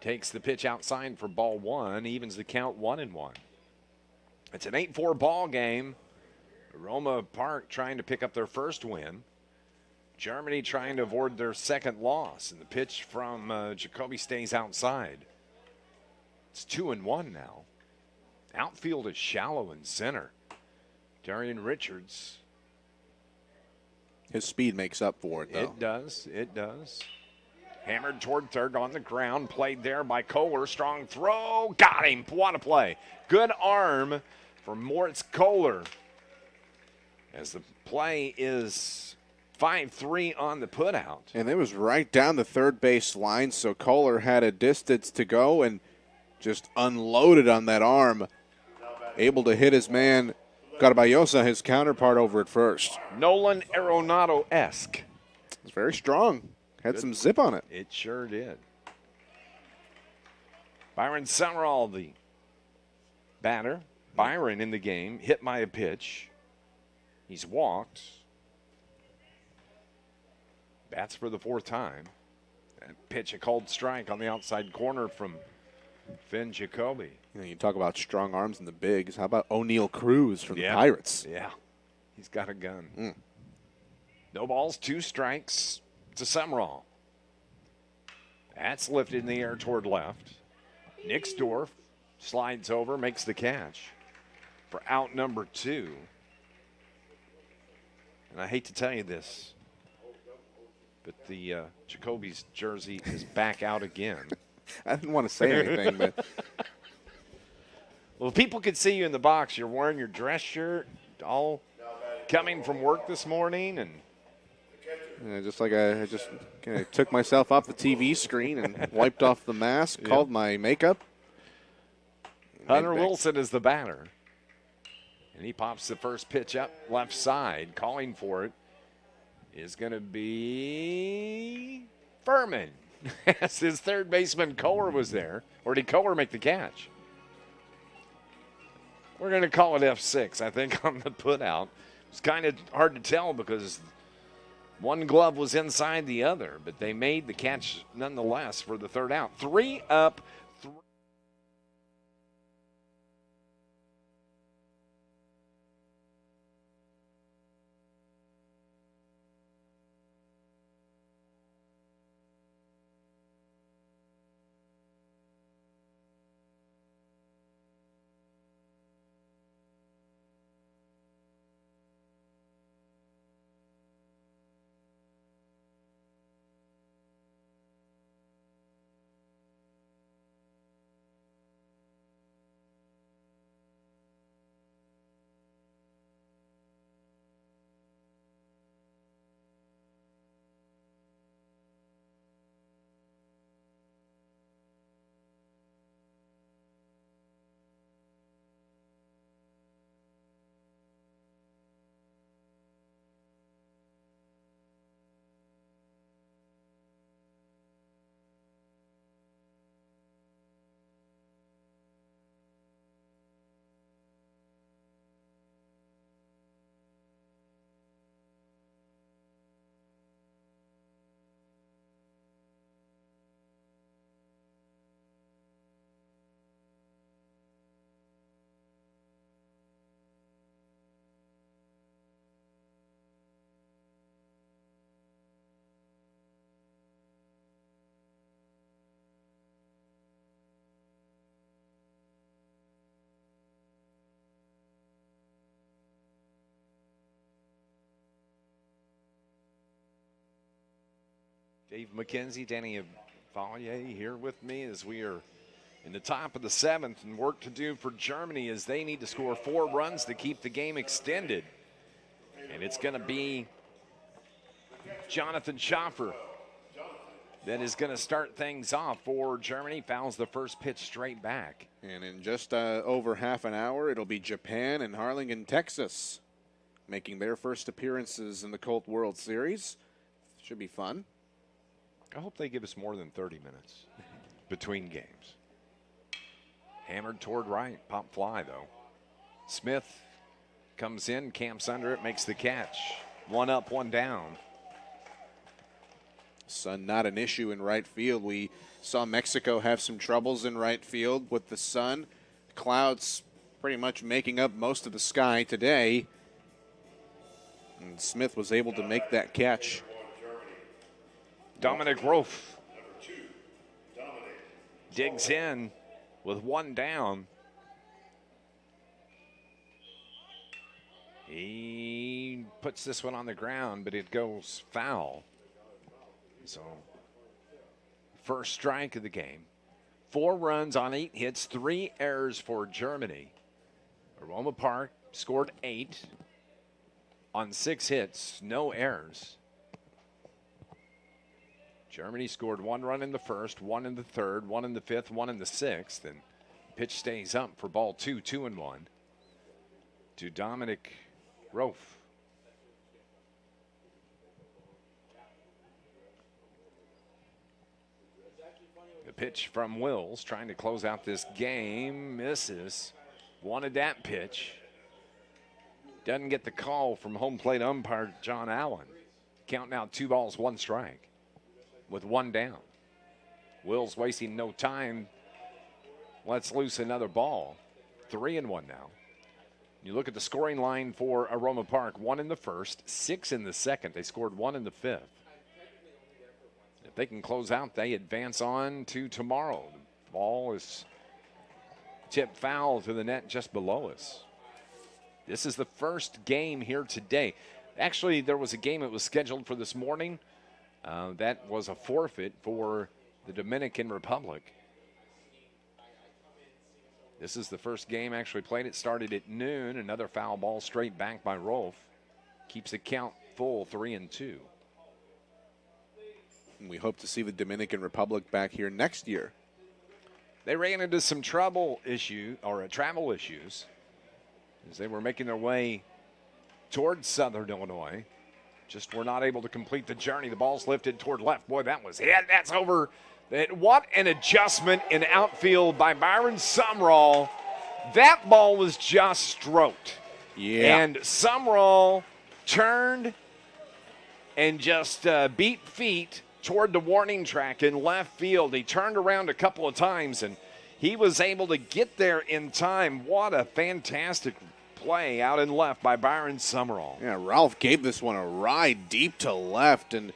takes the pitch outside for ball 1, evens the count 1-1. It's an 8-4 ball game. Roma Park trying to pick up their first win. Germany trying to avoid their 2nd loss. And the pitch from Jacoby stays outside. It's 2-1 now. Outfield is shallow in center. Darian Richards. His speed makes up for it, though. It does. It does. Hammered toward third on the ground. Played there by Kohler. Strong throw. Got him. What a play. Good arm from Moritz Kohler. As the play is 5-3 on the putout. And it was right down the third base line, so Kohler had a distance to go and just unloaded on that arm. Able to hit his man, Garbayosa, his counterpart, over at first. Nolan Arenado-esque. It's very strong. Had some zip on it. It sure did. Byron Summerall, the batter. Byron in the game, hit by a pitch. He's walked. Bats for the 4th time. That pitch, a called strike on the outside corner from Finn Jacoby. You talk about strong arms in the bigs. How about O'Neal Cruz from the Pirates? Yeah, he's got a gun. No balls, 2 strikes to Summerall. That's lifted in the air toward left. Nixdorf slides over, makes the catch for out number 2. And I hate to tell you this, but the Jacoby's jersey is back out again. I didn't want to say anything, but Well, if people could see you in the box, you're wearing your dress shirt, all coming from work this morning, and just like I just kind of took myself off the TV screen and wiped off the mask, called my makeup. Hunter Wilson is the batter. And he pops the first pitch up left side. Calling for it is going to be Furman. As his third baseman Kohler was there. Or did Kohler make the catch? We're going to call it F6, I think, on the putout. It's kind of hard to tell because one glove was inside the other, but they made the catch nonetheless for the third out. 3 up, 3. Dave McKenzie, Danny Valier here with me as we are in the top of the 7th, and work to do for Germany as they need to score 4 runs to keep the game extended. And it's going to be Jonathan Schaffer that is going to start things off for Germany. Fouls the first pitch straight back. And in just over half an hour, it'll be Japan and Harlingen, Texas, making their first appearances in the Colt World Series. Should be fun. I hope they give us more than 30 minutes between games. Hammered toward right. Pop fly, though. Smith comes in, camps under it, makes the catch. 1 up, 1 down. Sun not an issue in right field. We saw Mexico have some troubles in right field with the sun. Clouds pretty much making up most of the sky today. And Smith was able to make that catch. Dominic Rofe digs in with 1 down. He puts this one on the ground, but it goes foul. So, first strike of the game. 4 runs on 8 hits, 3 errors for Germany. Roma Park scored 8 on 6 hits, no errors. Germany scored 1 run in the first, 1 in the third, 1 in the fifth, 1 in the sixth, and pitch stays up for ball 2, 2-1 to Dominic Rofe. The pitch from Wills, trying to close out this game, misses. Wanted that pitch. Doesn't get the call from home plate umpire John Allen. Counting out 2 balls, 1 strike with 1 down. Wills wasting no time. Lets loose another ball. 3-1 now. You look at the scoring line for Aroma Park, 1 in the first, 6 in the second. They scored 1 in the fifth. If they can close out, they advance on to tomorrow. The ball is tipped foul to the net just below us. This is the first game here today. Actually, there was a game that was scheduled for this morning. That was a forfeit for the Dominican Republic. This is the first game actually played. It started at noon. Another foul ball straight back by Rolf. Keeps the count full, 3-2. And we hope to see the Dominican Republic back here next year. They ran into some travel issues as they were making their way towards Southern Illinois. Just were not able to complete the journey. The ball's lifted toward left. Boy, that was hit. That's over. What an adjustment in outfield by Byron Sumrall. That ball was just stroked. Yeah. And Sumrall turned and just beat feet toward the warning track in left field. He turned around a couple of times, and he was able to get there in time. What a fantastic play out in left by Byron Sumrall. Yeah, Ralph gave this one a ride deep to left, and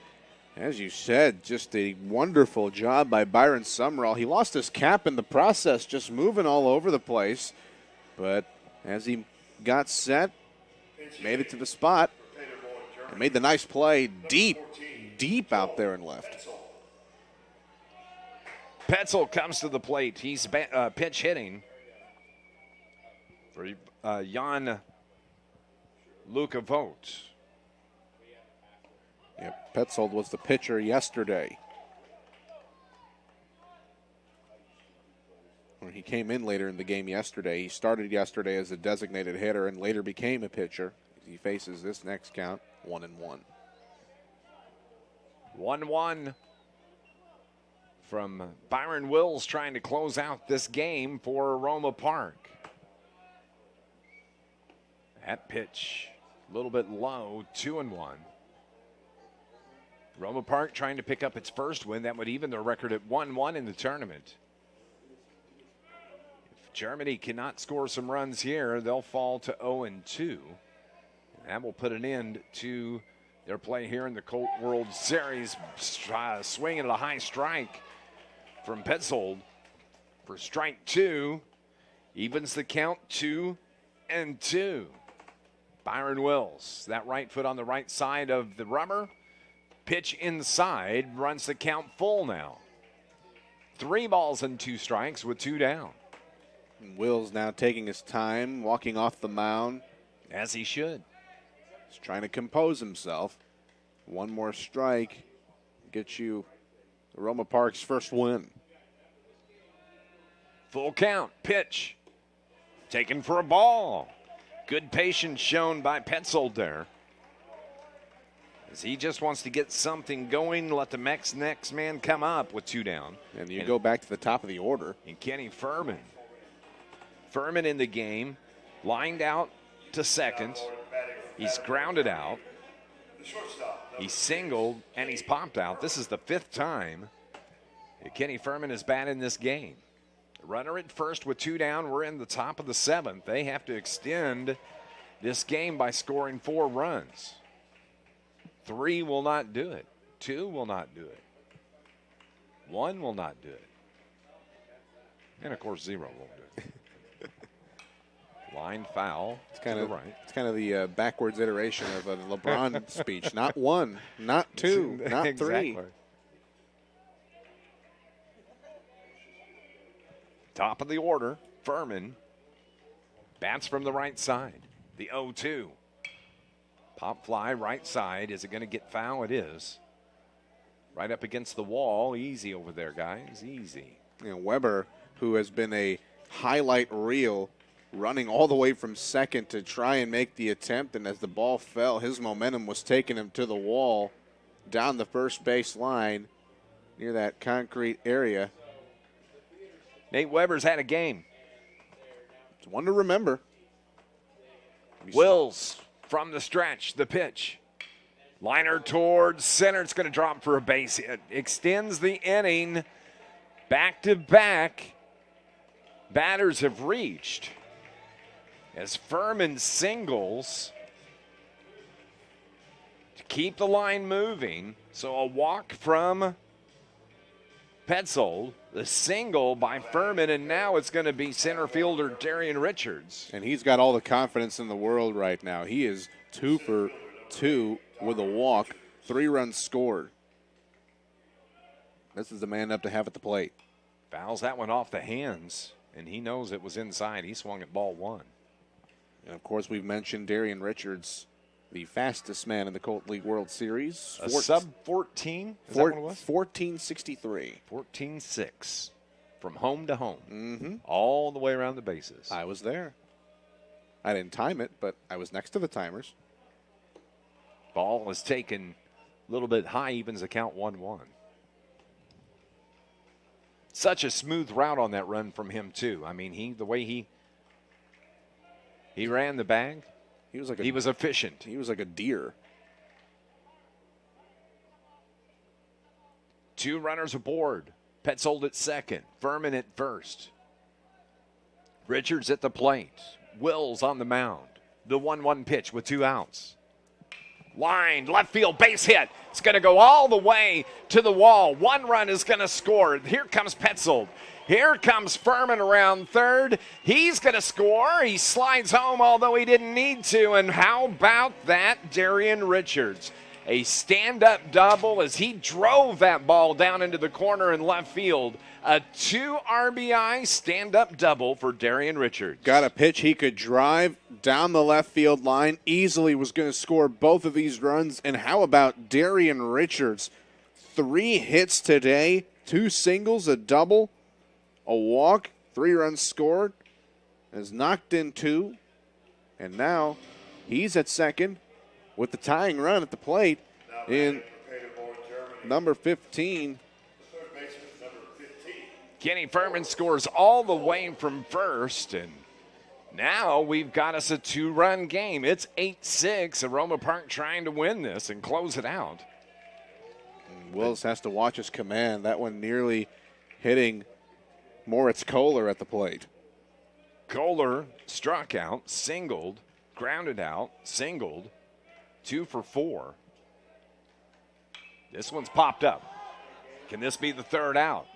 as you said, just a wonderful job by Byron Sumrall. He lost his cap in the process, just moving all over the place. But as he got set, made it to the spot, and made the nice play deep out there in left. Petzel comes to the plate. He's pitch hitting for Jan Lukavote. Yeah, Petzold was the pitcher yesterday. Or he came in later in the game yesterday. He started yesterday as a designated hitter and later became a pitcher. He faces this next count, 1-1. 1-1 from Byron Wills trying to close out this game for Roma Park. That pitch a little bit low, 2-1. Roma Park trying to pick up its first win. That would even their record at 1-1 in the tournament. If Germany cannot score some runs here, they'll fall to 0-2. That will put an end to their play here in the Colt World Series. Swinging at a high strike from Petzold for strike 2. Evens the count 2-2. Byron Wills, that right foot on the right side of the rubber. Pitch inside, runs the count full now. 3 balls and 2 strikes with 2 down. Wills now taking his time, walking off the mound. As he should. He's trying to compose himself. One more strike gets you Roma Park's first win. Full count, pitch. Taken for a ball. Good patience shown by Petzold there. As he just wants to get something going, let the next man come up with 2 down. And you go back to the top of the order. And Kenny Furman. Furman in the game, lined out to second. He's grounded out. He's singled, and he's popped out. This is the 5th time that Kenny Furman has batted in this game. Runner at first with 2 down. We're in the top of the 7th. They have to extend this game by scoring 4 runs. 3 will not do it. 2 will not do it. 1 will not do it. And, of course, 0 won't do it. Line foul to the right. It's kind of the backwards iteration of a LeBron speech. Not 1, not 2, not 3. Exactly. Top of the order, Furman bats from the right side. The 0-2. Pop fly right side. Is it going to get foul? It is. Right up against the wall. Easy over there, guys. Easy. You know, Weber, who has been a highlight reel, running all the way from second to try and make the attempt, and as the ball fell, his momentum was taking him to the wall down the first base line near that concrete area. Nate Weber's had a game. It's one to remember. Wills from the stretch, the pitch. Liner towards center. It's going to drop for a base hit. Extends the inning. Back-to-back batters have reached. as Furman singles to keep the line moving. So a walk from Petzold, the single by Furman, and now it's going to be center fielder Darian Richards. And he's got all the confidence in the world right now. He is 2 for 2 with a walk, 3 runs scored. This is the man up to have at the plate. Fouls that one off the hands, and he knows it was inside. He swung at ball 1. And, of course, we've mentioned Darian Richards, the fastest man in the Colt League World Series. A sub-14? Is that what it was? 14.63. 14.6 from home to home. Mm-hmm. All the way around the bases. I was there. I didn't time it, but I was next to the timers. Ball is taken a little bit high, evens the count 1-1. Such a smooth route on that run from him, too. I mean, the way he ran the bag, he was efficient. He was like a deer. 2 runners aboard. Petzold at second. Furman at first. Richards at the plate. Wills on the mound. The 1-1 pitch with 2 outs. Lined, left field, base hit. It's going to go all the way to the wall. 1 run is going to score. Here comes Petzold. Here comes Furman around third. He's going to score. He slides home, although he didn't need to. And how about that, Darian Richards? A stand-up double as he drove that ball down into the corner in left field. A 2 RBI stand-up double for Darian Richards. Got a pitch he could drive down the left field line. Easily was going to score both of these runs. And how about Darian Richards? 3 hits today, 2 singles, a double, a walk, 3 runs scored. Has knocked in 2. And now he's at second with the tying run at the plate in number 15. Kenny Furman scores all the way from first, and now we've got us a 2-run game. It's 8-6. Aroma Park trying to win this and close it out. And Wills has to watch his command. That one nearly hitting Moritz Kohler at the plate. Kohler struck out, singled, grounded out, singled, 2 for 4. This one's popped up. Can this be the 3rd out?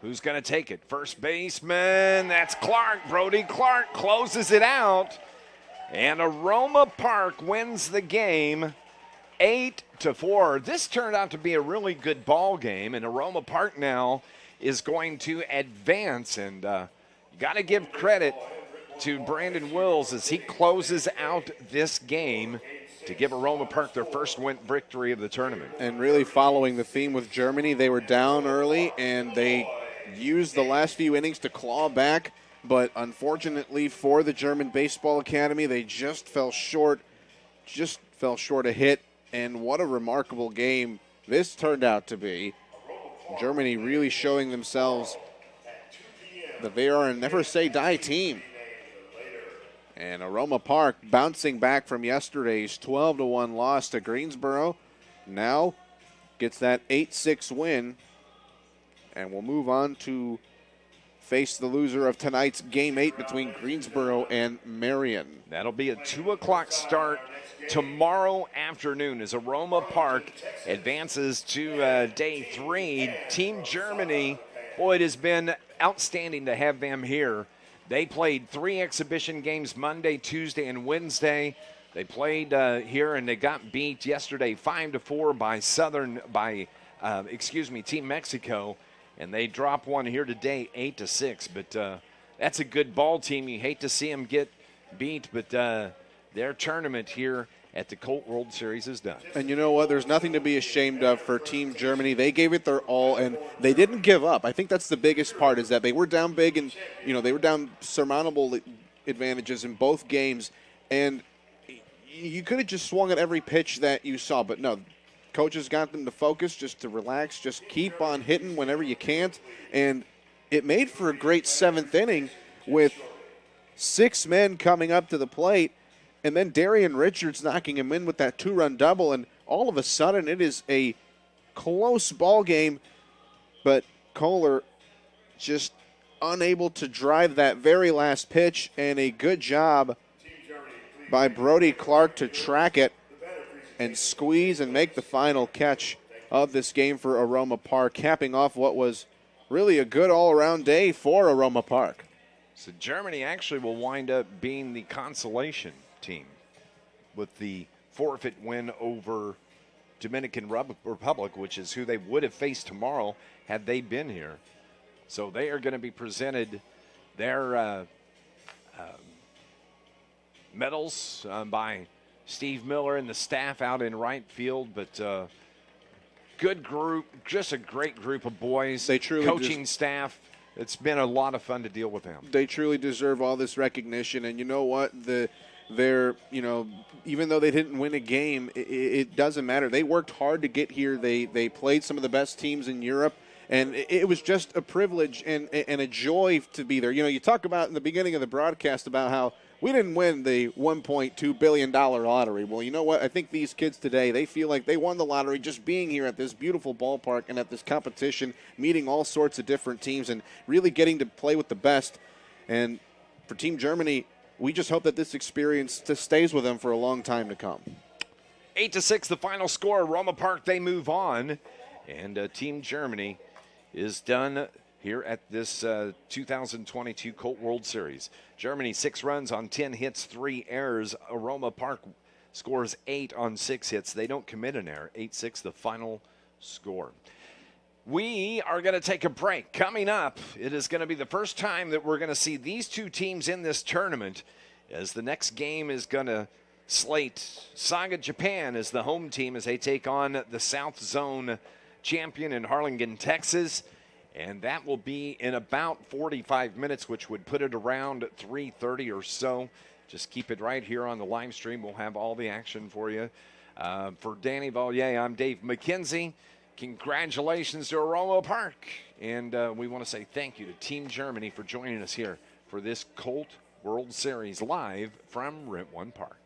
Who's going to take it? First baseman, that's Clark. Brody Clark closes it out. And Aroma Park wins the game 8-4. This turned out to be a really good ball game, and Aroma Park now is going to advance. And you got to give credit to Brandon Wills as he closes out this game to give Aroma Park their first victory of the tournament. And really following the theme with Germany, they were down early, and they used the last few innings to claw back, but unfortunately for the German Baseball Academy, they just fell short a hit, and what a remarkable game this turned out to be. Germany really showing themselves that they are a never-say-die team. And Aroma Park bouncing back from yesterday's 12-1 loss to Greensboro, now gets that 8-6 win. And we'll move on to face the loser of tonight's Game 8 between Greensboro and Marion. That'll be a 2 o'clock start tomorrow afternoon as Aroma Park advances to day 3. Team Germany, boy, it has been outstanding to have them here. They played 3 exhibition games Monday, Tuesday, and Wednesday. They played here and they got beat yesterday 5-4 by Team Mexico. And they drop one here today, 8-6. But that's a good ball team. You hate to see them get beat, but their tournament here at the Colt World Series is done. And you know what? There's nothing to be ashamed of for Team Germany. They gave it their all, and they didn't give up. I think that's the biggest part, is that they were down big, and they were down surmountable advantages in both games. And you could have just swung at every pitch that you saw, but no. Coaches got them to focus, just to relax, just keep on hitting whenever you can't. And it made for a great 7th inning with 6 men coming up to the plate, and then Darian Richards knocking him in with that 2-run double. And all of a sudden, it is a close ball game, but Kohler just unable to drive that very last pitch, and a good job by Brody Clark to track it and squeeze and make the final catch of this game for Aroma Park, capping off what was really a good all-around day for Aroma Park. So Germany actually will wind up being the consolation team with the forfeit win over Dominican Republic, which is who they would have faced tomorrow had they been here. So they are going to be presented their medals by Steve Miller and the staff out in right field. But good group, just a great group of boys. They truly coaching staff. It's been a lot of fun to deal with them. They truly deserve all this recognition. And you know what? They're, even though they didn't win a game, it doesn't matter. They worked hard to get here. They played some of the best teams in Europe. And it was just a privilege and a joy to be there. You talk about in the beginning of the broadcast about how we didn't win the $1.2 billion lottery. Well, you know what? I think these kids today, they feel like they won the lottery just being here at this beautiful ballpark and at this competition, meeting all sorts of different teams and really getting to play with the best. And for Team Germany, we just hope that this experience just stays with them for a long time to come. 8-6, the final score. Roma Park, they move on. And Team Germany is done here at this 2022 Colt World Series. Germany 6 runs on 10 hits, 3 errors. Aroma Park scores 8 on 6 hits. They don't commit an error. 8-6 the final score. We are going to take a break. Coming up, it is going to be the first time that we're going to see these two teams in this tournament, as the next game is going to slate Saga Japan as the home team as they take on the South Zone champion in Harlingen, Texas. And that will be in about 45 minutes, which would put it around 3:30 or so. Just keep it right here on the live stream. We'll have all the action for you. For Danny Vallier, I'm Dave McKenzie. Congratulations to Roma Park. And we want to say thank you to Team Germany for joining us here for this Colt World Series live from Rent One Park.